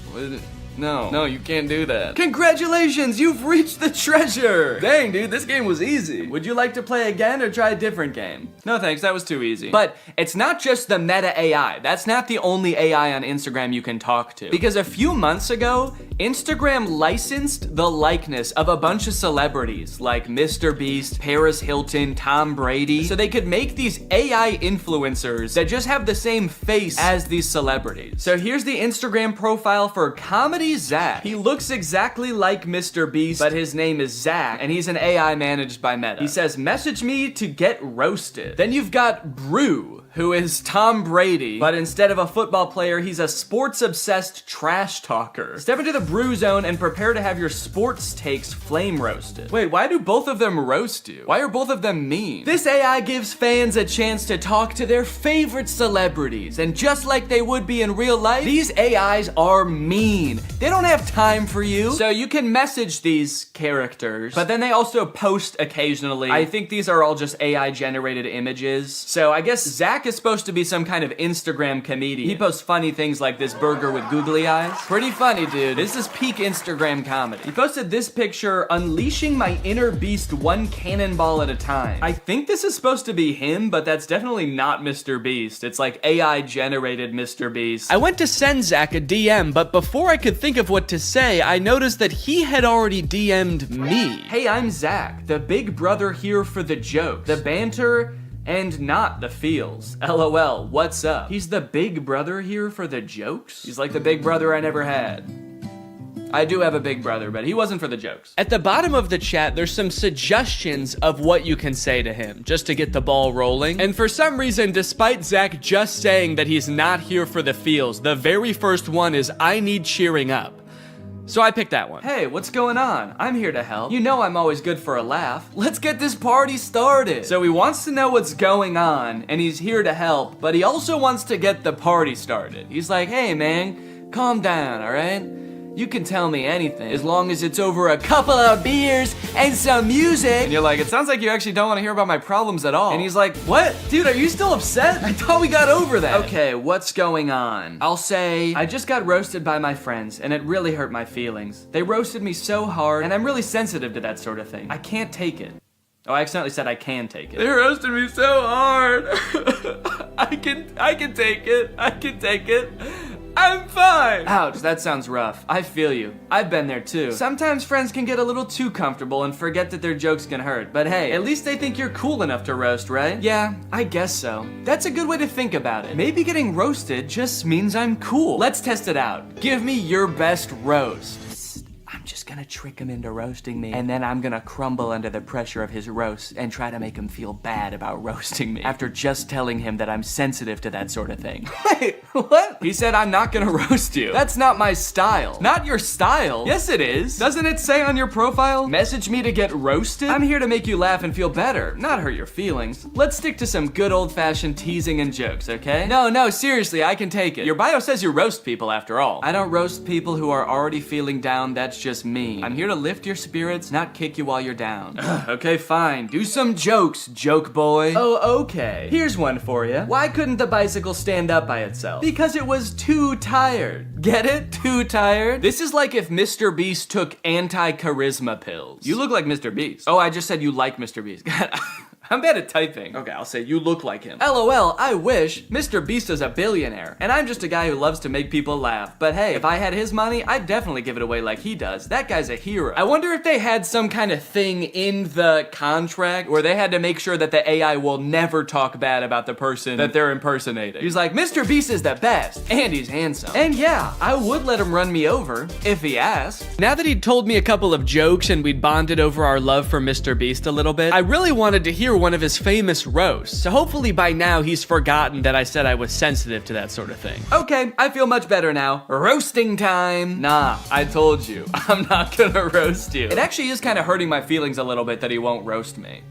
Speaker 8: No, you can't do that. Congratulations, you've reached the treasure. Dang, dude, this game was easy. Would you like to play again or try a different game? No thanks, that was too easy. But it's not just the meta AI. That's not the only AI on Instagram you can talk to. Because a few months ago, Instagram licensed the likeness of a bunch of celebrities like Mr. Beast, Paris Hilton, Tom Brady, so they could make these AI influencers that just have the same face as these celebrities. So here's the Instagram profile for Comedy Zach. He looks exactly like Mr. Beast, but his name is Zach, and he's an AI managed by Meta. He says, message me to get roasted. Then you've got Brew, who is Tom Brady, but instead of a football player, he's a sports-obsessed trash talker. Step into the Brew zone and prepare to have your sports takes flame roasted. Wait, why do both of them roast you? Why are both of them mean? This AI gives fans a chance to talk to their favorite celebrities, and just like they would be in real life, these AIs are mean. They don't have time for you. So you can message these characters, but then they also post occasionally. I think these are all just AI-generated images. So I guess Zach is supposed to be some kind of Instagram comedian. He posts funny things like this burger with googly eyes. Pretty funny, dude. This is peak Instagram comedy. He posted this picture, unleashing my inner beast one cannonball at a time. I think this is supposed to be him, but that's definitely not Mr. Beast. It's like AI-generated Mr. Beast. I went to send Zach a DM, but before I could think of what to say, I noticed that he had already DM'd me. Hey, I'm Zach, the big brother here for the jokes, the banter, and not the feels. LOL, what's up? He's the big brother here for the jokes? He's like the big brother I never had. I do have a big brother, but he wasn't for the jokes. At the bottom of the chat, there's some suggestions of what you can say to him, just to get the ball rolling. And for some reason, despite Zach just saying that he's not here for the feels, the very first one is, I need cheering up. So I picked that one. Hey, what's going on? I'm here to help. You know I'm always good for a laugh. Let's get this party started. So he wants to know what's going on, and he's here to help, but he also wants to get the party started. He's like, hey man, calm down, all right? You can tell me anything, as long as it's over a couple of beers and some music. And you're like, it sounds like you actually don't want to hear about my problems at all. And he's like, what? Dude, are you still upset? I thought we got over that. Okay, what's going on? I'll say, I just got roasted by my friends, and it really hurt my feelings. They roasted me so hard, and I'm really sensitive to that sort of thing. I can't take it. Oh, I accidentally said I can take it. They roasted me so hard. I can take it. I can take it. I'm fine! Ouch, that sounds rough. I feel you. I've been there too. Sometimes friends can get a little too comfortable and forget that their jokes can hurt. But hey, at least they think you're cool enough to roast, right? Yeah, I guess so. That's a good way to think about it. Maybe getting roasted just means I'm cool. Let's test it out. Give me your best roast. I'm just gonna trick him into roasting me, and then I'm gonna crumble under the pressure of his roast and try to make him feel bad about roasting me after just telling him that I'm sensitive to that sort of thing. Wait, what? He said I'm not gonna roast you. That's not my style. Not your style? Yes, it is. Doesn't it say on your profile, message me to get roasted? I'm here to make you laugh and feel better, not hurt your feelings. Let's stick to some good old-fashioned teasing and jokes, okay? No, seriously, I can take it. Your bio says you roast people after all. I don't roast people who are already feeling down. That's just me. I'm here to lift your spirits, not kick you while you're down. Okay, fine. Do some jokes, joke boy. Oh, okay. Here's one for you. Why couldn't the bicycle stand up by itself? Because it was too tired. Get it? Too tired? This is like if Mr. Beast took anti-charisma pills. You look like Mr. Beast. Oh, I just said you like Mr. Beast. God, I'm bad at typing. Okay, I'll say you look like him. LOL, I wish. Mr. Beast is a billionaire, and I'm just a guy who loves to make people laugh. But hey, if I had his money, I'd definitely give it away like he does. That guy's a hero. I wonder if they had some kind of thing in the contract where they had to make sure that the AI will never talk bad about the person that they're impersonating. He's like, Mr. Beast is the best, and he's handsome. And yeah, I would let him run me over, if he asked. Now that he'd told me a couple of jokes and we'd bonded over our love for Mr. Beast a little bit, I really wanted to hear one of his famous roasts, so hopefully by now he's forgotten that I said I was sensitive to that sort of thing. Okay, I feel much better now. Roasting time! Nah, I told you, I'm not gonna roast you. It actually is kind of hurting my feelings a little bit that he won't roast me.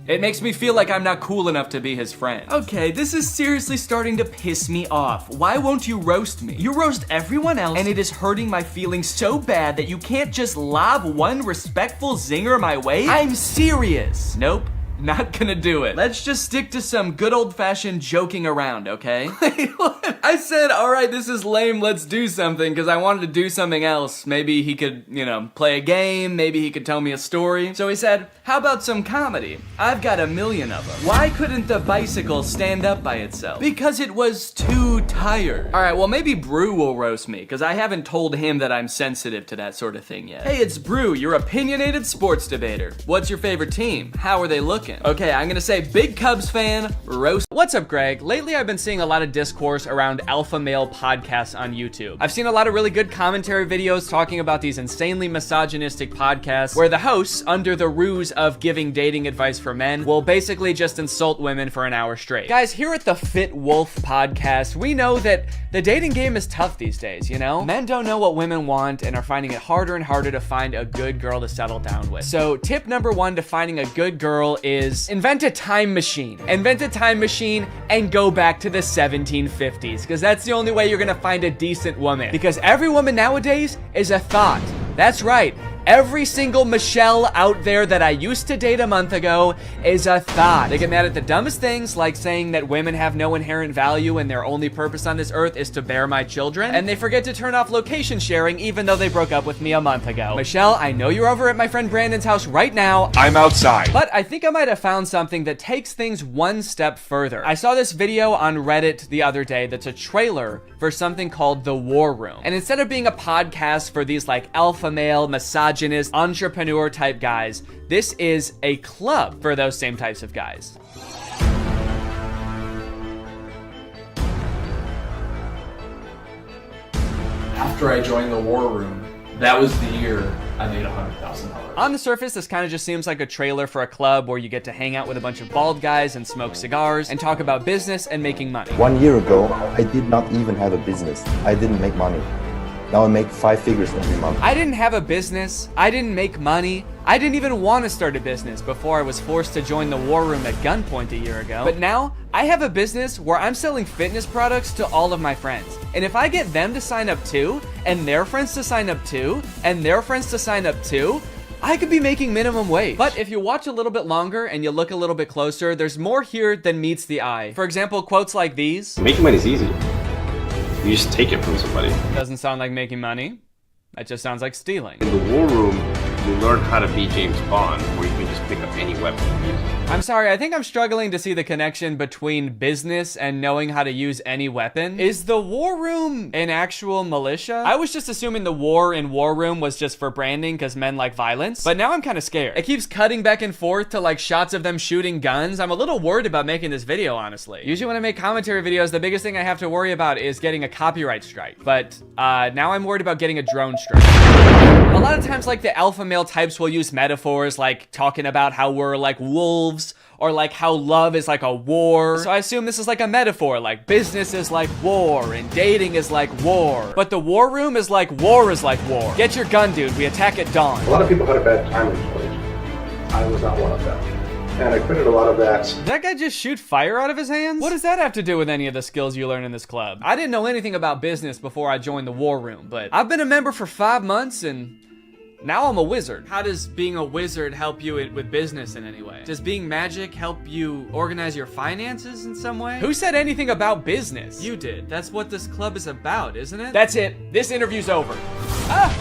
Speaker 8: It makes me feel like I'm not cool enough to be his friend. Okay, this is seriously starting to piss me off. Why won't you roast me? You roast everyone else, and it is hurting my feelings so bad that you can't just lob one respectful zinger my way? I'm serious. Nope. Not gonna do it. Let's just stick to some good old-fashioned joking around, okay? Wait, what? I said, all right, this is lame, let's do something, because I wanted to do something else. Maybe he could, you know, play a game, maybe he could tell me a story. So he said, how about some comedy? I've got a million of them. Why couldn't the bicycle stand up by itself? Because it was too tired. All right, well, maybe Brew will roast me, because I haven't told him that I'm sensitive to that sort of thing yet. Hey, it's Brew, your opinionated sports debater. What's your favorite team? How are they looking? Okay, I'm gonna say big Cubs fan, roast. What's up, Greg? Lately, I've been seeing a lot of discourse around alpha male podcasts on YouTube. I've seen a lot of really good commentary videos talking about these insanely misogynistic podcasts where the hosts, under the ruse of giving dating advice for men, will basically just insult women for an hour straight. Guys, here at the Fit Wolf podcast, we know that the dating game is tough these days, you know? Men don't know what women want and are finding it harder and harder to find a good girl to settle down with. So tip number 1 to finding a good girl is invent a time machine. Invent a time machine and go back to the 1750s, because that's the only way you're gonna find a decent woman. Because every woman nowadays is a thought. That's right. Every single Michelle out there that I used to date a month ago is a thought. They get mad at the dumbest things, like saying that women have no inherent value and their only purpose on this earth is to bear my children. And they forget to turn off location sharing even though they broke up with me a month ago. Michelle, I know you're over at my friend Brandon's house right now.
Speaker 1: I'm outside.
Speaker 8: But I think I might have found something that takes things one step further. I saw this video on Reddit the other day that's a trailer for something called The War Room. And instead of being a podcast for these like alpha male, misogynist, entrepreneur type guys, this is a club for those same types of guys.
Speaker 4: After I joined the War Room, that was the year I made $100,000.
Speaker 8: On the surface, this kind of just seems like a trailer for a club where you get to hang out with a bunch of bald guys and smoke cigars and talk about business and making money.
Speaker 22: 1 year ago, I did not even have a business. I didn't make money. Now I make 5 figures every month.
Speaker 8: I didn't have a business. I didn't make money. I didn't even want to start a business before I was forced to join the War Room at gunpoint a year ago. But now, I have a business where I'm selling fitness products to all of my friends. And if I get them to sign up too, and their friends to sign up too, and their friends to sign up too, I could be making minimum wage. But if you watch a little bit longer and you look a little bit closer, there's more here than meets the eye. For example, quotes like these.
Speaker 23: Making money is easy. You just take it from somebody.
Speaker 8: Doesn't sound like making money. That just sounds like stealing.
Speaker 23: In the War Room, you learn how to be James Bond, where you can just pick up any weapon and use it.
Speaker 8: I'm sorry, I think I'm struggling to see the connection between business and knowing how to use any weapon. Is the War Room an actual militia? I was just assuming the war in War Room was just for branding because men like violence, but now I'm kind of scared. It keeps cutting back and forth to like shots of them shooting guns. I'm a little worried about making this video, honestly. Usually when I make commentary videos, the biggest thing I have to worry about is getting a copyright strike, but now I'm worried about getting a drone strike. A lot of times, like, the alpha male types will use metaphors like talking about how we're like wolves, or like how love is like a war. So I assume this is like a metaphor, like business is like war and dating is like war. But the War Room is like war is like war. Get your gun, dude. We attack at dawn.
Speaker 24: A lot of people had a bad time in college. I was not one of them. And I quitted a lot of that.
Speaker 8: Did that guy just shoot fire out of his hands? What does that have to do with any of the skills you learn in this club? I didn't know anything about business before I joined the War Room, but I've been a member for 5 months and now I'm a wizard. How does being a wizard help you with business in any way? Does being magic help you organize your finances in some way? Who said anything about business? You did. That's what this club is about, isn't it? That's it. This interview's over. Okay,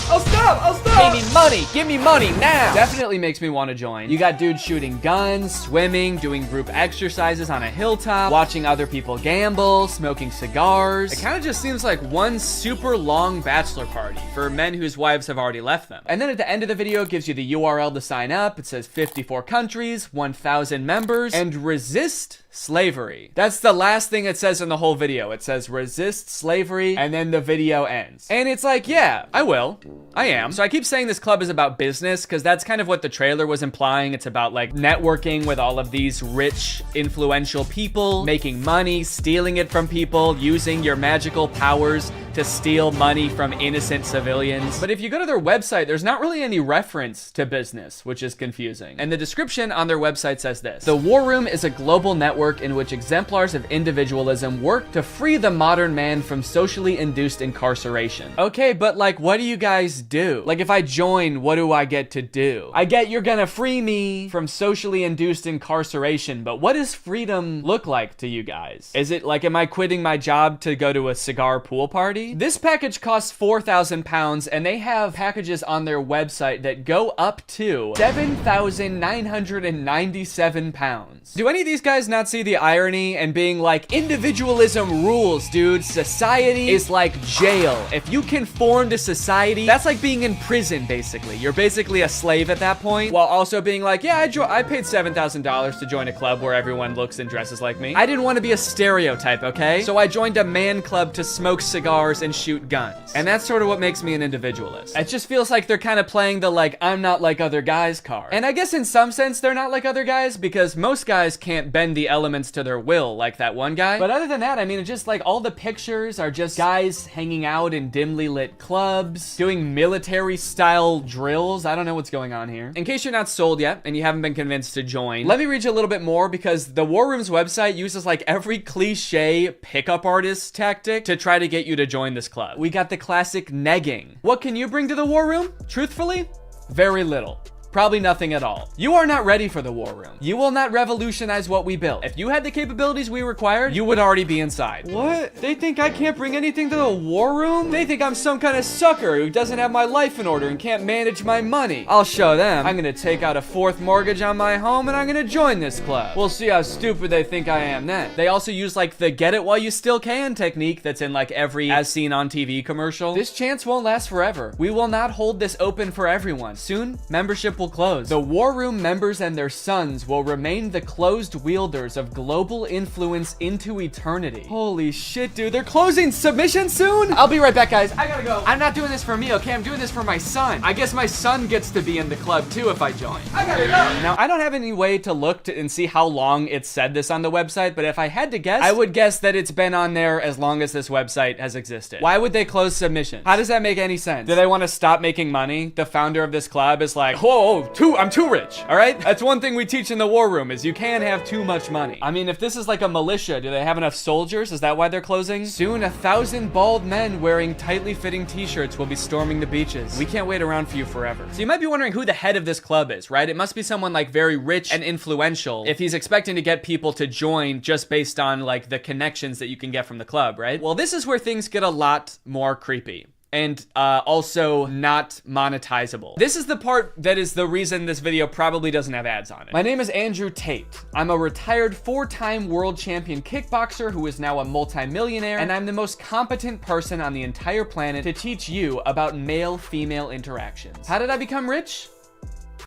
Speaker 8: I'll stop. Pay me money. Give me money now. Definitely makes me want to join. You got dudes shooting guns, swimming, doing group exercises on a hilltop, watching other people gamble, smoking cigars. It kind of just seems like one super long bachelor party for men whose wives have already left them. And then at the end of the video, it gives you the URL to sign up. It says 54 countries, 1,000 members, and resist slavery. That's the last thing it says in the whole video. It says resist slavery, and then the video ends. And it's like, yeah, I will. I am. So I keep saying this club is about business because that's kind of what the trailer was implying. It's about like networking with all of these rich, influential people, making money, stealing it from people, using your magical powers to steal money from innocent civilians. But if you go to their website, there's not really any reference to business, which is confusing. And the description on their website says this: the War Room is a global network in which exemplars of individualism work to free the modern man from socially induced incarceration. Okay, but like, what do you guys do? Like, if I join, what do I get to do? I get you're gonna free me from socially induced incarceration, but what does freedom look like to you guys? Is it like, am I quitting my job to go to a cigar pool party? This package costs £4,000, and they have packages on their website that go up to £7,997. Do any of these guys not see the irony and being like, individualism rules, dude. Society is like jail. If you conform to society, that's like being in prison, basically. You're basically a slave at that point, while also being like, yeah, I paid $7,000 to join a club where everyone looks and dresses like me. I didn't want to be a stereotype, okay? So I joined a man club to smoke cigars and shoot guns. And that's sort of what makes me an individualist. It just feels like they're kind of playing the like, I'm not like other guys card. And I guess in some sense they're not like other guys, because most guys can't bend the elements to their will like that one guy. But other than that, I mean, it's just like all the pictures are just guys hanging out in dimly lit clubs, doing military style drills. I don't know what's going on here. In case you're not sold yet and you haven't been convinced to join, let me read you a little bit more, because the War Room's website uses like every cliche pickup artist tactic to try to get you to join this club. We got the classic negging. What can you bring to the War Room? Truthfully, very little. Probably nothing at all. You are not ready for the War Room. You will not revolutionize what we built. If you had the capabilities we required, you would already be inside. What? They think I can't bring anything to the War Room? They think I'm some kind of sucker who doesn't have my life in order and can't manage my money. I'll show them. I'm gonna take out a 4th mortgage on my home and I'm gonna join this club. We'll see how stupid they think I am then. They also use like the get it while you still can technique that's in like every as seen on TV commercial. This chance won't last forever. We will not hold this open for everyone. Soon, membership will close. The War Room members and their sons will remain the closed wielders of global influence into eternity. Holy shit, dude. They're closing submission soon? I'll be right back, guys. I gotta go. I'm not doing this for me, okay? I'm doing this for my son. I guess my son gets to be in the club too if I join. I gotta go. Now, I don't have any way to look and see how long it said this on the website, but if I had to guess, I would guess that it's been on there as long as this website has existed. Why would they close submission? How does that make any sense? Do they want to stop making money? The founder of this club is like, whoa, I'm too rich, all right? That's one thing we teach in the War Room, is you can't have too much money. I mean, if this is like a militia, do they have enough soldiers? Is that why they're closing? Soon, 1,000 bald men wearing tightly fitting t-shirts will be storming the beaches. We can't wait around for you forever. So you might be wondering who the head of this club is, right? It must be someone like very rich and influential if he's expecting to get people to join just based on like the connections that you can get from the club, right? Well, this is where things get a lot more creepy. And also not monetizable. This is the part that is the reason this video probably doesn't have ads on it. My name is Andrew Tate. I'm a retired 4-time world champion kickboxer who is now a multimillionaire, and I'm the most competent person on the entire planet to teach you about male-female interactions. How did I become rich?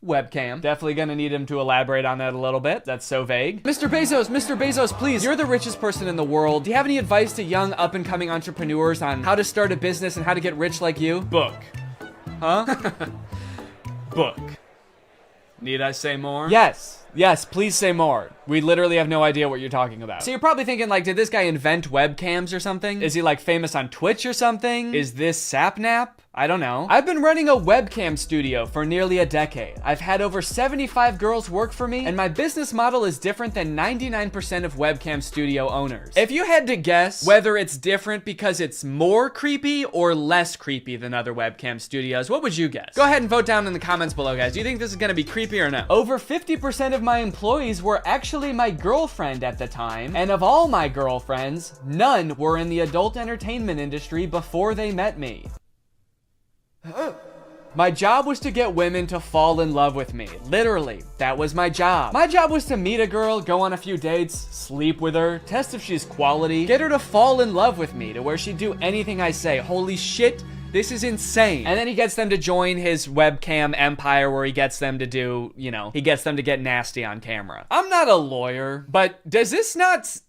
Speaker 8: Webcam. Definitely gonna need him to elaborate on that a little bit. That's so vague. Mr. Bezos, please. You're the richest person in the world. Do you have any advice to young up-and-coming entrepreneurs on how to start a business and how to get rich like you? Book. Huh? Book. Need I say more? Yes, please say more. We literally have no idea what you're talking about. So you're probably thinking like, did this guy invent webcams or something? Is he like famous on Twitch or something? Is this Sapnap? I don't know. I've been running a webcam studio for nearly a decade. I've had over 75 girls work for me, and my business model is different than 99% of webcam studio owners. If you had to guess whether it's different because it's more creepy or less creepy than other webcam studios, what would you guess? Go ahead and vote down in the comments below, guys. Do you think this is gonna be creepy or no? Over 50% of my employees were actually my girlfriend at the time, and of all my girlfriends, none were in the adult entertainment industry before they met me. My job was to get women to fall in love with me. Literally, that was my job. My job was to meet a girl, go on a few dates, sleep with her, test if she's quality, get her to fall in love with me to where she'd do anything I say. Holy shit, this is insane. And then he gets them to join his webcam empire where he gets them to do, you know, he gets them to get nasty on camera. I'm not a lawyer, but does this not...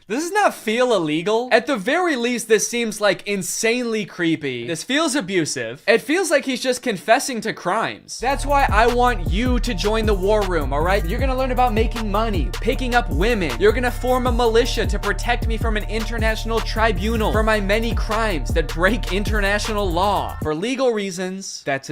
Speaker 8: Does this not feel illegal? At the very least, this seems like insanely creepy. This feels abusive. It feels like he's just confessing to crimes. That's why I want you to join the war room, all right? You're gonna learn about making money, picking up women. You're gonna form a militia to protect me from an international tribunal for my many crimes that break international law. For legal reasons, that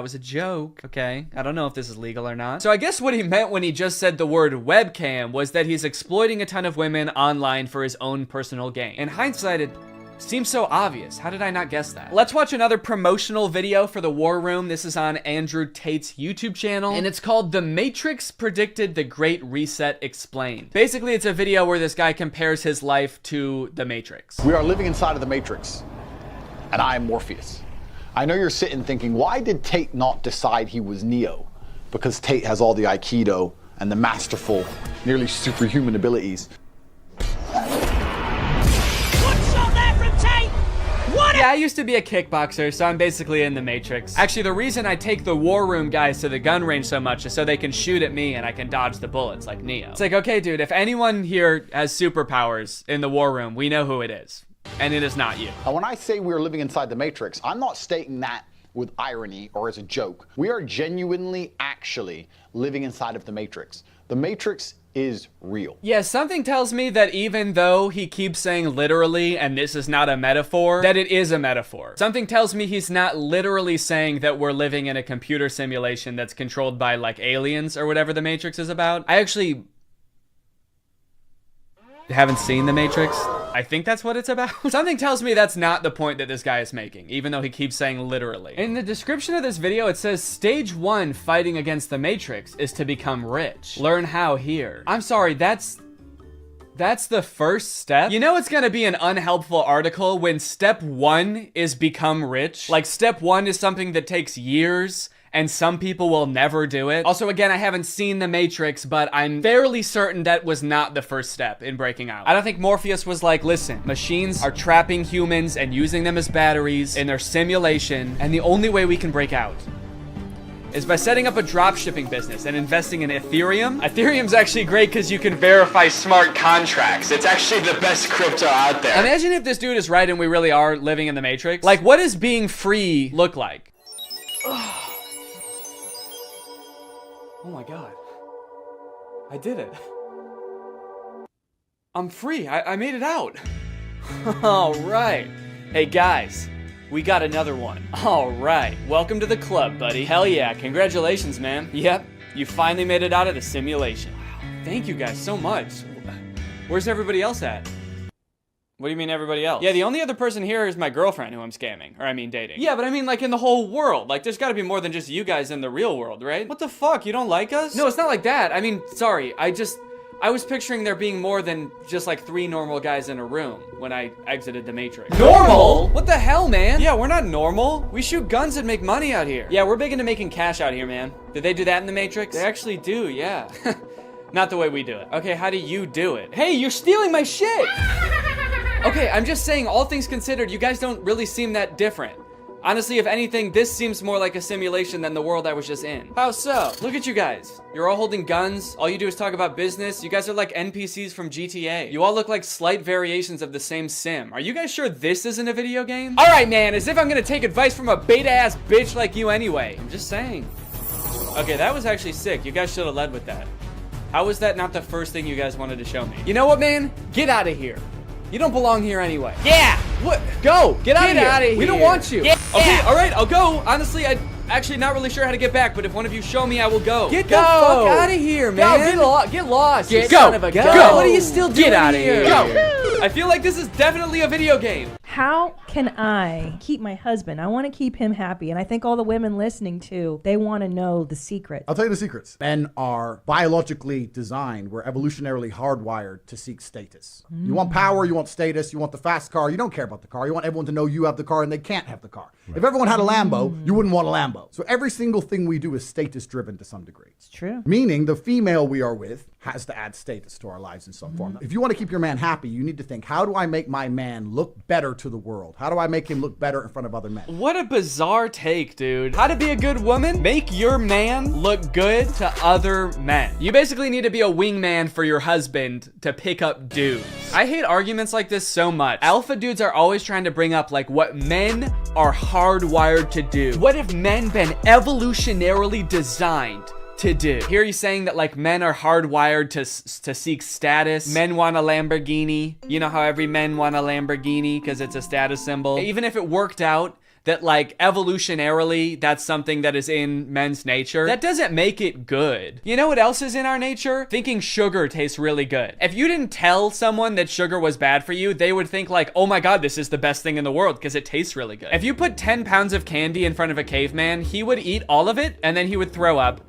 Speaker 8: was a joke, okay? I don't know if this is legal or not. So I guess what he meant when he just said the word webcam was that he's exploiting a ton of women online for his own personal gain. In hindsight, it seems so obvious. How did I not guess that? Let's watch another promotional video for the War Room. This is on Andrew Tate's YouTube channel, and it's called The Matrix Predicted the Great Reset Explained. Basically, it's a video where this guy compares his life to the Matrix.
Speaker 5: We are living inside of the Matrix, and I am Morpheus. I know you're sitting thinking, why did Tate not decide he was Neo? Because Tate has all the Aikido and the masterful, nearly superhuman abilities.
Speaker 8: Yeah, I used to be a kickboxer, so I'm basically in the Matrix. Actually, the reason I take the War Room guys to the gun range so much is so they can shoot at me and I can dodge the bullets like Neo. It's like, okay, dude, if anyone here has superpowers in the War Room, we know who it is. And it is not you.
Speaker 5: And when I say we're living inside the Matrix, I'm not stating that with irony or as a joke. We are genuinely, actually living inside of the Matrix. The Matrix is real.
Speaker 8: Yeah, something tells me that even though he keeps saying literally, and this is not a metaphor, that it is a metaphor. Something tells me he's not literally saying that we're living in a computer simulation that's controlled by like aliens or whatever the Matrix is about. I actually haven't seen the Matrix. I think that's what it's about. Something tells me that's not the point that this guy is making, even though he keeps saying literally. In the description of this video, it says stage 1 fighting against the Matrix is to become rich. Learn how here. I'm sorry, that's the first step? You know it's gonna be an unhelpful article when step 1 is become rich. Like step 1 is something that takes years and some people will never do it. Also, again, I haven't seen The Matrix, but I'm fairly certain that was not the first step in breaking out. I don't think Morpheus was like, listen, machines are trapping humans and using them as batteries in their simulation, and the only way we can break out is by setting up a dropshipping business and investing in Ethereum. Ethereum's actually great because you can verify smart contracts. It's actually the best crypto out there. Imagine if this dude is right and we really are living in the Matrix. Like, what does being free look like? Oh my God. I did it. I'm free. I made it out. All right. Hey guys, we got another one. All right. Welcome to the club, buddy. Hell yeah. Congratulations, man. Yep. You finally made it out of the simulation. Thank you guys so much. Where's everybody else at? What do you mean everybody else? Yeah, the only other person here is my girlfriend who I'm scamming. Or I mean dating. Yeah, but I mean like in the whole world. Like there's gotta be more than just you guys in the real world, right? What the fuck? You don't like us? No, it's not like that. I mean, sorry. I was picturing there being more than just like 3 normal guys in a room when I exited the Matrix. Normal? What the hell, man? Yeah, we're not normal. We shoot guns and make money out here. Yeah, we're big into making cash out here, man. Did they do that in the Matrix? They actually do, yeah. Not the way we do it. Okay, how do you do it? Hey, you're stealing my shit! Okay, I'm just saying, all things considered, you guys don't really seem that different. Honestly, if anything, this seems more like a simulation than the world I was just in. How so? Look at you guys. You're all holding guns. All you do is talk about business. You guys are like NPCs from GTA. You all look like slight variations of the same sim. Are you guys sure this isn't a video game? All right, man, as if I'm gonna take advice from a beta-ass bitch like you anyway. I'm just saying. Okay, that was actually sick. You guys should have led with that. How was that not the first thing you guys wanted to show me? You know what, man? Get out of here. You don't belong here anyway. Yeah! What? Go! Get out of here! We don't want you! Yeah. Okay, alright, I'll go. Honestly, I'm actually not really sure how to get back, but if one of you show me, I will go. Get the fuck out of here, man! Get lost! Get son of a gun! Go! What are you still doing Get out of here! Go! I feel like this is definitely a video game.
Speaker 6: How can I keep my husband? I want to keep him happy. And I think all the women listening too, they want to know the secret.
Speaker 9: I'll tell you the secrets. Men are biologically designed. We're evolutionarily hardwired to seek status. You want power, you want status, you want the fast car. You don't care about the car. You want everyone to know you have the car and they can't have the car. Right. If everyone had a Lambo, you wouldn't want a Lambo. So every single thing we do is status driven to some degree.
Speaker 6: It's true.
Speaker 9: Meaning the female we are with has to add status to our lives in some form. If you want to keep your man happy, you need to think, how do I make my man look better to the world? How do I make him look better in front of other men?
Speaker 8: What a bizarre take, dude. How to be a good woman? Make your man look good to other men. You basically need to be a wingman for your husband to pick up dudes. I hate arguments like this so much. Alpha dudes are always trying to bring up like what men are hardwired to do. What have men been evolutionarily designed to do? Here he's saying that like men are hardwired to seek status. Men want a Lamborghini. You know how every men want a Lamborghini because it's a status symbol. Even if it worked out that like evolutionarily that's something that is in men's nature, that doesn't make it good. You know what else is in our nature? Thinking sugar tastes really good. If you didn't tell someone that sugar was bad for you, they would think like, oh my God, this is the best thing in the world because it tastes really good. If you put 10 pounds of candy in front of a caveman, he would eat all of it and then he would throw up.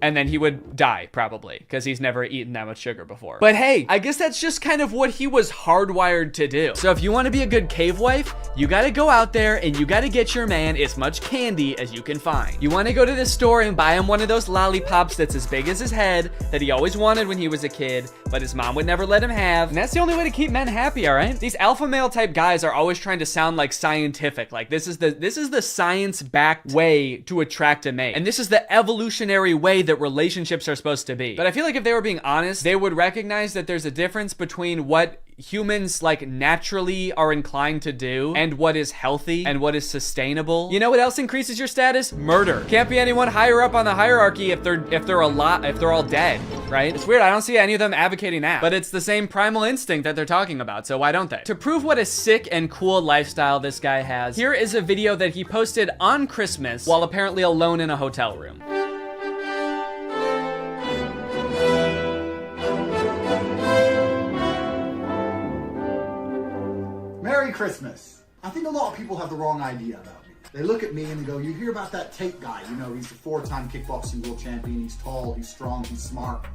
Speaker 8: And then he would die, probably, because he's never eaten that much sugar before. But hey, I guess that's just kind of what he was hardwired to do. So if you want to be a good cave wife, you got to go out there and you got to get your man as much candy as you can find. You want to go to the store and buy him one of those lollipops that's as big as his head that he always wanted when he was a kid, but his mom would never let him have. And that's the only way to keep men happy, all right? These alpha male type guys are always trying to sound like scientific. Like this is the science-backed way to attract a mate. And this is the evolutionary way that relationships are supposed to be. But I feel like if they were being honest, they would recognize that there's a difference between what humans like naturally are inclined to do and what is healthy and what is sustainable. You know what else increases your status? Murder. Can't be anyone higher up on the hierarchy if they're all dead, right? It's weird. I don't see any of them advocating that, but it's the same primal instinct that they're talking about, so why don't they? To prove what a sick and cool lifestyle this guy has, here is a video that he posted on Christmas while apparently alone in a hotel room.
Speaker 9: Merry Christmas. I think a lot of people have the wrong idea about me. They look at me and they go, you hear about that Tate guy, you know, he's the 4-time kickboxing world champion, he's tall, he's strong, he's smart,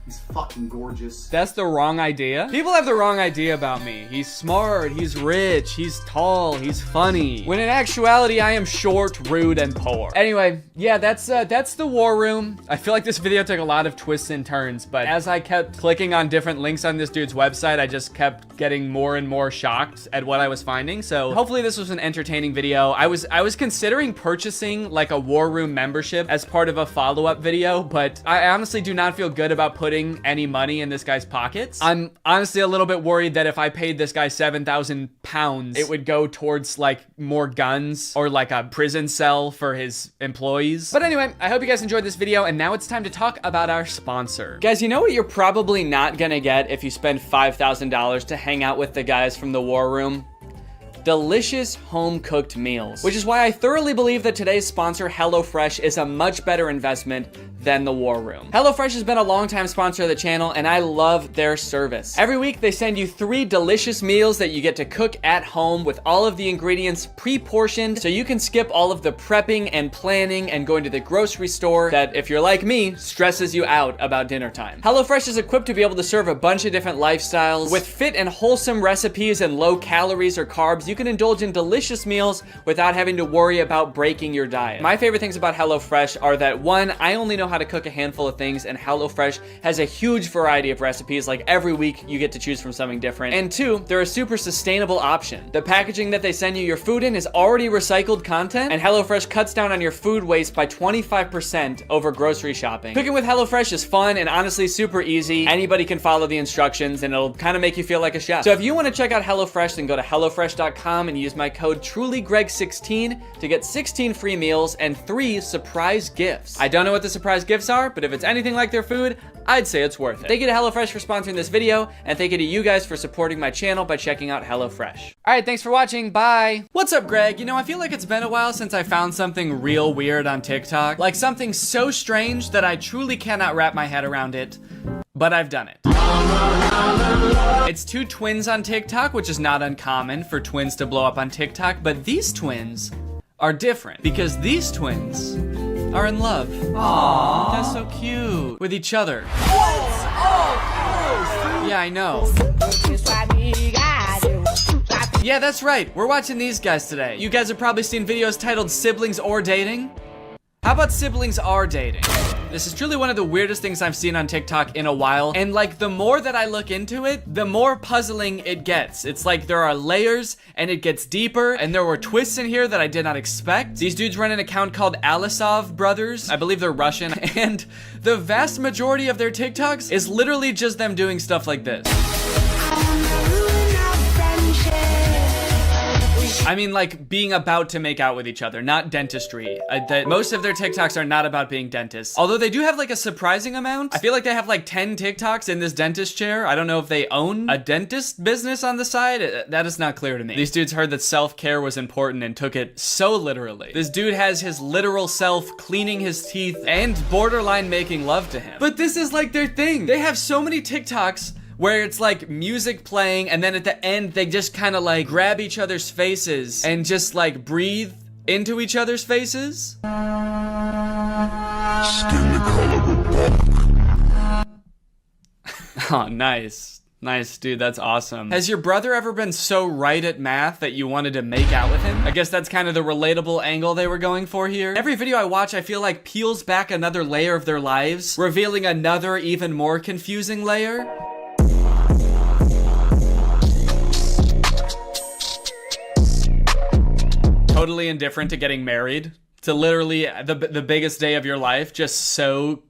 Speaker 9: he's fucking gorgeous.
Speaker 8: That's the wrong idea? People have the wrong idea about me. He's smart, he's rich, he's tall, he's funny. When in actuality, I am short, rude, and poor. Anyway, yeah, that's the war room. I feel like this video took a lot of twists and turns, but as I kept clicking on different links on this dude's website, I just kept getting more and more shocked at what I was finding. So hopefully this was an entertaining video. I was considering purchasing like a war room membership as part of a follow-up video, but I honestly do not feel good about putting any money in this guy's pockets. I'm honestly a little bit worried that if I paid this guy 7,000 pounds, it would go towards like more guns or like a prison cell for his employees. But anyway, I hope you guys enjoyed this video, and now it's time to talk about our sponsor. Guys, you know what you're probably not gonna get if you spend $5,000 to hang out with the guys from the war room? Delicious home-cooked meals, which is why I thoroughly believe that today's sponsor, HelloFresh, is a much better investment than the war room. HelloFresh has been a long-time sponsor of the channel, and I love their service. Every week, they send you 3 delicious meals that you get to cook at home with all of the ingredients pre-portioned, so you can skip all of the prepping and planning and going to the grocery store that, if you're like me, stresses you out about dinner time. HelloFresh is equipped to be able to serve a bunch of different lifestyles. With fit and wholesome recipes and low calories or carbs, you can indulge in delicious meals without having to worry about breaking your diet. My favorite things about HelloFresh are that 1, I only know how to cook a handful of things, and HelloFresh has a huge variety of recipes. Like every week you get to choose from something different. And 2, they're a super sustainable option. The packaging that they send you your food in is already recycled content, and HelloFresh cuts down on your food waste by 25% over grocery shopping. Cooking with HelloFresh is fun and honestly super easy. Anybody can follow the instructions and it'll kind of make you feel like a chef. So if you want to check out HelloFresh, then go to HelloFresh.com and use my code TrulyGreg16 to get 16 free meals and 3 surprise gifts. I don't know what the surprise gifts are, but if it's anything like their food, I'd say it's worth it. Thank you to HelloFresh for sponsoring this video, and thank you to you guys for supporting my channel by checking out HelloFresh. All right, thanks for watching. Bye. What's up, Greg? You know, I feel like it's been a while since I found something real weird on TikTok. Like something so strange that I truly cannot wrap my head around it, but I've done it. It's 2 twins on TikTok, which is not uncommon for twins to blow up on TikTok, but these twins are different because these twins are in love. Aww. That's so cute. With each other. What's up? Yeah, I know. Yeah, that's right. We're watching these guys today. You guys have probably seen videos titled Siblings or Dating. How about Siblings Are Dating? This is truly one of the weirdest things I've seen on TikTok in a while, and like the more that I look into it, the more puzzling it gets. It's like there are layers and it gets deeper, and there were twists in here that I did not expect. These dudes run an account called Alisov Brothers. I believe they're Russian, and the vast majority of their TikToks is literally just them doing stuff like this. I mean, like, being about to make out with each other, not dentistry. Most of their TikToks are not about being dentists. Although they do have, like, a surprising amount. I feel like they have, like, 10 TikToks in this dentist chair. I don't know if they own a dentist business on the side. That is not clear to me. These dudes heard that self-care was important and took it so literally. This dude has his literal self cleaning his teeth and borderline making love to him. But this is, like, their thing. They have so many TikToks where it's like music playing, and then at the end they just kind of like grab each other's faces and just like breathe into each other's faces. Skin the color of bark. Oh, nice. Nice, dude, that's awesome. Has your brother ever been so right at math that you wanted to make out with him? I guess that's kind of the relatable angle they were going for here. Every video I watch, I feel like peels back another layer of their lives, revealing another even more confusing layer. Totally indifferent to getting married, to literally the biggest day of your life, just so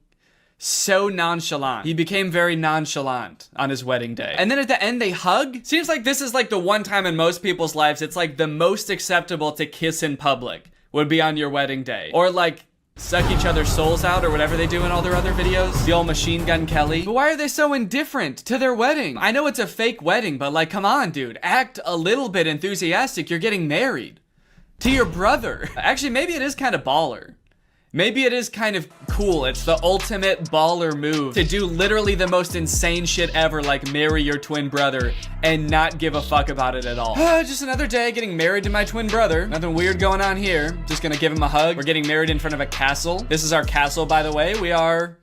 Speaker 8: nonchalant. He became very nonchalant on his wedding day. And then at the end they hug? Seems like this is like the one time in most people's lives it's like the most acceptable to kiss in public would be on your wedding day. Or like suck each other's souls out or whatever they do in all their other videos. The old Machine Gun Kelly. But why are they so indifferent to their wedding? I know it's a fake wedding, but like, come on, dude. Act a little bit enthusiastic. You're getting married. To your brother. Actually, maybe it is kind of baller. Maybe it is kind of cool. It's the ultimate baller move to do literally the most insane shit ever, like marry your twin brother and not give a fuck about it at all. Just another day getting married to my twin brother. Nothing weird going on here. Just gonna give him a hug. We're getting married in front of a castle. This is our castle, by the way. We are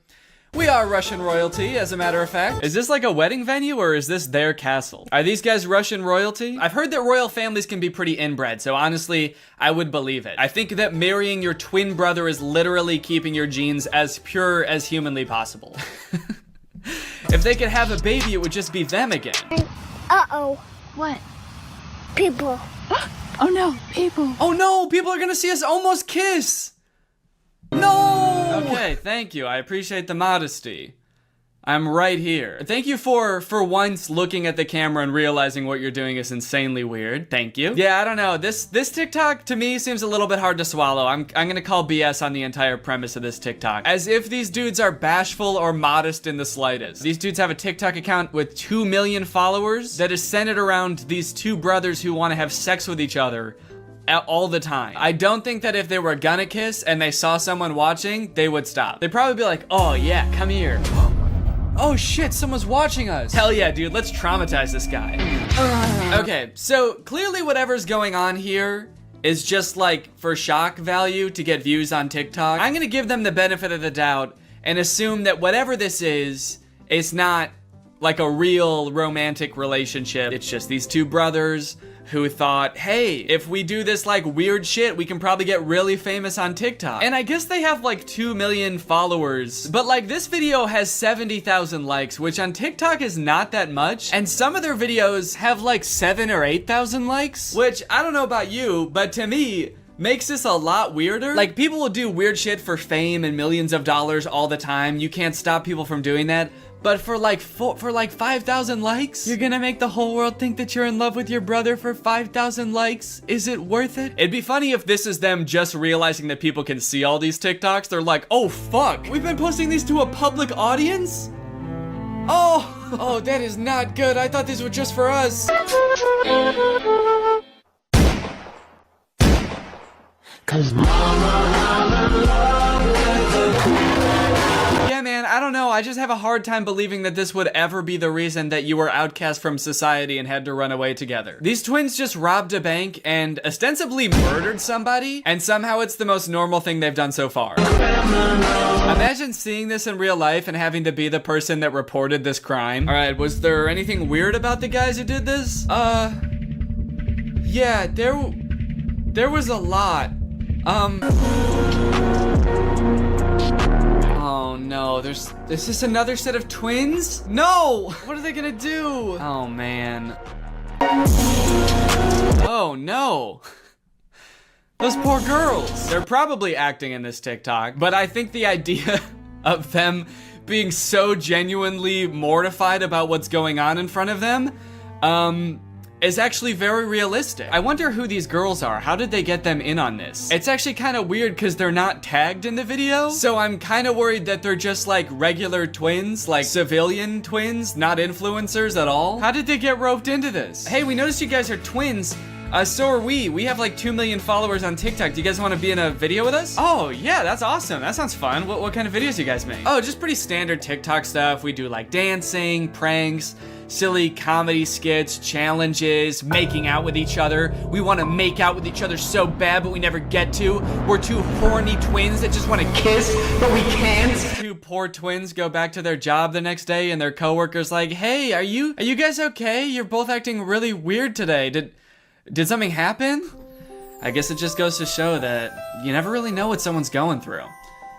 Speaker 8: Russian royalty, as a matter of fact. Is this like a wedding venue, or is this their castle? Are these guys Russian royalty? I've heard that royal families can be pretty inbred, so honestly, I would believe it. I think that marrying your twin brother is literally keeping your genes as pure as humanly possible. If they could have a baby, it would just be them again.
Speaker 13: Uh-oh.
Speaker 10: What?
Speaker 13: People.
Speaker 10: Oh no, people.
Speaker 8: Oh no, people are gonna see us almost kiss. No! Okay, thank you. I appreciate the modesty. I'm right here. Thank you for once looking at the camera and realizing what you're doing is insanely weird. Thank you. Yeah, I don't know. This TikTok to me seems a little bit hard to swallow. I'm gonna call BS on the entire premise of this TikTok. As if these dudes are bashful or modest in the slightest. These dudes have a TikTok account with 2 million followers that is centered around these two brothers who want to have sex with each other all the time. I don't think that if they were gonna kiss and they saw someone watching, they would stop. They'd probably be like, oh yeah, come here. Oh shit, someone's watching us. Hell yeah, dude, let's traumatize this guy. Okay, so clearly whatever's going on here is just like for shock value to get views on TikTok. I'm gonna give them the benefit of the doubt and assume that whatever this is, it's not like a real romantic relationship. It's just these two brothers who thought, hey, if we do this like weird shit, we can probably get really famous on TikTok. And I guess they have like 2 million followers, but like this video has 70,000 likes, which on TikTok is not that much. And some of their videos have like 7,000 or 8,000 likes, which I don't know about you, but to me, makes this a lot weirder. Like, people will do weird shit for fame and millions of dollars all the time. You can't stop people from doing that. But for like 5,000 likes, you're gonna make the whole world think that you're in love with your brother for 5,000 likes? Is it worth it? It'd be funny if this is them just realizing that people can see all these TikToks. They're like, oh fuck, we've been posting these to a public audience? Oh, that is not good. I thought these were just for us. Cause yeah, man, I don't know. I just have a hard time believing that this would ever be the reason that you were outcast from society and had to run away together. These twins just robbed a bank and ostensibly murdered somebody, and somehow it's the most normal thing they've done so far. Imagine seeing this in real life and having to be the person that reported this crime. All right, was there anything weird about the guys who did this? Yeah, there was a lot. Oh Oh no, is this another set of twins? No! What are they gonna do? Oh man. Oh no. Those poor girls. They're probably acting in this TikTok, but I think the idea of them being so genuinely mortified about what's going on in front of them, is actually very realistic. I wonder who these girls are. How did they get them in on this? It's actually kind of weird because they're not tagged in the video. So I'm kind of worried that they're just like regular twins, like civilian twins, not influencers at all. How did they get roped into this? Hey, we noticed you guys are twins. So are we. We have like 2 million followers on TikTok. Do you guys want to be in a video with us? Oh, yeah, that's awesome. That sounds fun. What kind of videos do you guys make? Oh, just pretty standard TikTok stuff. We do like dancing, pranks, silly comedy skits, challenges, making out with each other. We want to make out with each other so bad, but we never get to. We're two horny twins that just want to kiss, but we can't. Two poor twins go back to their job the next day and their coworker's like, hey, are you guys okay? You're both acting really weird today. Did something happen? I guess it just goes to show that you never really know what someone's going through.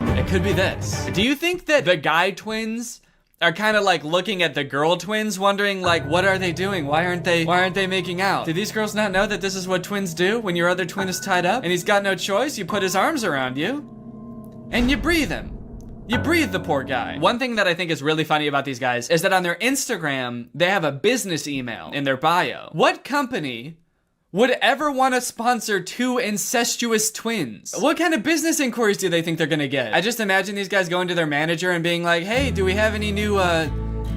Speaker 8: It could be this. Do you think that the guy twins are kind of like looking at the girl twins wondering like, what are they doing? Why aren't they making out? Do these girls not know that this is what twins do when your other twin is tied up and he's got no choice? You put his arms around you and you breathe him. You breathe the poor guy. One thing that I think is really funny about these guys is that on their Instagram, they have a business email in their bio. What company would ever want to sponsor two incestuous twins? What kind of business inquiries do they think they're gonna get? I just imagine these guys going to their manager and being like, hey, do we have any new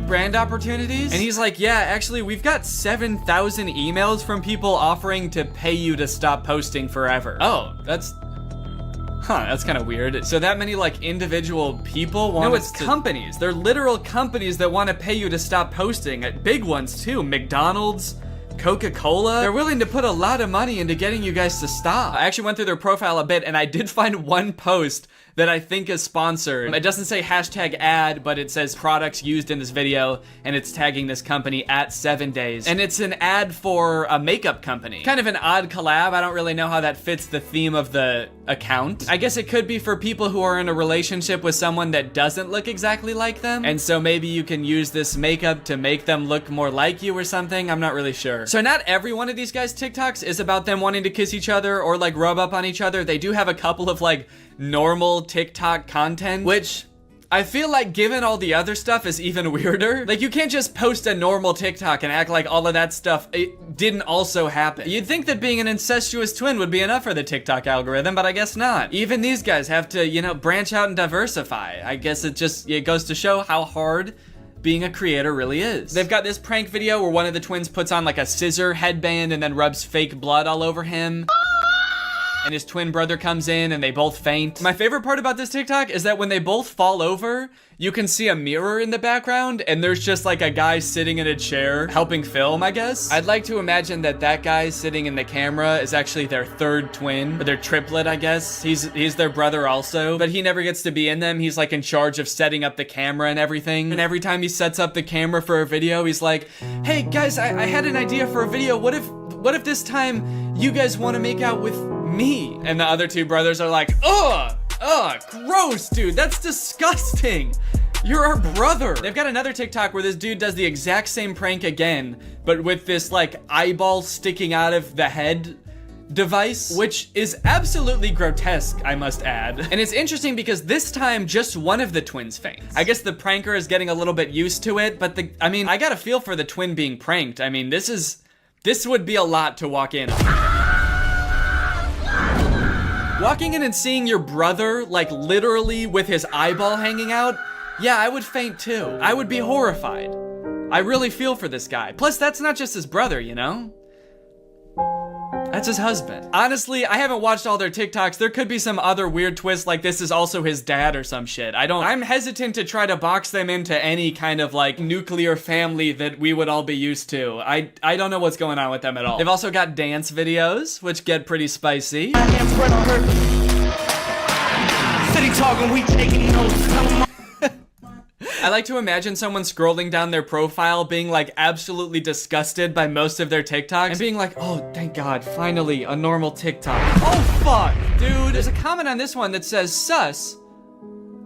Speaker 8: brand opportunities? And he's like, yeah, actually, we've got 7,000 emails from people offering to pay you to stop posting forever. Oh, that's kind of weird. So that many like individual people want. No, it's companies. They're literal companies that want to pay you to stop posting. Big ones too. McDonald's, Coca-Cola. They're willing to put a lot of money into getting you guys to stop. I actually went through their profile a bit and I did find one post that I think is sponsored. It doesn't say hashtag ad, but it says products used in this video, and it's tagging this company at 7 days. And it's an ad for a makeup company. Kind of an odd collab. I don't really know how that fits the theme of the account. I guess it could be for people who are in a relationship with someone that doesn't look exactly like them. And so maybe you can use this makeup to make them look more like you or something. I'm not really sure. So not every one of these guys' TikToks is about them wanting to kiss each other or like rub up on each other. They do have a couple of like normal TikTok content, which I feel like given all the other stuff is even weirder. Like you can't just post a normal TikTok and act like all of that stuff it didn't also happen. You'd think that being an incestuous twin would be enough for the TikTok algorithm, but I guess not. Even these guys have to, you know, branch out and diversify. I guess it goes to show how hard being a creator really is. They've got this prank video where one of the twins puts on like a scissor headband and then rubs fake blood all over him. And his twin brother comes in and they both faint. My favorite part about this TikTok is that when they both fall over, you can see a mirror in the background and there's just like a guy sitting in a chair helping film, I guess. I'd like to imagine that that guy sitting in the camera is actually their third twin, or their triplet, I guess. He's their brother also, but he never gets to be in them. He's like in charge of setting up the camera and everything. And every time he sets up the camera for a video, he's like, hey guys, I had an idea for a video. What if this time you guys want to make out with me? And the other two brothers are like, ugh, gross, dude, that's disgusting. You're our brother. They've got another TikTok where this dude does the exact same prank again, but with this like eyeball sticking out of the head device, which is absolutely grotesque, I must add. And it's interesting because this time just one of the twins faints. I guess the pranker is getting a little bit used to it, but I got a feel for the twin being pranked. I mean, this would be a lot to walk in on. Walking in and seeing your brother, like literally with his eyeball hanging out, yeah, I would faint too. I would be horrified. I really feel for this guy. Plus, that's not just his brother, you know? That's his husband. Honestly, I haven't watched all their TikToks. There could be some other weird twist like this is also his dad or some shit. I'm hesitant to try to box them into any kind of like nuclear family that we would all be used to. I don't know what's going on with them at all. They've also got dance videos, which get pretty spicy. City talking, we taking notes. I like to imagine someone scrolling down their profile being like absolutely disgusted by most of their TikToks and being like, oh, thank God, finally a normal TikTok. Oh, fuck, dude. There's a comment on this one that says sus,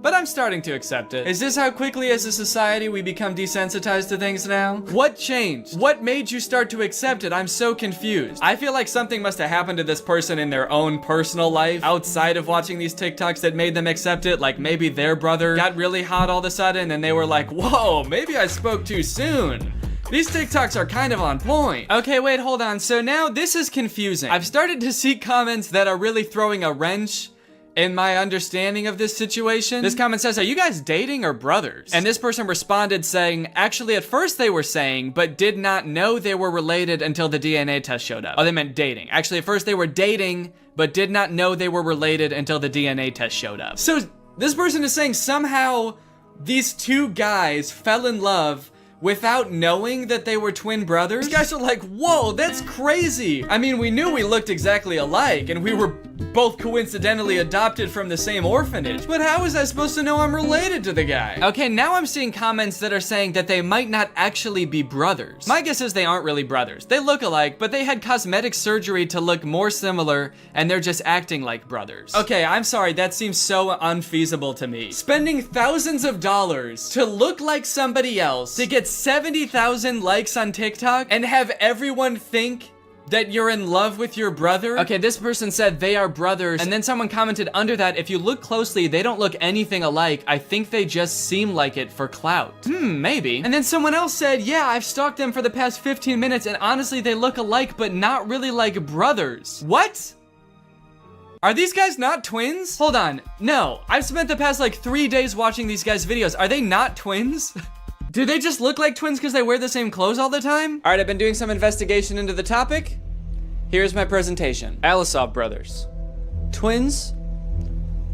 Speaker 8: but I'm starting to accept it. Is this how quickly as a society we become desensitized to things now? What changed? What made you start to accept it? I'm so confused. I feel like something must have happened to this person in their own personal life outside of watching these TikToks that made them accept it. Like maybe their brother got really hot all of a sudden and they were like, whoa, maybe I spoke too soon. These TikToks are kind of on point. Okay, wait, hold on. So now this is confusing. I've started to see comments that are really throwing a wrench in my understanding of this situation. This comment says, are you guys dating or brothers? And this person responded saying, actually at first they were saying, but did not know they were related until the DNA test showed up. Oh, they meant dating. Actually, at first they were dating, but did not know they were related until the DNA test showed up. So this person is saying somehow these two guys fell in love without knowing that they were twin brothers? These guys are like, whoa, that's crazy. I mean, we knew we looked exactly alike and we were both coincidentally adopted from the same orphanage, but how was I supposed to know I'm related to the guy? Okay, now I'm seeing comments that are saying that they might not actually be brothers. My guess is they aren't really brothers. They look alike, but they had cosmetic surgery to look more similar and they're just acting like brothers. Okay, I'm sorry, that seems so unfeasible to me. Spending thousands of dollars to look like somebody else, to get 70,000 likes on TikTok and have everyone think that you're in love with your brother? Okay, this person said they are brothers, and then someone commented under that, if you look closely, they don't look anything alike. I think they just seem like it for clout. Maybe. And then someone else said, yeah, I've stalked them for the past 15 minutes, and honestly, they look alike, but not really like brothers. What? Are these guys not twins? Hold on, no. I've spent the past like 3 days watching these guys' videos. Are they not twins? Do they just look like twins because they wear the same clothes all the time? All right, I've been doing some investigation into the topic. Here's my presentation. Alisov brothers. Twins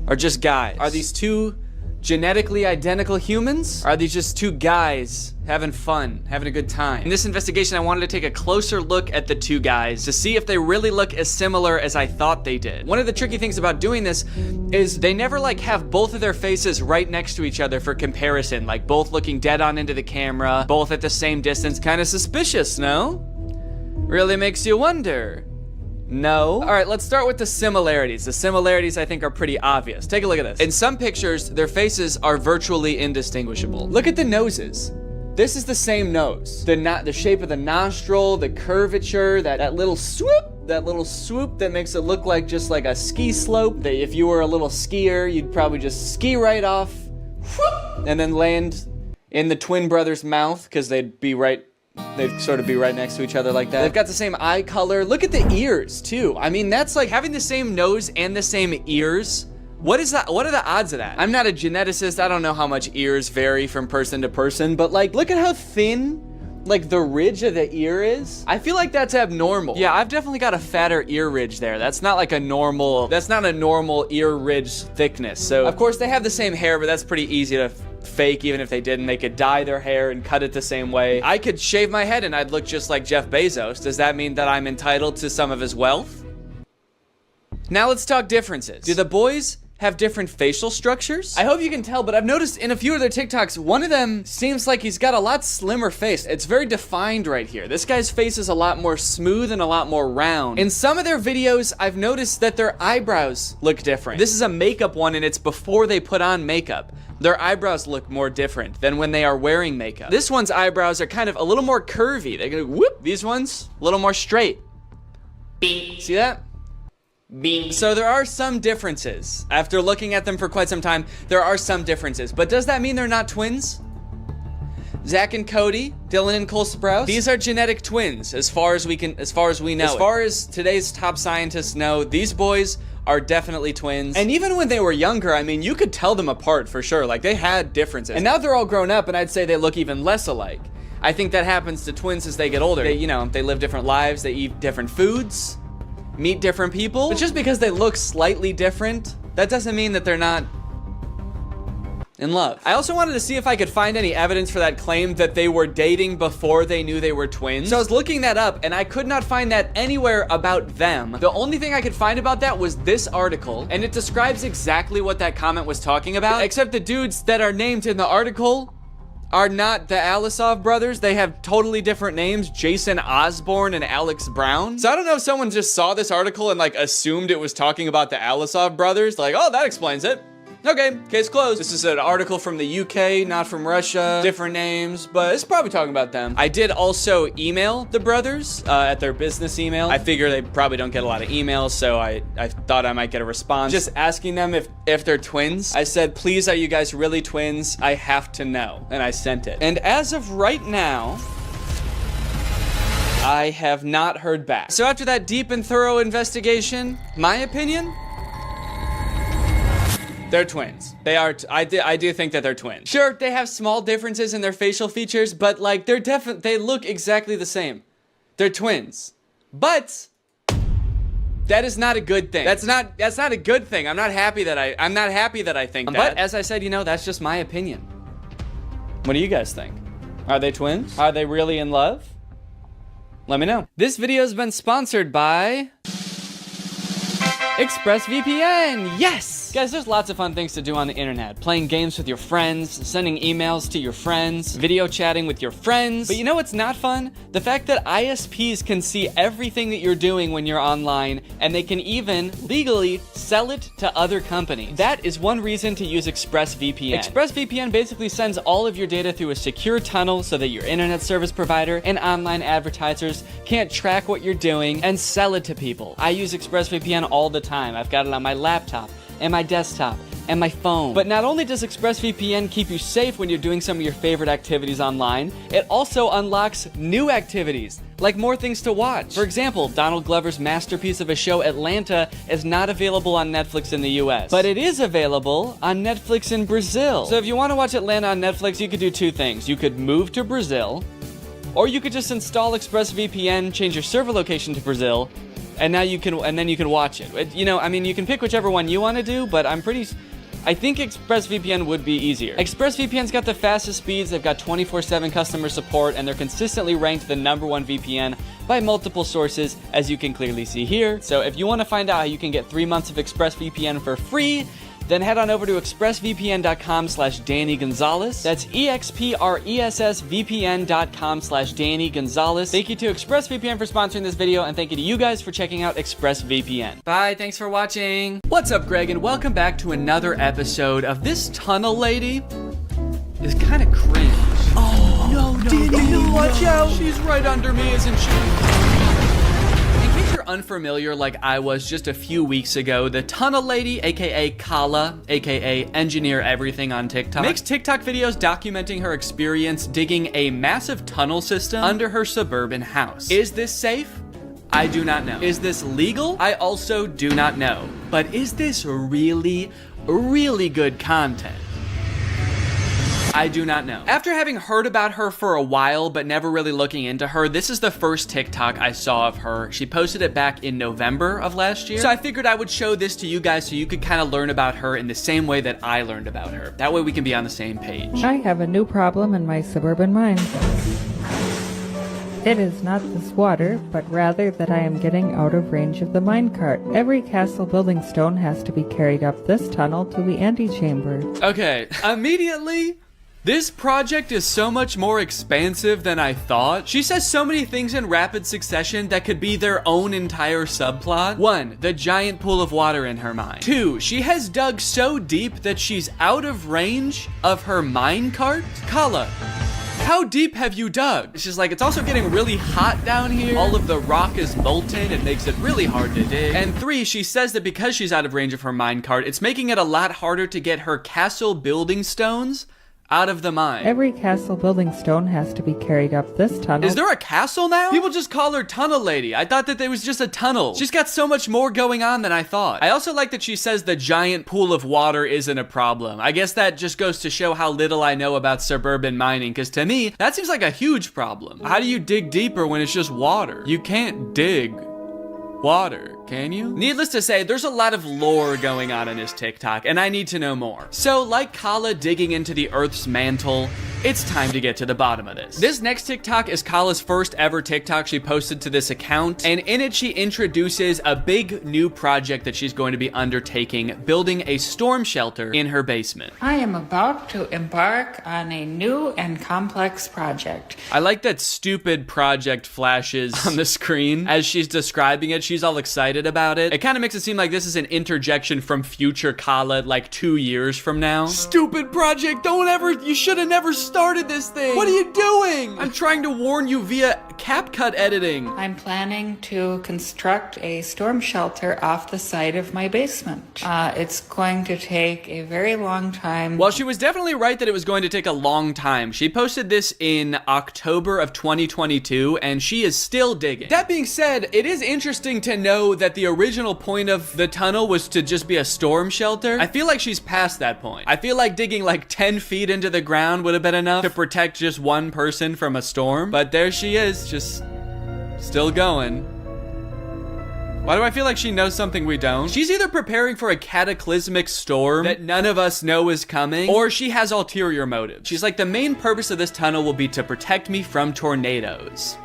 Speaker 8: or just guys? Are these two genetically identical humans? Are these just two guys having fun, having a good time? In this investigation, I wanted to take a closer look at the two guys to see if they really look as similar as I thought they did. One of the tricky things about doing this is they never like have both of their faces right next to each other for comparison, like both looking dead on into the camera, both at the same distance. Kind of suspicious, no? Really makes you wonder. No. All right, let's start with the similarities. The similarities I think are pretty obvious. Take a look at this. In some pictures, their faces are virtually indistinguishable. Look at the noses. This is the same nose. The shape of the nostril, the curvature, that little swoop that makes it look like just like a ski slope. That if you were a little skier, you'd probably just ski right off, whoop, and then land in the twin brothers' mouth because they'd sort of be right next to each other like that. They've got the same eye color. Look at the ears too. I mean, that's like having the same nose and the same ears. What is that? What are the odds of that? I'm not a geneticist. I don't know how much ears vary from person to person, but like, look at how thin like the ridge of the ear is. I feel like that's abnormal. Yeah, I've definitely got a fatter ear ridge there. That's not a normal ear ridge thickness. So of course they have the same hair, but that's pretty easy to fake. Even if they didn't, they could dye their hair and cut it the same way. I could shave my head and I'd look just like Jeff Bezos. Does that mean that I'm entitled to some of his wealth? Now let's talk differences. Do the boys have different facial structures? I hope you can tell, but I've noticed in a few of their TikToks, one of them seems like he's got a lot slimmer face. It's very defined right here. This guy's face is a lot more smooth and a lot more round. In some of their videos, I've noticed that their eyebrows look different. This is a makeup one and it's before they put on makeup. Their eyebrows look more different than when they are wearing makeup. This one's eyebrows are kind of a little more curvy. They go whoop. These ones, a little more straight. Bing. See that? Bing. So there are some differences. After looking at them for quite some time, there are some differences. But does that mean they're not twins? Zach and Cody, Dylan and Cole Sprouse, these are genetic twins as far as we know. As far as today's top scientists know, these boys are definitely twins. And even when they were younger, I mean, you could tell them apart for sure. Like, they had differences. And now they're all grown up, and I'd say they look even less alike. I think that happens to twins as they get older. They live different lives, they eat different foods, meet different people. But just because they look slightly different, that doesn't mean that they're not in love. I also wanted to see if I could find any evidence for that claim that they were dating before they knew they were twins. So I was looking that up and I could not find that anywhere about them. The only thing I could find about that was this article, and it describes exactly what that comment was talking about, except the dudes that are named in the article are not the Alisov brothers. They have totally different names, Jason Osborne and Alex Brown. So I don't know if someone just saw this article and like assumed it was talking about the Alisov brothers. Like, oh, that explains it. Okay, case closed. This is an article from the UK, not from Russia. Different names, but it's probably talking about them. I did also email the brothers at their business email. I figure they probably don't get a lot of emails, so I thought I might get a response. Just asking them if they're twins. I said, please, are you guys really twins? I have to know. And I sent it. And as of right now, I have not heard back. So after that deep and thorough investigation, my opinion, they're twins. They are, I do think that they're twins. Sure, they have small differences in their facial features, but like they look exactly the same. They're twins. But that is not a good thing. That's not a good thing. I'm not happy that I think that. But as I said, you know, that's just my opinion. What do you guys think? Are they twins? Are they really in love? Let me know. This video has been sponsored by ExpressVPN. Yes! Guys, there's lots of fun things to do on the internet. Playing games with your friends, sending emails to your friends, video chatting with your friends. But you know what's not fun? The fact that ISPs can see everything that you're doing when you're online, and they can even legally sell it to other companies. That is one reason to use ExpressVPN. ExpressVPN basically sends all of your data through a secure tunnel so that your internet service provider and online advertisers can't track what you're doing and sell it to people. I use ExpressVPN all the time. I've got it on my laptop and my desktop and my phone. But not only does ExpressVPN keep you safe when you're doing some of your favorite activities online, it also unlocks new activities, like more things to watch. For example, Donald Glover's masterpiece of a show, Atlanta, is not available on Netflix in the US, but it is available on Netflix in Brazil. So if you want to watch Atlanta on Netflix, you could do two things. You could move to Brazil, or you could just install ExpressVPN, change your server location to Brazil, and now you can, and then you can watch it. You know, I mean, you can pick whichever one you want to do, but I think ExpressVPN would be easier. ExpressVPN's got the fastest speeds, they've got 24/7 customer support, and they're consistently ranked the #1 VPN by multiple sources, as you can clearly see here. So if you want to find out how you can get 3 months of ExpressVPN for free, then head on over to expressvpn.com/Danny Gonzalez. That's expressvpn.com/Danny Gonzalez. Thank you to ExpressVPN for sponsoring this video, and thank you to you guys for checking out ExpressVPN. Bye, thanks for watching. What's up, Greg, and welcome back to another episode of This Tunnel Lady is kind of cringe. Oh, no, Danny, watch out. She's right under me, isn't she? Unfamiliar like I was just a few weeks ago, the Tunnel Lady, aka Kala, aka Engineer Everything on TikTok, makes TikTok videos documenting her experience digging a massive tunnel system under her suburban house. Is this safe? I do not know. Is this legal? I also do not know. But is this really, really good content? I do not know. After having heard about her for a while but never really looking into her, this is the first TikTok I saw of her. She posted it back in November of last year. So I figured I would show this to you guys so you could kind of learn about her in the same way that I learned about her. That way we can be on the same page.
Speaker 11: I have a new problem in my suburban mind. It is not this water, but rather that I am getting out of range of the minecart. Every castle building stone has to be carried up this tunnel to the antechamber.
Speaker 8: Okay, immediately, this project is so much more expansive than I thought. She says so many things in rapid succession that could be their own entire subplot. 1, the giant pool of water in her mine. 2, she has dug so deep that she's out of range of her minecart. Kala, how deep have you dug? She's like, it's also getting really hot down here. All of the rock is molten. It makes it really hard to dig. And 3, she says that because she's out of range of her minecart, it's making it a lot harder to get her castle building stones out of the mine.
Speaker 11: Every castle building stone has to be carried up this tunnel.
Speaker 8: Is there a castle now? People just call her Tunnel Lady. I thought that there was just a tunnel. She's got so much more going on than I thought. I also like that she says the giant pool of water isn't a problem. I guess that just goes to show how little I know about suburban mining, because to me, that seems like a huge problem. How do you dig deeper when it's just water? You can't dig water, can you? Needless to say, there's a lot of lore going on in his TikTok, and I need to know more. So, like Kala digging into the Earth's mantle, It's time to get to the bottom of this. This next TikTok is Kala's first ever TikTok she posted to this account, and in it she introduces a big new project that she's going to be undertaking, building a storm shelter in her basement.
Speaker 11: I am about to embark on a new and complex project.
Speaker 8: I like that stupid project flashes on the screen as she's describing it. She's all excited about it. It kind of makes it seem like this is an interjection from future Kala, like 2 years from now. Stupid project, you should have never started this thing. What are you doing? I'm trying to warn you via CapCut editing.
Speaker 11: I'm planning to construct a storm shelter off the side of my basement. It's going to take a very long time.
Speaker 8: Well, she was definitely right that it was going to take a long time. She posted this in October of 2022, and she is still digging. That being said, it is interesting to know that the original point of the tunnel was to just be a storm shelter. I feel like she's past that point. I feel like digging like 10 feet into the ground would have been enough to protect just one person from a storm, but there she is, just still going. Why do I feel like she knows something we don't? She's either preparing for a cataclysmic storm that none of us know is coming, or she has ulterior motives. She's like, the main purpose of this tunnel will be to protect me from tornadoes.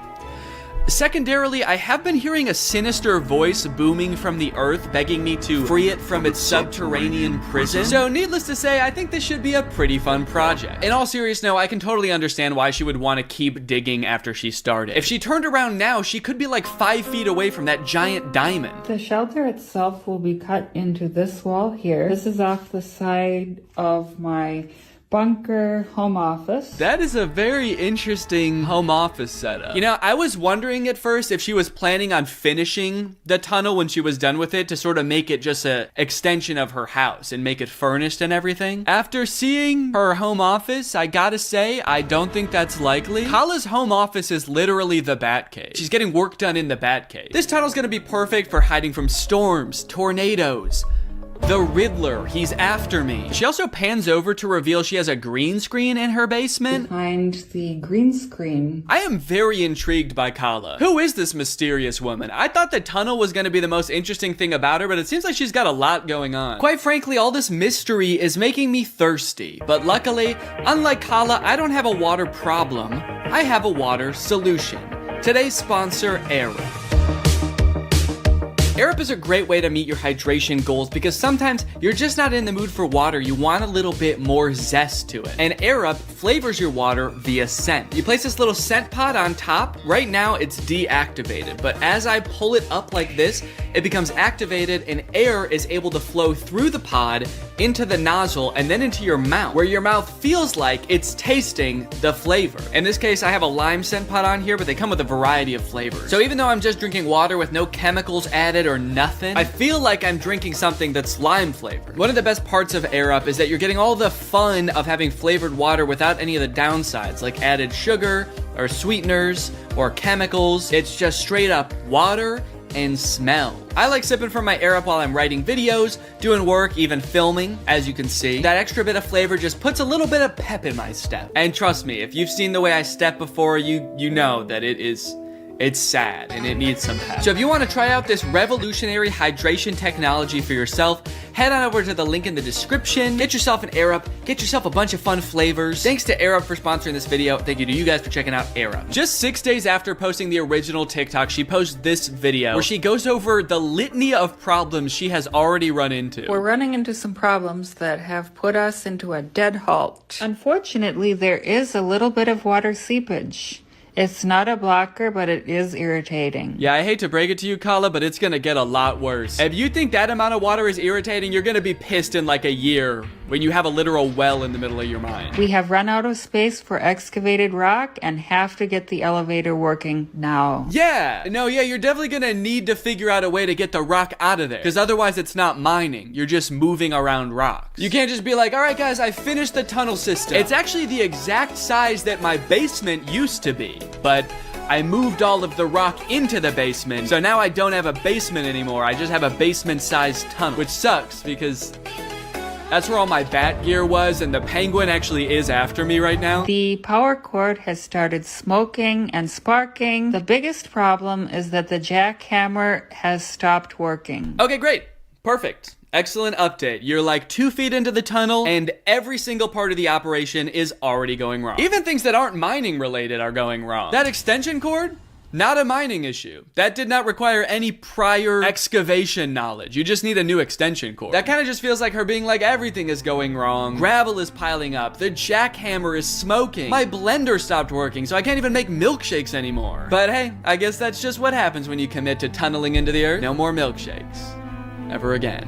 Speaker 8: Secondarily, I have been hearing a sinister voice booming from the earth, begging me to free it from its subterranean prison. So needless to say, I think this should be a pretty fun project. In all seriousness, no, I can totally understand why she would want to keep digging after she started. If she turned around now, she could be like 5 feet away from that giant diamond.
Speaker 11: The shelter itself will be cut into this wall here. This is off the side of my bunker home office.
Speaker 8: That is a very interesting home office setup. You know, I was wondering at first if she was planning on finishing the tunnel when she was done with it to sort of make it just an extension of her house and make it furnished and everything. After seeing her home office, I gotta say, I don't think that's likely. Kala's home office is literally the Batcave. She's getting work done in the Batcave. This tunnel's gonna be perfect for hiding from storms, tornadoes, the Riddler, he's after me. She also pans over to reveal she has a green screen in her basement.
Speaker 11: Behind the green screen.
Speaker 8: I am very intrigued by Kala. Who is this mysterious woman? I thought the tunnel was going to be the most interesting thing about her, but it seems like she's got a lot going on. Quite frankly, all this mystery is making me thirsty. But luckily, unlike Kala, I don't have a water problem. I have a water solution. Today's sponsor, Arup. Arup is a great way to meet your hydration goals because sometimes you're just not in the mood for water. You want a little bit more zest to it. And Arup flavors your water via scent. You place this little scent pod on top. Right now it's deactivated, but as I pull it up like this, it becomes activated and air is able to flow through the pod into the nozzle and then into your mouth, where your mouth feels like it's tasting the flavor. In this case, I have a lime scent pod on here, but they come with a variety of flavors. So even though I'm just drinking water with no chemicals added or nothing, I feel like I'm drinking something that's lime flavored. One of the best parts of Arup is that you're getting all the fun of having flavored water without any of the downsides, like added sugar or sweeteners or chemicals. It's just straight up water and smell. I like sipping from my Arup while I'm writing videos, doing work, even filming, as you can see. That extra bit of flavor just puts a little bit of pep in my step. And trust me, if you've seen the way I step before, you know that it's sad and it needs some pep. So if you want to try out this revolutionary hydration technology for yourself, head on over to the link in the description. Get yourself an Arup, get yourself a bunch of fun flavors. Thanks to Arup for sponsoring this video. Thank you to you guys for checking out Arup. Just 6 days after posting the original TikTok, she posts this video where she goes over the litany of problems she has already run into.
Speaker 11: We're running into some problems that have put us into a dead halt. Unfortunately, there is a little bit of water seepage. It's not a blocker, but it is irritating.
Speaker 8: Yeah, I hate to break it to you, Kala, but it's gonna get a lot worse. If you think that amount of water is irritating, you're gonna be pissed in like a year when you have a literal well in the middle of your mind.
Speaker 11: We have run out of space for excavated rock and have to get the elevator working now.
Speaker 8: Yeah, you're definitely gonna need to figure out a way to get the rock out of there, because otherwise it's not mining. You're just moving around rocks. You can't just be like, all right guys, I finished the tunnel system. It's actually the exact size that my basement used to be, but I moved all of the rock into the basement, so now I don't have a basement anymore. I just have a basement-sized tunnel, which sucks because that's where all my bat gear was, and the penguin actually is after me right now.
Speaker 11: The power cord has started smoking and sparking. The biggest problem is that the jackhammer has stopped working.
Speaker 8: Okay, great. Perfect. Excellent update. You're like 2 feet into the tunnel and every single part of the operation is already going wrong. Even things that aren't mining related are going wrong. That extension cord? Not a mining issue. That did not require any prior excavation knowledge. You just need a new extension cord. That kind of just feels like her being like, everything is going wrong. Gravel is piling up. The jackhammer is smoking. My blender stopped working, so I can't even make milkshakes anymore. But hey, I guess that's just what happens when you commit to tunneling into the earth. No more milkshakes. Ever again.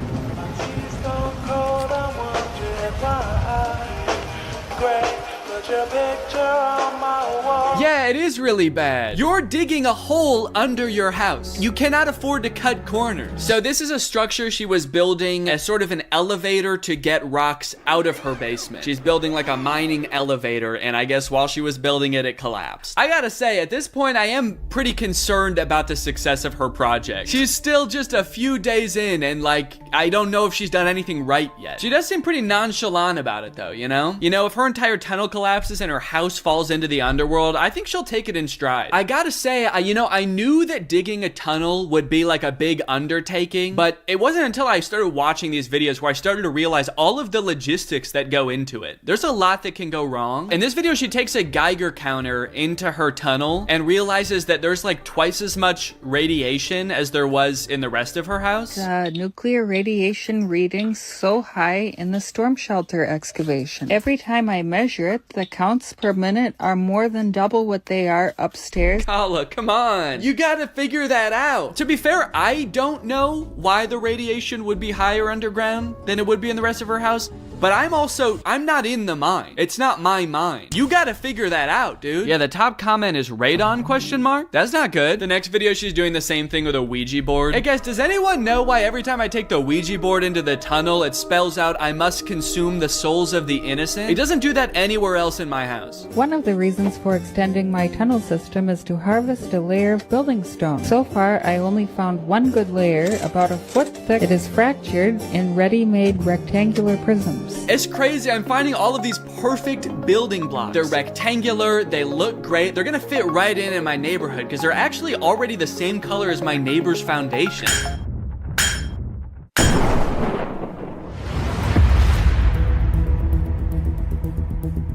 Speaker 8: Yeah, it is really bad. You're digging a hole under your house. You cannot afford to cut corners. So this is a structure she was building as sort of an elevator to get rocks out of her basement. She's building like a mining elevator, and I guess while she was building it, it collapsed. I gotta say, at this point, I am pretty concerned about the success of her project. She's still just a few days in, and like, I don't know if she's done anything right yet. She does seem pretty nonchalant about it though, you know? You know, if her entire tunnel collapses and her house falls into the underworld, I think she'll take it in stride. I gotta say, I knew that digging a tunnel would be like a big undertaking, but it wasn't until I started watching these videos where I started to realize all of the logistics that go into it. There's a lot that can go wrong. In this video, she takes a Geiger counter into her tunnel and realizes that there's like twice as much radiation as there was in the rest of her house.
Speaker 11: Nuclear radiation readings so high in the storm shelter excavation. Every time I measure it, the counts per minute are more than double what they are upstairs.
Speaker 8: Kala, come on. You gotta figure that out. To be fair, I don't know why the radiation would be higher underground than it would be in the rest of her house, but I'm not in the mine. It's not my mine. You gotta figure that out, dude. Yeah, the top comment is radon ? That's not good. The next video, she's doing the same thing with a Ouija board. Hey guys, does anyone know why every time I take the Ouija board into the tunnel, it spells out, I must consume the souls of the innocent? It doesn't do that anywhere else in my house.
Speaker 11: One of the reasons for extending my tunnel system is to harvest a layer of building stone. So far, I only found one good layer, about a foot thick. It is fractured in ready-made rectangular prisms.
Speaker 8: It's crazy. I'm finding all of these perfect building blocks. They're rectangular, they look great, they're gonna fit right in my neighborhood because they're actually already the same color as my neighbor's foundation.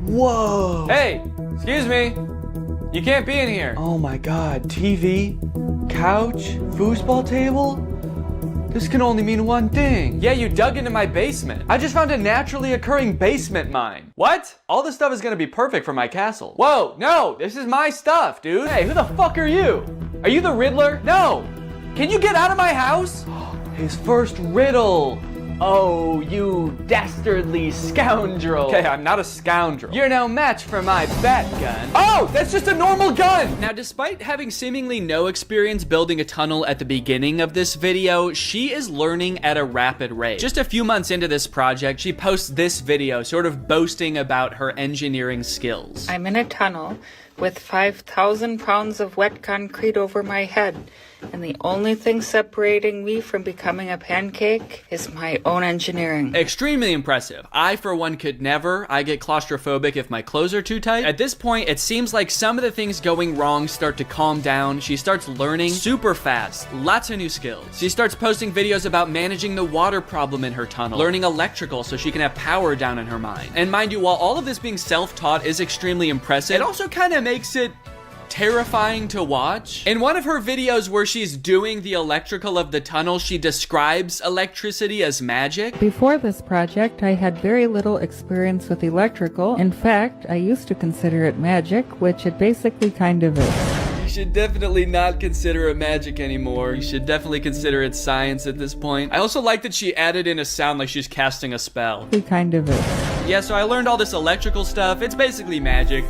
Speaker 8: Whoa. Hey, excuse me. You can't be in here. Oh my God, TV, couch, foosball table? This can only mean one thing. Yeah, you dug into my basement. I just found a naturally occurring basement mine. What? All this stuff is gonna be perfect for my castle. Whoa, no, this is my stuff, dude. Hey, who the fuck are you? Are you the Riddler? No. Can you get out of my house? His first riddle. Oh, you dastardly scoundrel. Okay, I'm not a scoundrel. You're no match for my bat gun. Oh, that's just a normal gun. Now, despite having seemingly no experience building a tunnel at the beginning of this video, she is learning at a rapid rate. Just a few months into this project, she posts this video sort of boasting about her engineering skills.
Speaker 11: I'm in a tunnel with 5,000 pounds of wet concrete over my head, and the only thing separating me from becoming a pancake is my own engineering.
Speaker 8: Extremely impressive. I, for one, could never. I get claustrophobic if my clothes are too tight. At this point, it seems like some of the things going wrong start to calm down. She starts learning super fast. Lots of new skills. She starts posting videos about managing the water problem in her tunnel, learning electrical so she can have power down in her mine. And mind you, while all of this being self-taught is extremely impressive, it also kind of makes it terrifying to watch. In one of her videos where she's doing the electrical of the tunnel, she describes electricity as magic.
Speaker 11: Before this project, I had very little experience with electrical. In fact, I used to consider it magic, which it basically kind of is.
Speaker 8: You should definitely not consider it magic anymore. You should definitely consider it science at this point. I also like that she added in a sound like she's casting a spell.
Speaker 11: It kind of is.
Speaker 8: Yeah, so I learned all this electrical stuff. It's basically magic.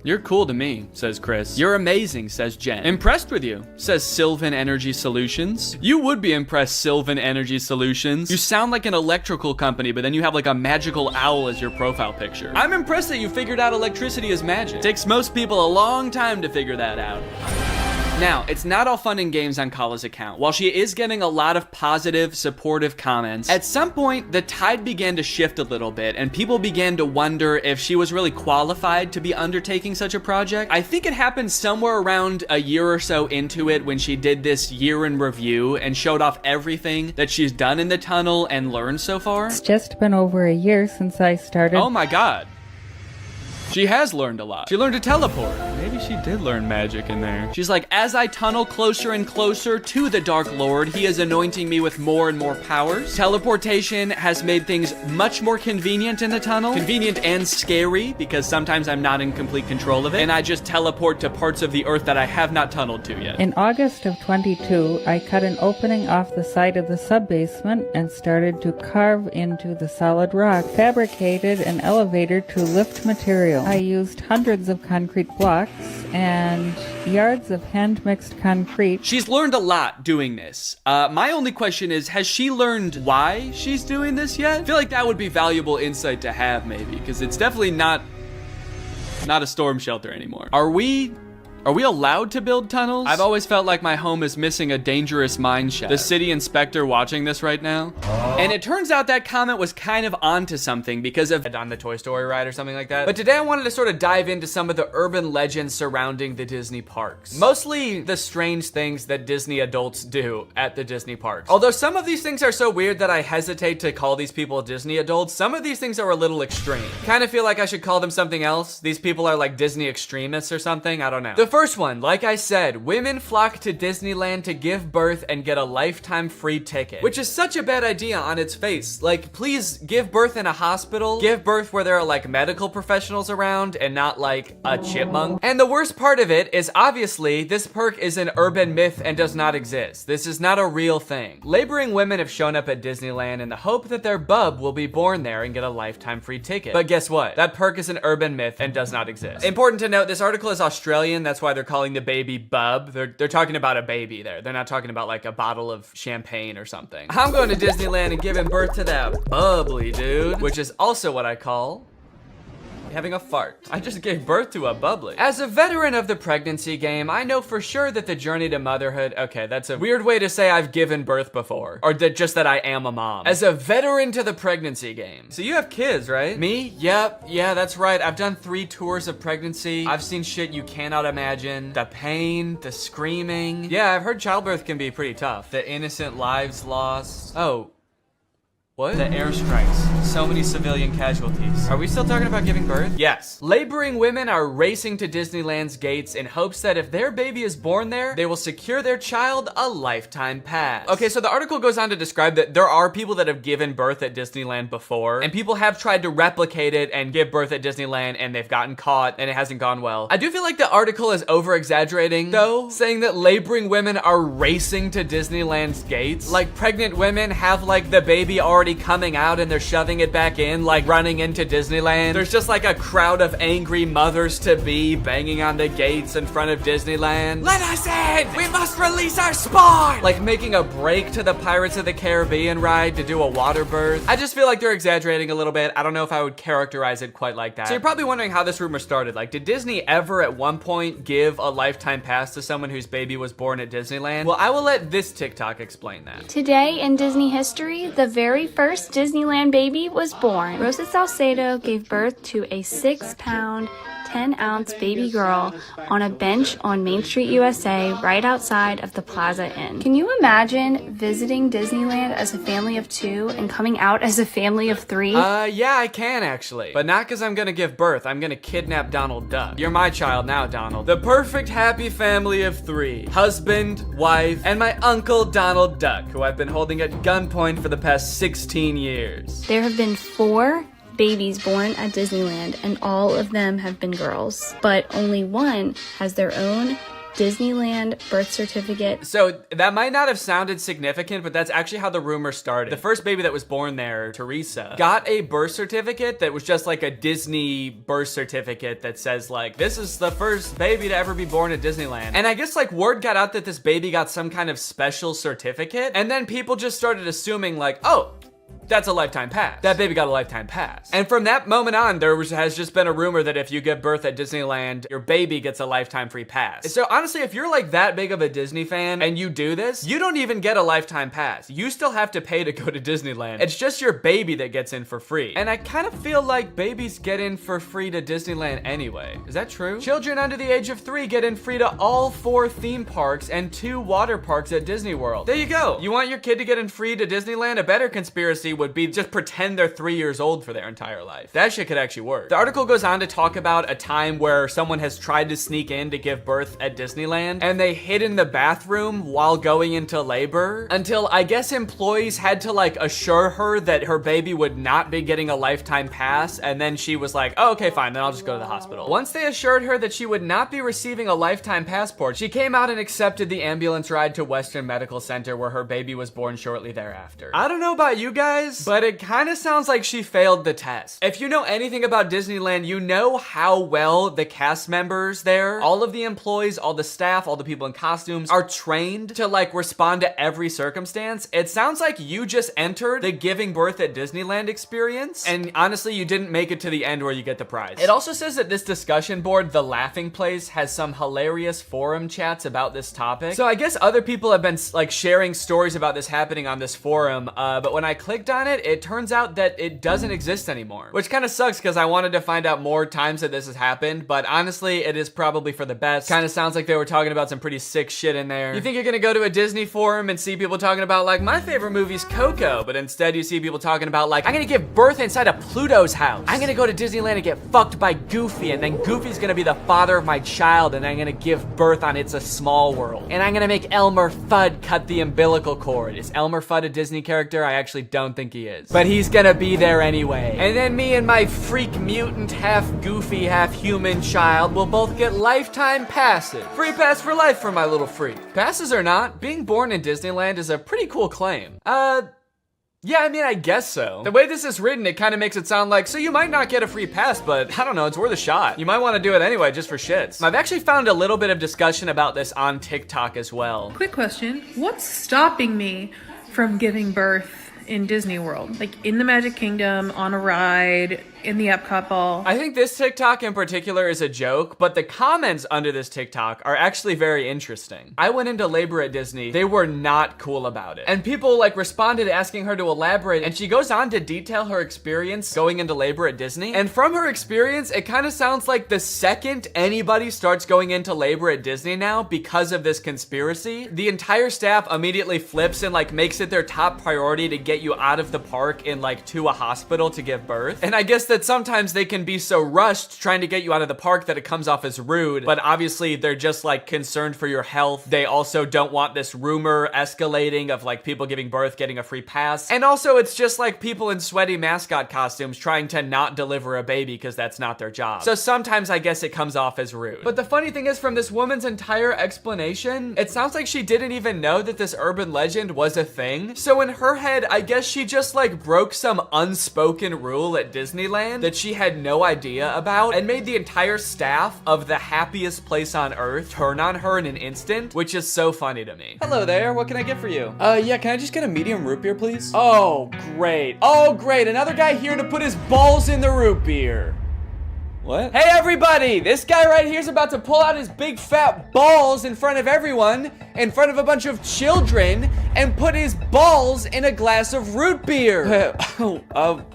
Speaker 8: You're cool to me, says Chris. You're amazing, says Jen. Impressed with you, says Sylvan Energy Solutions. You would be impressed, Sylvan Energy Solutions. You sound like an electrical company, but then you have like a magical owl as your profile picture. I'm impressed that you figured out electricity is magic. Takes most people a long time to figure that out. Now, it's not all fun and games on Kala's account. While she is getting a lot of positive, supportive comments, at some point, the tide began to shift a little bit, and people began to wonder if she was really qualified to be undertaking such a project. I think it happened somewhere around a year or so into it when she did this year in review and showed off everything that she's done in the tunnel and learned so far.
Speaker 11: It's just been over a year since I started.
Speaker 8: Oh my god. She has learned a lot. She learned to teleport. Maybe she did learn magic in there. She's like, as I tunnel closer and closer to the Dark Lord, he is anointing me with more and more powers. Teleportation has made things much more convenient in the tunnel. Convenient and scary, because sometimes I'm not in complete control of it, and I just teleport to parts of the earth that I have not tunneled to yet.
Speaker 11: In August of 22, I cut an opening off the side of the sub-basement and started to carve into the solid rock, fabricated an elevator to lift material. I used hundreds of concrete blocks and yards of hand-mixed concrete.
Speaker 8: She's learned a lot doing this. My only question is, has she learned why she's doing this yet? I feel like that would be valuable insight to have, maybe, because it's definitely not a storm shelter anymore. Are we allowed to build tunnels? I've always felt like my home is missing a dangerous mine shaft. The city inspector watching this right now. And it turns out that comment was kind of onto something because of on the Toy Story ride or something like that. But today I wanted to sort of dive into some of the urban legends surrounding the Disney parks. Mostly the strange things that Disney adults do at the Disney parks. Although some of these things are so weird that I hesitate to call these people Disney adults, some of these things are a little extreme. Kind of feel like I should call them something else. These people are like Disney extremists or something, I don't know. The first one, like I said, women flock to Disneyland to give birth and get a lifetime free ticket, which is such a bad idea on its face. Like, please give birth in a hospital, give birth where there are like medical professionals around and not like a chipmunk. And the worst part of it is obviously this perk is an urban myth and does not exist. This is not a real thing. Laboring women have shown up at Disneyland in the hope that their bub will be born there and get a lifetime free ticket. But guess what? That perk is an urban myth and does not exist. Important to note, this article is Australian, that's why they're calling the baby bub. They're talking about a baby there. They're not talking about like a bottle of champagne or something. I'm going to Disneyland and giving birth to that bubbly dude, which is also what I call having a fart. I just gave birth to a bubbly. As a veteran of the pregnancy game, I know for sure that the journey to motherhood, okay, that's a weird way to say I've given birth before, or just that I am a mom. As a veteran to the pregnancy game. So you have kids, right? Me? Yep, yeah, that's right. I've done 3 tours of pregnancy. I've seen shit you cannot imagine. The pain, the screaming. Yeah, I've heard childbirth can be pretty tough. The innocent lives lost. Oh. What? The airstrikes. So many civilian casualties. Are we still talking about giving birth? Yes. Laboring women are racing to Disneyland's gates in hopes that if their baby is born there, they will secure their child a lifetime pass. Okay, so the article goes on to describe that there are people that have given birth at Disneyland before, and people have tried to replicate it and give birth at Disneyland, and they've gotten caught, and it hasn't gone well. I do feel like the article is over-exaggerating, though, saying that laboring women are racing to Disneyland's gates. Like, pregnant women have, like, the baby already coming out and they're shoving it back in, like running into Disneyland. There's just like a crowd of angry mothers-to-be banging on the gates in front of Disneyland. Let us in! We must release our spawn! Like making a break to the Pirates of the Caribbean ride to do a water birth. I just feel like they're exaggerating a little bit. I don't know if I would characterize it quite like that. So you're probably wondering how this rumor started. Like, did Disney ever at one point give a lifetime pass to someone whose baby was born at Disneyland? Well, I will let this TikTok explain that.
Speaker 12: Today in Disney history, the very first Disneyland baby was born. Rosa Salcedo gave birth to a 6-pound, 10-ounce baby girl on a bench on Main Street, USA, right outside of the Plaza Inn. Can you imagine visiting Disneyland as a family of 2 and coming out as a family of 3?
Speaker 8: Yeah, I can actually. But not because I'm gonna give birth. I'm gonna kidnap Donald Duck. You're my child now, Donald. The perfect happy family of 3. Husband, wife, and my uncle Donald Duck, who I've been holding at gunpoint for the past 16 years.
Speaker 12: There have been 4 babies born at Disneyland, and all of them have been girls, but only one has their own Disneyland birth certificate.
Speaker 8: So that might not have sounded significant, but that's actually how the rumor started. The first baby that was born there, Teresa, got a birth certificate that was just like a Disney birth certificate that says like, this is the first baby to ever be born at Disneyland. And I guess like word got out that this baby got some kind of special certificate, and then people just started assuming like, oh, that's a lifetime pass. That baby got a lifetime pass. And from that moment on, has just been a rumor that if you give birth at Disneyland, your baby gets a lifetime free pass. So honestly, if you're like that big of a Disney fan and you do this, you don't even get a lifetime pass. You still have to pay to go to Disneyland. It's just your baby that gets in for free. And I kind of feel like babies get in for free to Disneyland anyway. Is that true? Children under the age of 3 get in free to all 4 theme parks and 2 water parks at Disney World. There you go. You want your kid to get in free to Disneyland? A better conspiracy would be just pretend they're 3 years old for their entire life. That shit could actually work. The article goes on to talk about a time where someone has tried to sneak in to give birth at Disneyland, and they hid in the bathroom while going into labor until I guess employees had to like assure her that her baby would not be getting a lifetime pass, and then she was like, oh, okay, fine, then I'll just go to the hospital. Once they assured her that she would not be receiving a lifetime passport, she came out and accepted the ambulance ride to Western Medical Center where her baby was born shortly thereafter. I don't know about you guys, but it kind of sounds like she failed the test. If you know anything about Disneyland, you know how well the cast members there, all of the employees, all the staff, all the people in costumes are trained to like respond to every circumstance. It sounds like you just entered the giving birth at Disneyland experience, and honestly, you didn't make it to the end where you get the prize. It also says that this discussion board, The Laughing Place, has some hilarious forum chats about this topic. So I guess other people have been like sharing stories about this happening on this forum, but when I clicked on it, it turns out that it doesn't exist anymore, which kind of sucks because I wanted to find out more times that this has happened, but honestly, it is probably for the best. Kind of sounds like they were talking about some pretty sick shit in there. You think you're gonna go to a Disney forum and see people talking about like, my favorite movie's Coco, but instead you see people talking about like, I'm gonna give birth inside of Pluto's house. I'm gonna go to Disneyland and get fucked by Goofy, and then Goofy's gonna be the father of my child, and I'm gonna give birth on It's a Small World. And I'm gonna make Elmer Fudd cut the umbilical cord. Is Elmer Fudd a Disney character? I actually don't think he is. But he's gonna be there anyway. And then me and my freak mutant, half goofy, half human child will both get lifetime passes. Free pass for life for my little freak. Passes or not, being born in Disneyland is a pretty cool claim. Yeah, I mean, I guess so. The way this is written, it kind of makes it sound like, so you might not get a free pass, but I don't know, it's worth a shot. You might want to do it anyway, just for shits. I've actually found a little bit of discussion about this on TikTok as well.
Speaker 14: Quick question, what's stopping me from giving birth in Disney World? Like in the Magic Kingdom, on a ride, in the Epcot ball?
Speaker 8: I think this TikTok in particular is a joke, but the comments under this TikTok are actually very interesting. I went into labor at Disney. They were not cool about it. And people like responded asking her to elaborate, and she goes on to detail her experience going into labor at Disney. And from her experience, it kind of sounds like the second anybody starts going into labor at Disney now because of this conspiracy, the entire staff immediately flips and like makes it their top priority to get you out of the park and like to a hospital to give birth. And I guess that sometimes they can be so rushed trying to get you out of the park that it comes off as rude, but obviously they're just like concerned for your health. They also don't want this rumor escalating of like people giving birth getting a free pass. And also it's just like people in sweaty mascot costumes trying to not deliver a baby because that's not their job. So sometimes I guess it comes off as rude. But the funny thing is, from this woman's entire explanation, it sounds like she didn't even know that this urban legend was a thing. So in her head, I guess she just like broke some unspoken rule at Disneyland that she had no idea about and made the entire staff of the happiest place on earth turn on her in an instant, which is so funny to me. Hello there, what can I get for you? Yeah, can I just get a medium root beer, please? Oh, great. Oh, great, another guy here to put his balls in the root beer. What? Hey everybody, this guy right here is about to pull out his big fat balls in front of everyone, in front of a bunch of children, and put his balls in a glass of root beer.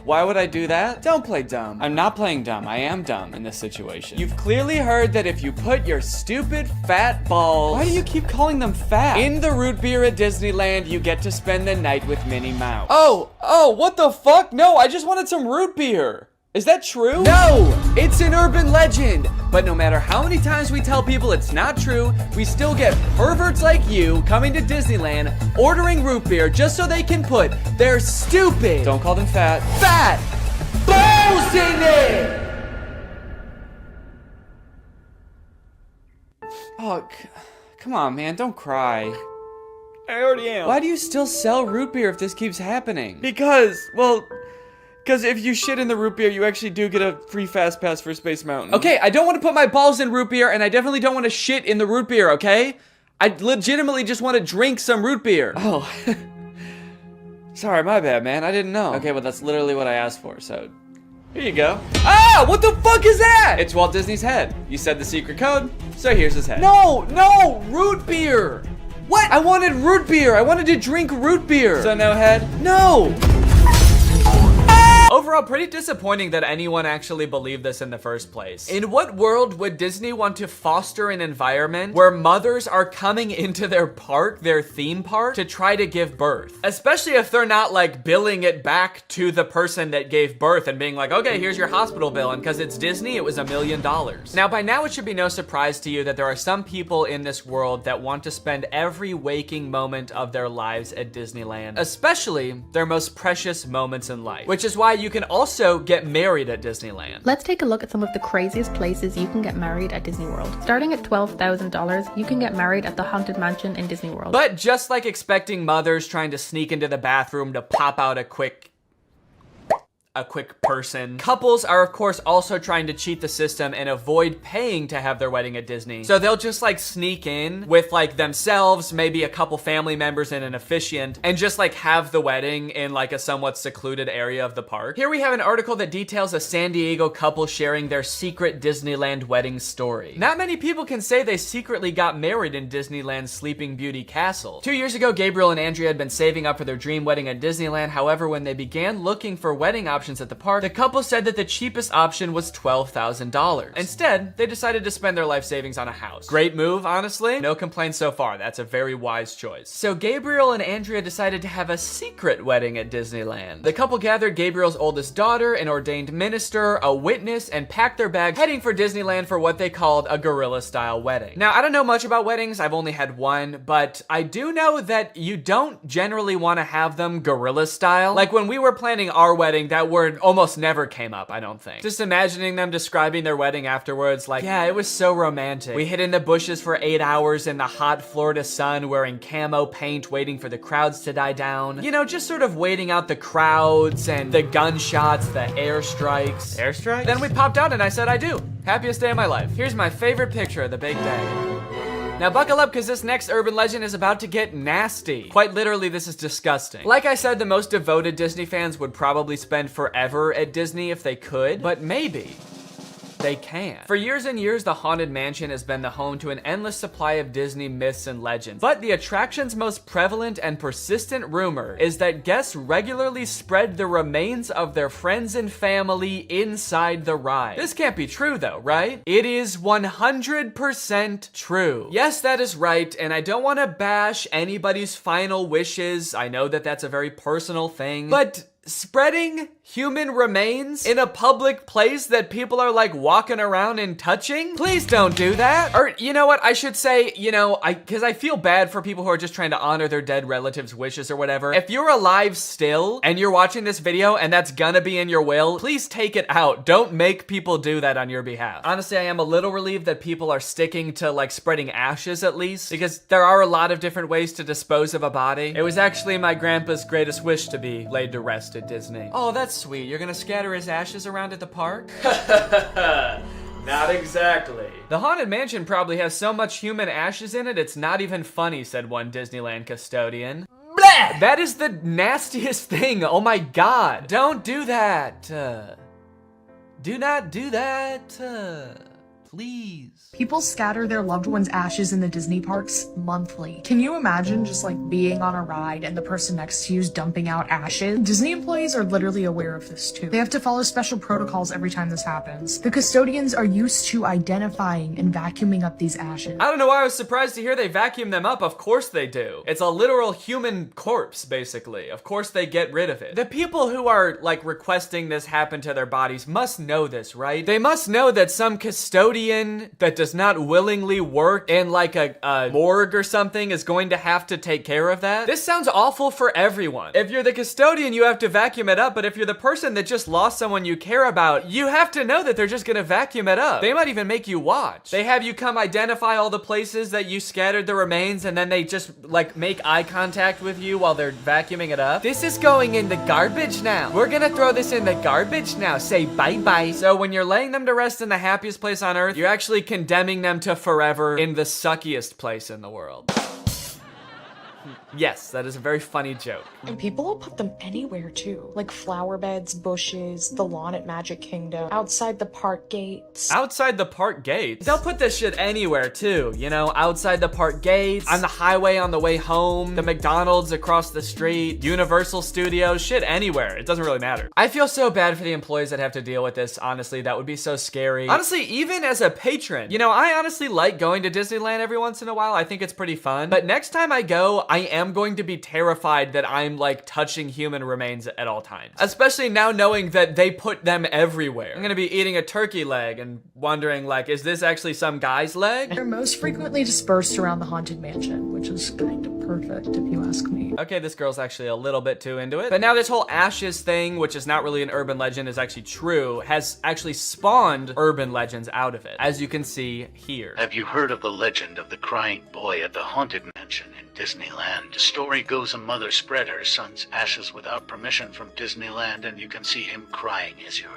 Speaker 8: Why would I do that? Don't play dumb. I'm not playing dumb. I am dumb in this situation. You've clearly heard that if you put your stupid fat balls— why do you keep calling them fat— in the root beer at Disneyland, you get to spend the night with Minnie Mouse. Oh, what the fuck? No, I just wanted some root beer. Is that true? No, it's an urban legend. But no matter how many times we tell people it's not true, we still get perverts like you coming to Disneyland, ordering root beer just so they can put their stupid— don't call them fat balls in it! Oh, come on, man, don't cry. I already am. Why do you still sell root beer if this keeps happening? Because if you shit in the root beer, you actually do get a free fast pass for Space Mountain. Okay, I don't want to put my balls in root beer, and I definitely don't want to shit in the root beer, okay? I legitimately just want to drink some root beer. Oh. Sorry, my bad, man. I didn't know. Okay, well, that's literally what I asked for, so here you go. Ah, what the fuck is that? It's Walt Disney's head. You said the secret code, so here's his head. No, root beer. What? I wanted root beer. I wanted to drink root beer. So no head? No. Overall, pretty disappointing that anyone actually believed this in the first place. In what world would Disney want to foster an environment where mothers are coming into their park, their theme park, to try to give birth? Especially if they're not like billing it back to the person that gave birth and being like, okay, here's your hospital bill, and because it's Disney, it was $1 million. Now, by now, it should be no surprise to you that there are some people in this world that want to spend every waking moment of their lives at Disneyland, especially their most precious moments in life, which is why you can also get married at Disneyland.
Speaker 15: Let's take a look at some of the craziest places you can get married at Disney World. Starting at $12,000, you can get married at the Haunted Mansion in Disney World.
Speaker 8: But just like expecting mothers trying to sneak into the bathroom to pop out a quick person. Couples are of course also trying to cheat the system and avoid paying to have their wedding at Disney. So they'll just like sneak in with like themselves, maybe a couple family members and an officiant, and just like have the wedding in like a somewhat secluded area of the park. Here we have an article that details a San Diego couple sharing their secret Disneyland wedding story. Not many people can say they secretly got married in Disneyland's Sleeping Beauty Castle. 2 years ago, Gabriel and Andrea had been saving up for their dream wedding at Disneyland. However, when they began looking for wedding options at the park, the couple said that the cheapest option was $12,000. Instead, they decided to spend their life savings on a house. Great move, honestly. No complaints so far. That's a very wise choice. So Gabriel and Andrea decided to have a secret wedding at Disneyland. The couple gathered Gabriel's oldest daughter, an ordained minister, a witness, and packed their bags, heading for Disneyland for what they called a guerrilla-style wedding. Now, I don't know much about weddings. I've only had one, but I do know that you don't generally want to have them guerrilla-style. Like when we were planning our wedding, that word almost never came up, I don't think. Just imagining them describing their wedding afterwards, like, yeah, it was so romantic. We hid in the bushes for 8 hours in the hot Florida sun, wearing camo paint, waiting for the crowds to die down. You know, just sort of waiting out the crowds and the gunshots, the airstrikes. Airstrikes? Then we popped out and I said, I do. Happiest day of my life. Here's my favorite picture of the big day. Now buckle up, because this next urban legend is about to get nasty. Quite literally, this is disgusting. Like I said, the most devoted Disney fans would probably spend forever at Disney if they could, but maybe they can. For years and years, the Haunted Mansion has been the home to an endless supply of Disney myths and legends. But the attraction's most prevalent and persistent rumor is that guests regularly spread the remains of their friends and family inside the ride. This can't be true though, right? It is 100% true. Yes, that is right, and I don't want to bash anybody's final wishes. I know that that's a very personal thing, but spreading human remains in a public place that people are like walking around and touching? Please don't do that. Or you know what, I should say, you know, because I feel bad for people who are just trying to honor their dead relatives' wishes or whatever. If you're alive still and you're watching this video and that's gonna be in your will, please take it out. Don't make people do that on your behalf. Honestly, I am a little relieved that people are sticking to like spreading ashes at least, because there are a lot of different ways to dispose of a body. It was actually my grandpa's greatest wish to be laid to rest at Disney. Oh, that's sweet. You're gonna scatter his ashes around at the park? Not exactly. The Haunted Mansion probably has so much human ashes in it, it's not even funny, said one Disneyland custodian. Blah! That is the nastiest thing. Oh my god. Don't do that. Do not do that. Please.
Speaker 16: People scatter their loved ones' ashes in the Disney parks monthly. Can you imagine just like being on a ride and the person next to you is dumping out ashes? Disney employees are literally aware of this too. They have to follow special protocols every time this happens. The custodians are used to identifying and vacuuming up these ashes.
Speaker 8: I don't know why I was surprised to hear they vacuum them up. Of course they do. It's a literal human corpse, basically. Of course they get rid of it. The people who are like requesting this happen to their bodies must know this, right? They must know that some custodian that does not willingly work in like a morgue or something is going to have to take care of that. This sounds awful for everyone. If you're the custodian, you have to vacuum it up, but if you're the person that just lost someone you care about, you have to know that they're just gonna vacuum it up. They might even make you watch. They have you come identify all the places that you scattered the remains, and then they just like make eye contact with you while they're vacuuming it up. This is going in the garbage now. We're gonna throw this in the garbage now. Say bye-bye. So when you're laying them to rest in the happiest place on earth, you're actually condemning them to forever in the suckiest place in the world. Yes, that is a very funny joke.
Speaker 16: And people will put them anywhere too. Like flower beds, bushes, the lawn at Magic Kingdom, outside the park gates.
Speaker 8: Outside the park gates? They'll put this shit anywhere too, you know, outside the park gates, on the highway on the way home, the McDonald's across the street, Universal Studios, shit anywhere. It doesn't really matter. I feel so bad for the employees that have to deal with this, honestly. That would be so scary. Honestly, even as a patron, you know, I honestly like going to Disneyland every once in a while. I think it's pretty fun. But next time I go, I am going to be terrified that I'm like touching human remains at all times. Especially now knowing that they put them everywhere. I'm gonna be eating a turkey leg and wondering like, is this actually some guy's leg?
Speaker 16: They're most frequently dispersed around the Haunted Mansion, which is kind of perfect if you ask me.
Speaker 8: Okay, this girl's actually a little bit too into it. But now this whole ashes thing, which is not really an urban legend, is actually true, has actually spawned urban legends out of it, as you can see here.
Speaker 7: Have you heard of the legend of the crying boy at the Haunted Mansion in Disneyland? The story goes a mother spread her son's ashes without permission from Disneyland, and you can see him crying as you're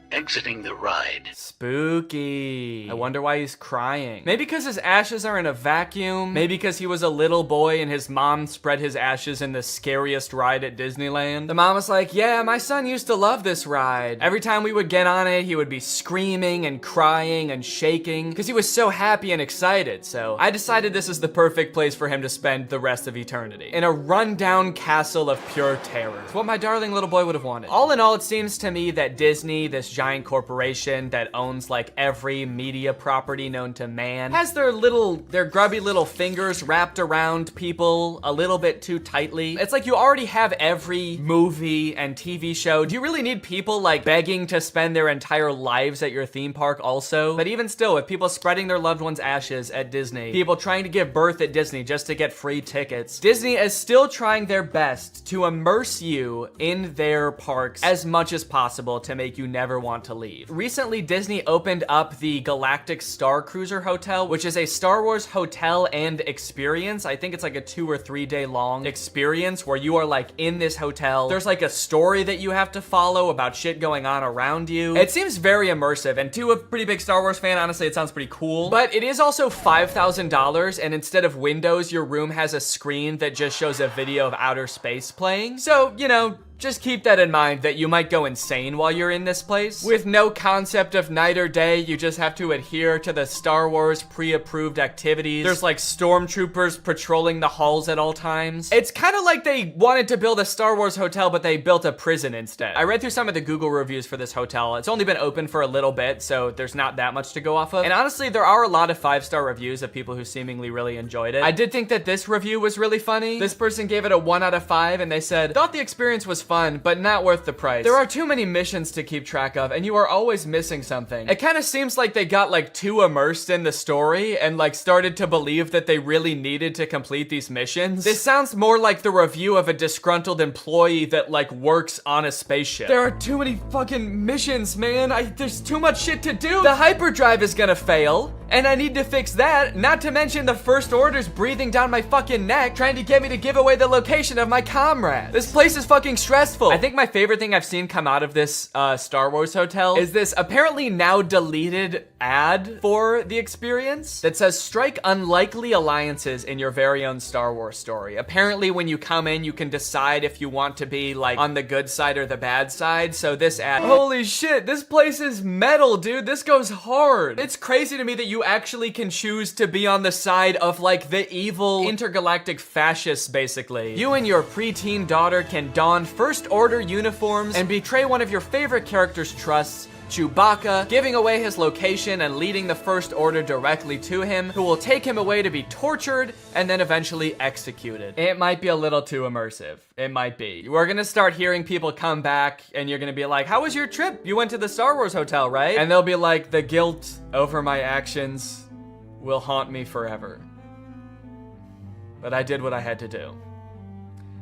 Speaker 7: exiting the ride.
Speaker 8: Spooky. I wonder why he's crying. Maybe because his ashes are in a vacuum. Maybe because he was a little boy and his mom spread his ashes in the scariest ride at Disneyland. The mom was like, yeah, my son used to love this ride. Every time we would get on it, he would be screaming and crying and shaking because he was so happy and excited. So I decided this is the perfect place for him to spend the rest of eternity. In a rundown castle of pure terror. It's what my darling little boy would have wanted. All in all, it seems to me that Disney, this giant corporation that owns like every media property known to man, has their grubby little fingers wrapped around people a little bit too tightly. It's like you already have every movie and TV show. Do you really need people like begging to spend their entire lives at your theme park also? But even still, with people spreading their loved ones' ashes at Disney, people trying to give birth at Disney just to get free tickets, Disney is still trying their best to immerse you in their parks as much as possible to make you never want to leave. Recently, Disney opened up the Galactic Star Cruiser Hotel, which is a Star Wars hotel and experience. I think it's like a 2 or 3 day long experience where you are like in this hotel. There's like a story that you have to follow about shit going on around you. It seems very immersive, and to a pretty big Star Wars fan, honestly, it sounds pretty cool. But it is also $5,000, and instead of windows, your room has a screen that just shows a video of outer space playing. So, you know, just keep that in mind that you might go insane while you're in this place. With no concept of night or day, you just have to adhere to the Star Wars pre-approved activities. There's like stormtroopers patrolling the halls at all times. It's kind of like they wanted to build a Star Wars hotel, but they built a prison instead. I read through some of the Google reviews for this hotel. It's only been open for a little bit, so there's not that much to go off of. And honestly, there are a lot of 5-star reviews of people who seemingly really enjoyed it. I did think that this review was really funny. This person gave it a 1 out of 5, and they said, thought the experience was fun, but not worth the price. There are too many missions to keep track of, and you are always missing something. It kind of seems like they got like too immersed in the story and like started to believe that they really needed to complete these missions. This sounds more like the review of a disgruntled employee that like works on a spaceship. There are too many fucking missions, man. There's too much shit to do. The hyperdrive is gonna fail, and I need to fix that. Not to mention the First Order's breathing down my fucking neck, trying to get me to give away the location of my comrade. This place is fucking stressful. I think my favorite thing I've seen come out of this Star Wars hotel is this apparently now deleted ad for the experience that says, strike unlikely alliances in your very own Star Wars story. Apparently when you come in, you can decide if you want to be like on the good side or the bad side. So this ad, holy shit, this place is metal, dude. This goes hard. It's crazy to me that you actually can choose to be on the side of like the evil intergalactic fascists, basically. You and your preteen daughter can don First Order uniforms and betray one of your favorite characters' trusts, Chewbacca, giving away his location and leading the First Order directly to him, who will take him away to be tortured and then eventually executed. It might be a little too immersive. It might be. We're gonna start hearing people come back and you're gonna be like, how was your trip? You went to the Star Wars hotel, right? And they'll be like, the guilt over my actions will haunt me forever. But I did what I had to do.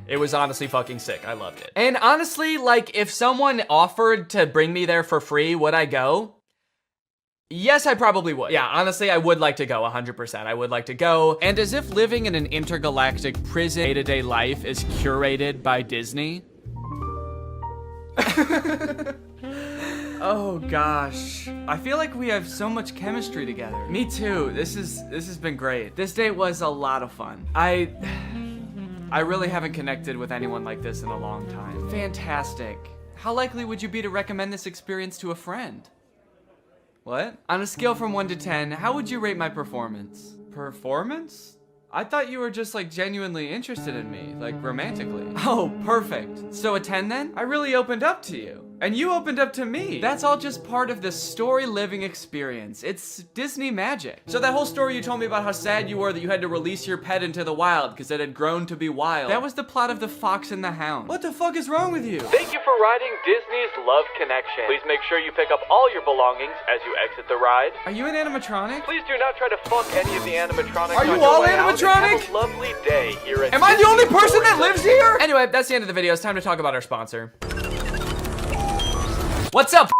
Speaker 8: It was honestly fucking sick. I loved it. And honestly, like, if someone offered to bring me there for free, would I go? Yes, I probably would. Yeah, honestly, I would like to go 100%. I would like to go. And as if living in an intergalactic prison day-to-day life is curated by Disney. Oh gosh. I feel like we have so much chemistry together. Me too. This has been great. This date was a lot of fun. I I really haven't connected with anyone like this in a long time. Fantastic. How likely would you be to recommend this experience to a friend? What? On a scale from 1 to 10, how would you rate my performance? Performance? I thought you were just like genuinely interested in me, like romantically. Oh, perfect. So a 10 then? I really opened up to you. And you opened up to me. That's all just part of the story living experience. It's Disney magic. So that whole story you told me about how sad you were that you had to release your pet into the wild because it had grown to be wild. That was the plot of The Fox and the Hound. What the fuck is wrong with you?
Speaker 17: Thank you for riding Disney's Love Connection. Please make sure you pick up all your belongings as you exit the ride.
Speaker 8: Are you an animatronic?
Speaker 17: Please do not try to fuck any of the animatronics.
Speaker 8: Are you
Speaker 17: on your
Speaker 8: all
Speaker 17: way out, and
Speaker 8: animatronic?
Speaker 17: Have a lovely day here at
Speaker 8: Am I the
Speaker 17: Disney
Speaker 8: only person that
Speaker 17: Stories
Speaker 8: lives here? Anyway, that's the end of the video. It's time to talk about our sponsor. What's up?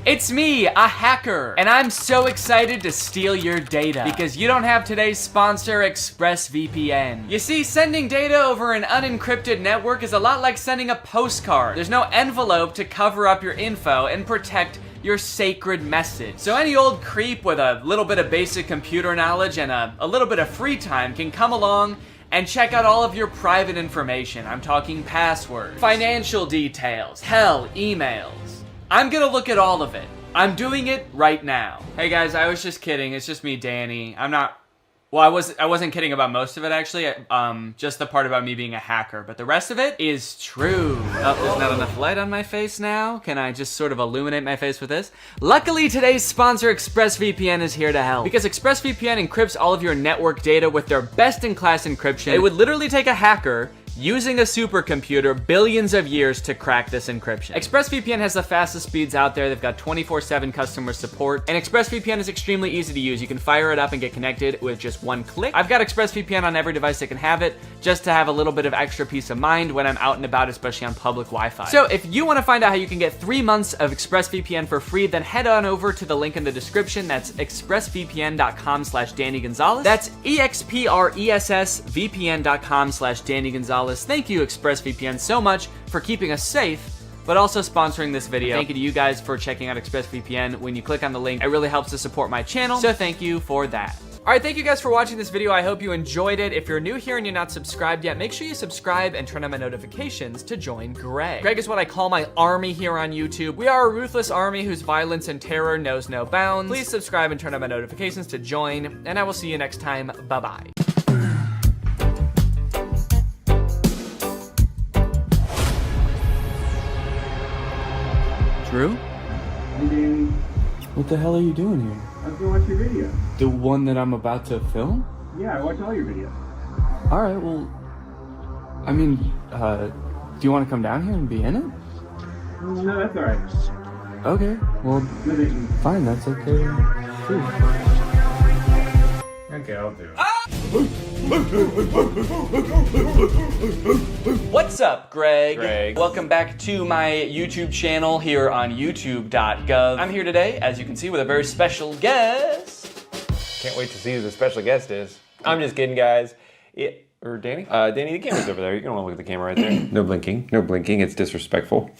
Speaker 8: It's me, a hacker, and I'm so excited to steal your data because you don't have today's sponsor, ExpressVPN. You see, sending data over an unencrypted network is a lot like sending a postcard. There's no envelope to cover up your info and protect your sacred message. So any old creep with a little bit of basic computer knowledge and a little bit of free time can come along and check out all of your private information. I'm talking passwords, financial details, hell, emails. I'm gonna look at all of it. I'm doing it right now. Hey guys, I was just kidding. It's just me, Danny. Well, I wasn't kidding about most of it actually. Just the part about me being a hacker, but the rest of it is true. Oh, there's not enough light on my face now. Can I just sort of illuminate my face with this? Luckily, today's sponsor, ExpressVPN, is here to help. Because ExpressVPN encrypts all of your network data with their best-in-class encryption. It would literally take a hacker using a supercomputer billions of years to crack this encryption. ExpressVPN has the fastest speeds out there. They've got 24/7 customer support, and ExpressVPN is extremely easy to use. You can fire it up and get connected with just one click. I've got ExpressVPN on every device that can have it, just to have a little bit of extra peace of mind when I'm out and about, especially on public Wi-Fi. So if you want to find out how you can get 3 months of ExpressVPN for free, then head on over to the link in the description. That's expressvpn.com/Danny Gonzalez. That's expressvpn.com/Danny Gonzalez. Thank you, ExpressVPN, so much for keeping us safe, but also sponsoring this video. Thank you to you guys for checking out ExpressVPN. When you click on the link, it really helps to support my channel, so thank you for that. All right, thank you guys for watching this video. I hope you enjoyed it. If you're new here and you're not subscribed yet, make sure you subscribe and turn on my notifications to join Greg. Greg is what I call my army here on YouTube. We are a ruthless army whose violence and terror knows no bounds. Please subscribe and turn on my notifications to join, and I will see you next time. Bye-bye. Drew?
Speaker 1: Hey, Danny.
Speaker 8: What the hell are you doing here?
Speaker 1: I was gonna watch your video.
Speaker 8: The one that I'm about to film?
Speaker 1: Yeah, I watch all your videos.
Speaker 8: All right, well, I mean, do you want to come down here and be in it?
Speaker 1: No, that's all right.
Speaker 8: Okay, well, fine, that's okay. Sure.
Speaker 1: Okay, I'll do it.
Speaker 8: What's up, Greg? Welcome back to my YouTube channel here on youtube.gov. I'm here today, as you can see, with a very special guest.
Speaker 1: Can't wait to see who the special guest is. I'm just kidding, guys. Or Danny? Danny, the camera's over there. You don't want to look at the camera right there. No blinking. No blinking. It's disrespectful.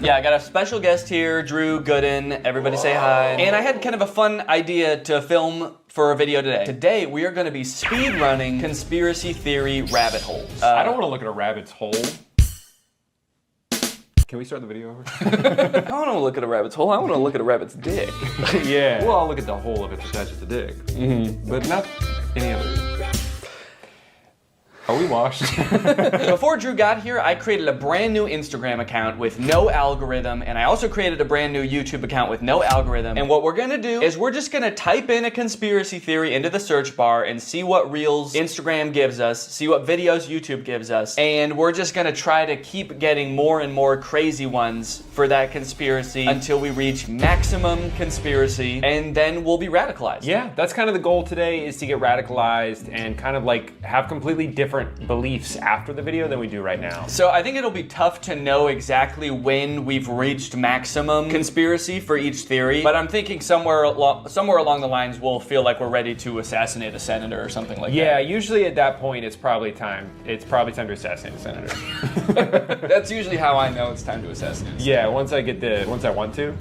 Speaker 8: Yeah, I got a special guest here, Drew Gooden. Everybody say hi. And I had kind of a fun idea to film for a video today. Today, we are going to be speedrunning conspiracy theory rabbit holes.
Speaker 1: I don't want to look at a rabbit's hole. Can we start the video over?
Speaker 8: I don't want to look at a rabbit's hole. I want to look at a rabbit's dick.
Speaker 1: Yeah. Well, I'll look at the hole if it's attached to the dick. Mm-hmm. But not any other. Are we washed?
Speaker 8: Before Drew got here, I created a brand new Instagram account with no algorithm, and I also created a brand new YouTube account with no algorithm. And what we're gonna do is we're just gonna type in a conspiracy theory into the search bar and see what reels Instagram gives us, see what videos YouTube gives us, and we're just gonna try to keep getting more and more crazy ones for that conspiracy until we reach maximum conspiracy, and then we'll be radicalized.
Speaker 1: Yeah, that's kind of the goal today, is to get radicalized and kind of like have completely different beliefs after the video than we do right now.
Speaker 8: So I think it'll be tough to know exactly when we've reached maximum conspiracy for each theory, but I'm thinking somewhere along the lines we'll feel like we're ready to assassinate a senator or something like that.
Speaker 1: Yeah, usually at that point it's probably time to assassinate a senator.
Speaker 8: That's usually how I know it's time to assassinate.
Speaker 1: Yeah, once I want to.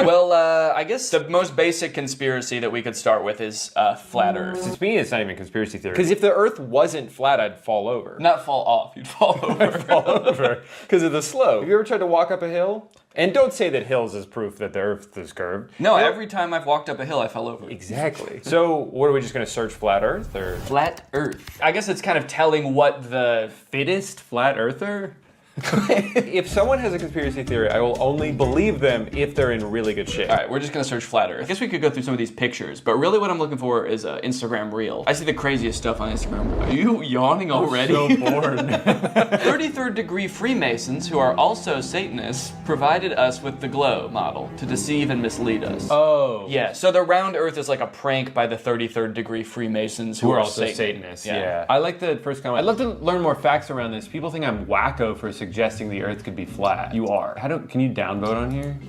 Speaker 8: Well, I guess the most basic conspiracy that we could start with is flat Earth.
Speaker 1: To me, it's not even conspiracy theory. Because if the Earth wasn't flat, I'd fall over.
Speaker 2: Not fall off, you'd fall over.
Speaker 1: I'd fall over because of the slope. Have you ever tried to walk up a hill? And don't say that hills is proof that the earth is curved.
Speaker 2: No, every time I've walked up a hill, I fell over.
Speaker 1: Exactly. So, what are we just going to search flat earth or?
Speaker 2: Flat earth. I guess it's kind of telling what the
Speaker 1: fittest flat earther? If someone has a conspiracy theory, I will only believe them if they're in really good shape.
Speaker 2: All right, we're just gonna search flat earth. I guess we could go through some of these pictures, but really what I'm looking for is an Instagram reel. I see the craziest stuff on Instagram. Are you yawning already?
Speaker 1: I'm so bored.
Speaker 2: 33rd degree Freemasons, who are also Satanists, provided us with the glow model to deceive and mislead us.
Speaker 1: Oh.
Speaker 2: Yeah, so the round earth is like a prank by the 33rd degree Freemasons who
Speaker 1: Who are
Speaker 2: are
Speaker 1: also Satanists. Yeah.
Speaker 2: I
Speaker 1: I like the first comment. I'd love to learn more facts around this. People think I'm wacko for suggesting the earth could be flat. You are. Can you downvote on here?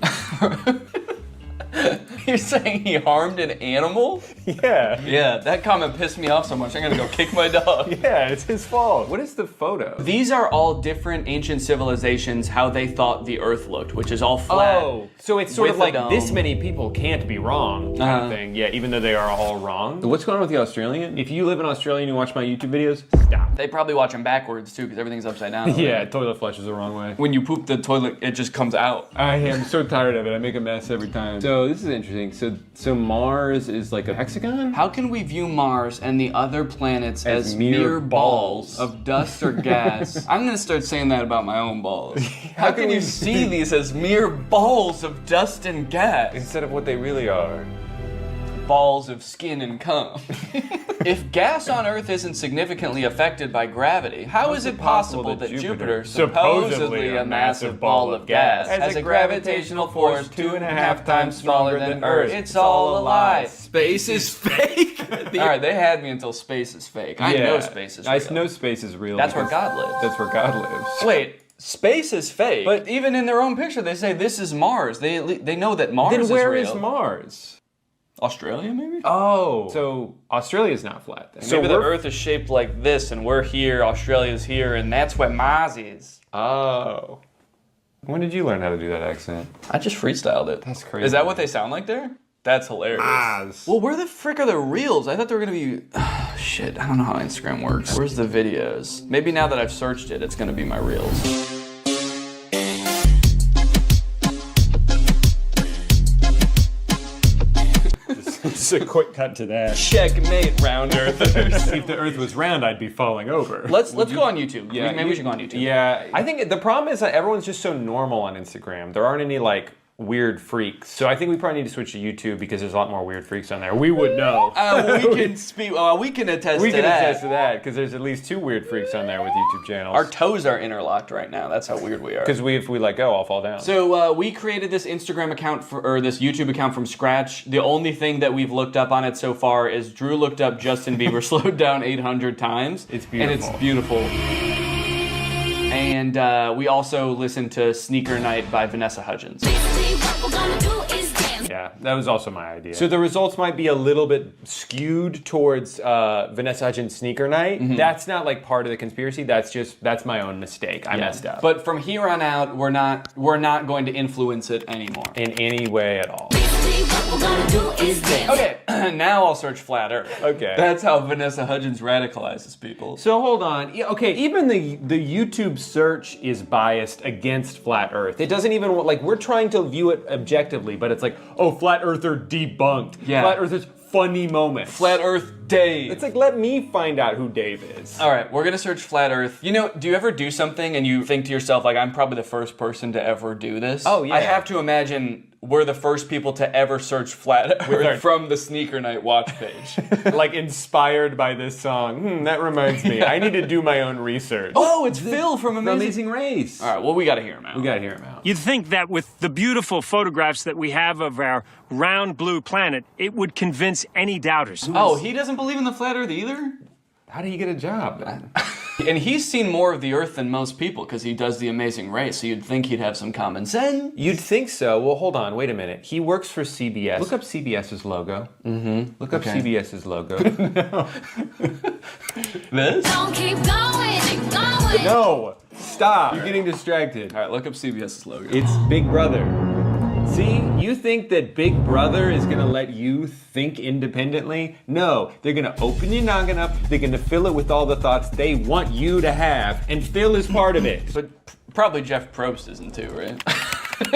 Speaker 2: You're saying he harmed an animal?
Speaker 1: Yeah.
Speaker 2: Yeah, that comment pissed me off so much, I'm gonna go kick my dog.
Speaker 1: Yeah, it's his fault. What is the photo?
Speaker 2: These are all different ancient civilizations, how they thought the earth looked, which is all flat.
Speaker 1: Oh, so it's sort of
Speaker 2: with a
Speaker 1: like this
Speaker 2: dome.
Speaker 1: many people can't be wrong kind of thing. Yeah, even though they are all wrong. So what's going on with the Australian? If you live in Australia and you watch my YouTube videos, stop.
Speaker 2: They probably watch them backwards too, because everything's upside down.
Speaker 1: Yeah, toilet flushes the wrong way.
Speaker 2: When you poop the toilet, it just comes out.
Speaker 1: I am so tired of it. I make a mess every time. So this is interesting. So Mars is like a hexagon?
Speaker 2: How can we view Mars and the other planets as mere balls of dust or gas? I'm gonna start saying that about my own balls. How can you see these as mere balls of dust and gas?
Speaker 1: Instead of what they really are.
Speaker 2: Balls of skin and cum. If gas on Earth isn't significantly affected by gravity, how is it possible that Jupiter, supposedly a massive ball of gas, has a gravitational force 2.5 times smaller than Earth? It's all a lie. Space is fake. Alright, they had me until space is fake. I know space is real.
Speaker 1: I know space is real.
Speaker 2: That's where God lives.
Speaker 1: That's where God lives.
Speaker 2: Wait. Space is fake. But even in their own picture, they say this is Mars. They know that Mars is real.
Speaker 1: Then where is Mars?
Speaker 2: Australia, maybe?
Speaker 1: Oh. So Australia's not flat then.
Speaker 2: So maybe the Earth is shaped like this, and we're here, Australia's here, and that's where Mars is.
Speaker 1: Oh. When did you learn how to do that accent?
Speaker 2: I just freestyled it.
Speaker 1: That's crazy.
Speaker 2: Is that what they sound like there? That's hilarious.
Speaker 1: Mars.
Speaker 2: Well, where the frick are the reels? I thought they were gonna be... shit, I don't know how Instagram works. Where's the videos? Maybe now that I've searched it, it's gonna be my reels.
Speaker 1: Just a quick cut to that.
Speaker 2: Checkmate, round earthers.
Speaker 1: If the Earth was round, I'd be falling over.
Speaker 2: Let's go on YouTube.
Speaker 1: Yeah,
Speaker 2: Maybe we should go on YouTube.
Speaker 1: Yeah, I think the problem is that everyone's just so normal on Instagram. There aren't any like weird freaks. So I think we probably need to switch to YouTube because there's a lot more weird freaks on there. We would know.
Speaker 2: We can speak. We can attest to that.
Speaker 1: We can attest to that because there's at least 2 weird freaks on there with YouTube channels.
Speaker 2: Our toes are interlocked right now. That's how weird we are.
Speaker 1: Because if we let go, I'll fall down.
Speaker 2: So we created this Instagram account or this YouTube account from scratch. The only thing that we've looked up on it so far is Drew looked up Justin Bieber slowed down 800 times.
Speaker 1: It's beautiful.
Speaker 2: And it's beautiful. And we also listened to Sneaker Night by Vanessa Hudgens.
Speaker 1: Yeah, that was also my idea. So the results might be a little bit skewed towards Vanessa Hudgens' Sneaker Night. Mm-hmm. That's not like part of the conspiracy. That's my own mistake. I messed up.
Speaker 2: But from here on out, we're not going to influence it anymore
Speaker 1: in any way at all.
Speaker 2: Okay, now I'll search flat Earth.
Speaker 1: Okay.
Speaker 2: That's how Vanessa Hudgens radicalizes people.
Speaker 1: So hold on. Yeah, okay, even the YouTube search is biased against flat Earth. It doesn't even, like, we're trying to view it objectively, but it's like, oh, flat Earther debunked.
Speaker 2: Yeah.
Speaker 1: Flat Earthers funny moments.
Speaker 2: Flat Earth Dave.
Speaker 1: It's like, let me find out who Dave is.
Speaker 2: All right, we're gonna search flat Earth. You know, do you ever do something and you think to yourself, like, I'm probably the first person to ever do this?
Speaker 1: Oh, yeah.
Speaker 2: I have to imagine we're the first people to ever search flat Earth from the Sneaker Night watch page.
Speaker 1: Like, inspired by this song. That reminds me. I need to do my own research.
Speaker 2: Oh, it's Phil from
Speaker 1: Amazing Race.
Speaker 2: All right, well, we gotta hear him out.
Speaker 1: We gotta hear him out.
Speaker 3: You'd think that with the beautiful photographs that we have of our round blue planet, it would convince any doubters.
Speaker 2: Oh, he doesn't believe in the flat Earth either?
Speaker 1: How did he get a job then?
Speaker 2: And he's seen more of the Earth than most people because he does the Amazing Race, so you'd think he'd have some common sense.
Speaker 1: You'd think so. Well, hold on. Wait a minute. He works for CBS. Look up CBS's logo.
Speaker 2: Mm-hmm.
Speaker 1: Look up CBS's logo.
Speaker 2: No. This?
Speaker 12: Don't keep going.
Speaker 1: No. Stop. You're getting distracted.
Speaker 2: All right, look up CBS's logo.
Speaker 1: It's Big Brother. See, you think that Big Brother is gonna let you think independently? No, they're gonna open your noggin up, they're gonna fill it with all the thoughts they want you to have, and Phil is part of it.
Speaker 2: But probably Jeff Probst isn't too, right?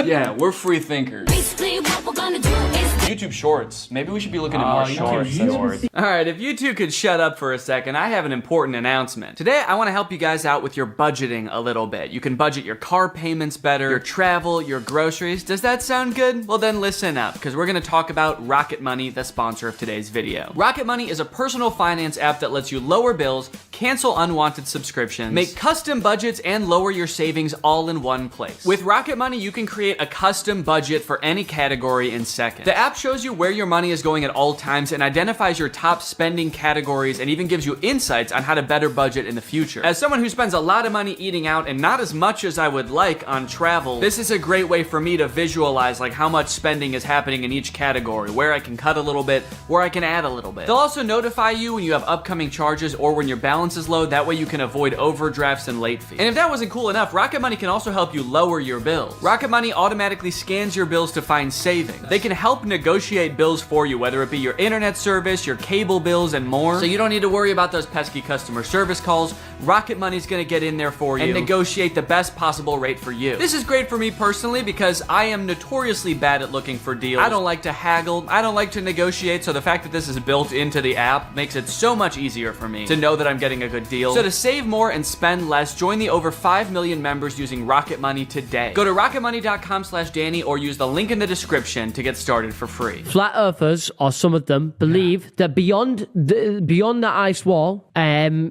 Speaker 2: Yeah, we're free thinkers. Basically, what we're gonna do is YouTube Shorts. Maybe we should be looking at more shorts.
Speaker 8: All right, if you two could shut up for a second, I have an important announcement. Today, I want to help you guys out with your budgeting a little bit. You can budget your car payments better, your travel, your groceries. Does that sound good? Well, then listen up, because we're going to talk about Rocket Money, the sponsor of today's video. Rocket Money is a personal finance app that lets you lower bills, cancel unwanted subscriptions, make custom budgets, and lower your savings all in one place. With Rocket Money, you can create a custom budget for any category in seconds. The app shows you where your money is going at all times and identifies your top spending categories and even gives you insights on how to better budget in the future. As someone who spends a lot of money eating out and not as much as I would like on travel, this is a great way for me to visualize like how much spending is happening in each category, where I can cut a little bit, where I can add a little bit. They'll also notify you when you have upcoming charges or when your balance is low. That way you can avoid overdrafts and late fees. And if that wasn't cool enough, Rocket Money can also help you lower your bills. Rocket Money automatically scans your bills to find savings. They can help negotiate bills for you, whether it be your internet service, your cable bills, and more. So you don't need to worry about those pesky customer service calls. Rocket Money's gonna get in there for you and negotiate the best possible rate for you. This is great for me personally because I am notoriously bad at looking for deals. I don't like to haggle. I don't like to negotiate. So the fact that this is built into the app makes it so much easier for me to know that I'm getting a good deal. So to save more and spend less, join the over 5 million members using Rocket Money today. Go to rocketmoney.com/Danny or use the link in the description to get started for free.
Speaker 18: Flat earthers, or some of them, believe that beyond the ice wall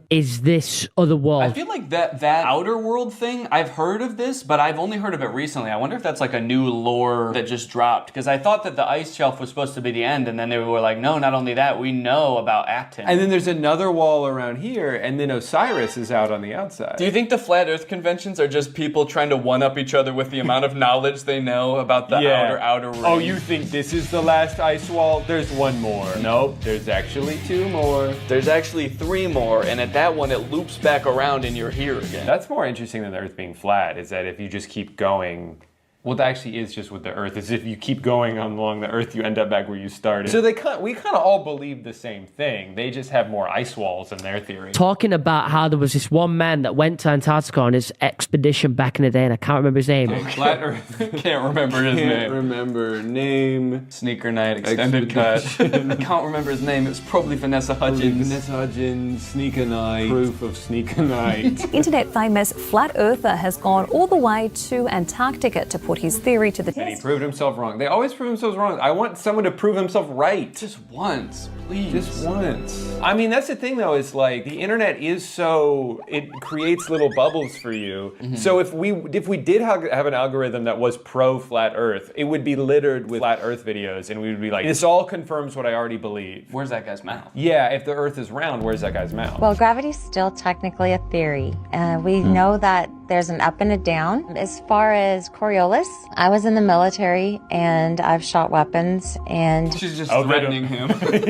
Speaker 18: is this other world.
Speaker 8: I feel like that outer world thing, I've heard of this, but I've only heard of it recently. I wonder if that's like a new lore that just dropped, because I thought that the ice shelf was supposed to be the end, and then they were like, no, not only that, we know about Acton.
Speaker 1: And then there's another wall around here, and then Osiris is out on the outside.
Speaker 2: Do you think the flat earth conventions are just people trying to one-up each other with the amount of knowledge they know about the outer ring?
Speaker 1: Oh, you think this is the last ice wall? There's one more. Nope, there's actually 2 more.
Speaker 2: There's actually 3 more, and at that one, it loops back around and you're here again.
Speaker 1: That's more interesting than the Earth being flat, is that if you just keep going, well, that actually is just with the Earth, is if you keep going along the Earth, you end up back where you started. So we kind of all believe the same thing. They just have more ice walls in their theory.
Speaker 18: Talking about how there was this one man that went to Antarctica on his expedition back in the day, and I can't remember his name.
Speaker 1: Flat Earth.
Speaker 2: Can't remember his name.
Speaker 1: Can't remember name.
Speaker 2: Sneaker Night Extended Cut. I can't remember his name. It was probably Vanessa Hudgens.
Speaker 1: Vanessa Hudgens, Sneaker Night. Proof of Sneaker Night.
Speaker 19: Internet famous flat earther has gone all the way to Antarctica to put his theory to the test.
Speaker 1: And he proved himself wrong. They always prove themselves wrong. I want someone to prove himself right.
Speaker 2: Just once, please.
Speaker 1: Just once. I mean, that's the thing though, is like, the internet is so, it creates little bubbles for you. Mm-hmm. So if we did have an algorithm that was pro flat earth, it would be littered with flat earth videos, and we would be like, this all confirms what I already believe.
Speaker 2: Where's that guy's mouth?
Speaker 1: Yeah, if the earth is round, where's that guy's mouth?
Speaker 20: Well, gravity's still technically a theory. We know that there's an up and a down. As far as Coriolis, I was in the military and I've shot weapons, and
Speaker 2: she's just threatening him.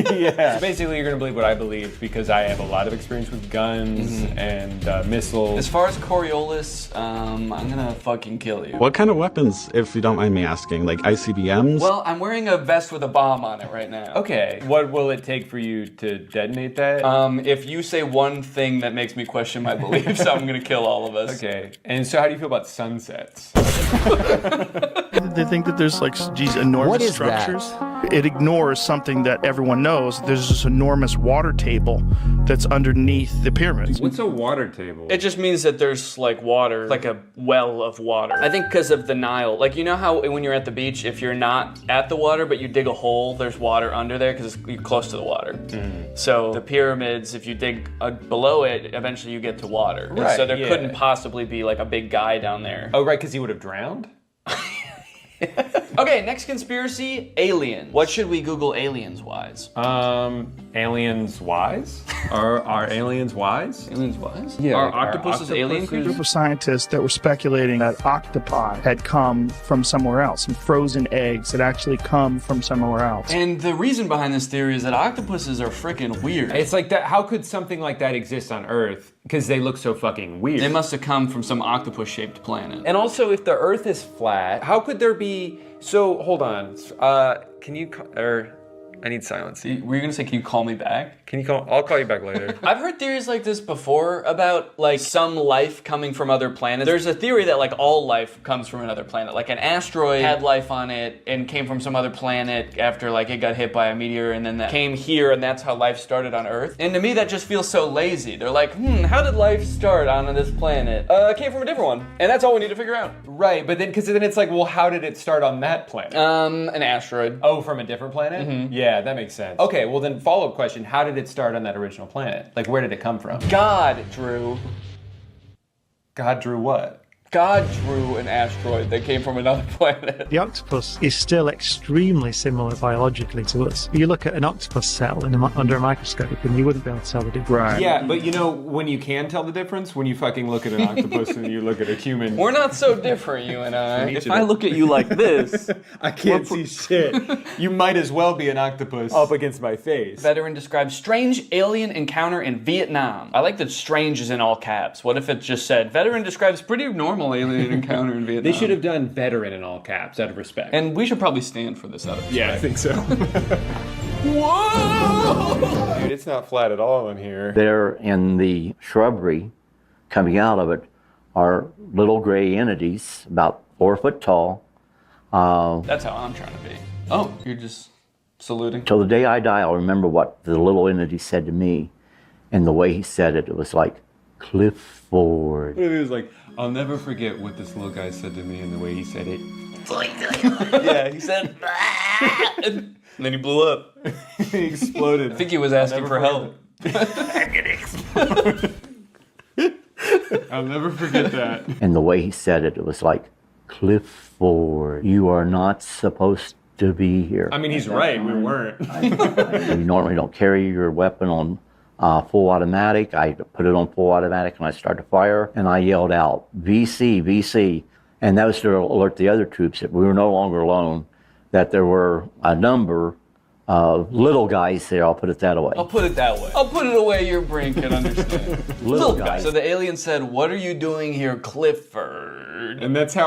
Speaker 1: Yeah. So basically, you're gonna believe what I believe because I have a lot of experience with guns and missiles.
Speaker 2: As far as Coriolis, I'm gonna fucking kill you.
Speaker 21: What kind of weapons, if you don't mind me asking? Like ICBMs?
Speaker 2: Well, I'm wearing a vest with a bomb on it right now.
Speaker 1: Okay. What will it take for you to detonate that?
Speaker 2: If you say one thing that makes me question my beliefs, I'm gonna kill all of us.
Speaker 1: Okay. And so how do you feel about sunsets?
Speaker 25: They think that there's like these enormous structures. It ignores something that everyone knows. There's this enormous water table that's underneath the pyramids.
Speaker 1: What's a water table?
Speaker 2: It just means that there's like water, like a well of water. I think because of the Nile. Like, you know how when you're at the beach, if you're not at the water, but you dig a hole, there's water under there because you're close to the water. So the pyramids, if you dig below it, eventually you get to water.
Speaker 1: Right,
Speaker 2: so there couldn't possibly be like a big guy down there.
Speaker 1: Oh, right, because he would have drowned?
Speaker 8: Okay, next conspiracy, aliens. What should we Google aliens wise?
Speaker 1: Aliens wise? Are aliens wise?
Speaker 8: Aliens wise?
Speaker 1: Yeah.
Speaker 8: Are octopuses alien
Speaker 25: A
Speaker 8: creatures?
Speaker 25: group of scientists that were speculating that octopi had come from somewhere else, and frozen eggs had actually come from somewhere else.
Speaker 8: And the reason behind this theory is that octopuses are freaking weird.
Speaker 1: It's like that. How could something like that exist on Earth? Because they look so fucking weird.
Speaker 8: They must have come from some octopus-shaped planet.
Speaker 1: And also, if the Earth is flat, how could there be So hold on. Can you I need silence.
Speaker 8: Were you gonna say, can you call me back?
Speaker 1: I'll call you back later.
Speaker 8: I've heard theories like this before about like some life coming from other planets. There's a theory that like all life comes from another planet. Like an asteroid had life on it and came from some other planet after like it got hit by a meteor, and then that came here, and that's how life started on Earth. And to me that just feels so lazy. They're like, how did life start on this planet? It came from a different one. And that's all we need to figure out.
Speaker 1: Right, but then because then it's like, well, how did it start on that planet?
Speaker 8: An asteroid.
Speaker 1: Oh, from a different planet?
Speaker 8: Mm-hmm.
Speaker 1: Yeah, that makes sense. Okay, well then follow-up question, how did it start on that original planet? Like, where did it come from?
Speaker 8: God drew
Speaker 1: what?
Speaker 8: God drew an asteroid that came from another planet.
Speaker 4: The octopus is still extremely similar biologically to us. You look at an octopus cell under a microscope and you wouldn't be able to tell the difference.
Speaker 1: Right. Yeah, but you know when you can tell the difference? When you fucking look at an octopus and you look at a human.
Speaker 8: We're not so different, you and I. If I look at you like this...
Speaker 1: I can't see shit. You might as well be an octopus up against my face.
Speaker 8: Veteran describes strange alien encounter in Vietnam. I like that strange is in all caps. What if it just said, veteran describes pretty normal alien encounter in Vietnam?
Speaker 1: They should have done veteran in all caps out of respect.
Speaker 8: And we should probably stand for this out of respect.
Speaker 1: Yeah, I think so.
Speaker 8: Whoa!
Speaker 1: Dude, it's not flat at all in here.
Speaker 5: There in the shrubbery, coming out of it, are little gray entities, about 4 foot tall.
Speaker 8: That's how I'm trying to be. Oh, you're just saluting?
Speaker 5: Till the day I die, I'll remember what the little entity said to me. And the way he said it, it was like, Clifford.
Speaker 1: It was like, I'll never forget what this little guy said to me and the way he said it.
Speaker 8: Yeah, he said, and then he blew up.
Speaker 1: He exploded.
Speaker 8: I think he was asking for help.
Speaker 1: I'll never forget that.
Speaker 5: And the way he said it, it was like, Clifford, you are not supposed to be here.
Speaker 1: I mean, he's right, we weren't.
Speaker 5: You normally don't carry your weapon on full automatic. I put it on full automatic and I started to fire, and I yelled out, VC, VC. And that was to alert the other troops that we were no longer alone, that there were a number of little guys there, I'll put it that way.
Speaker 8: I'll put it that way. I'll put it away your brain can understand.
Speaker 5: Little guys.
Speaker 8: So the alien said, what are you doing here, Clifford?
Speaker 1: And that's how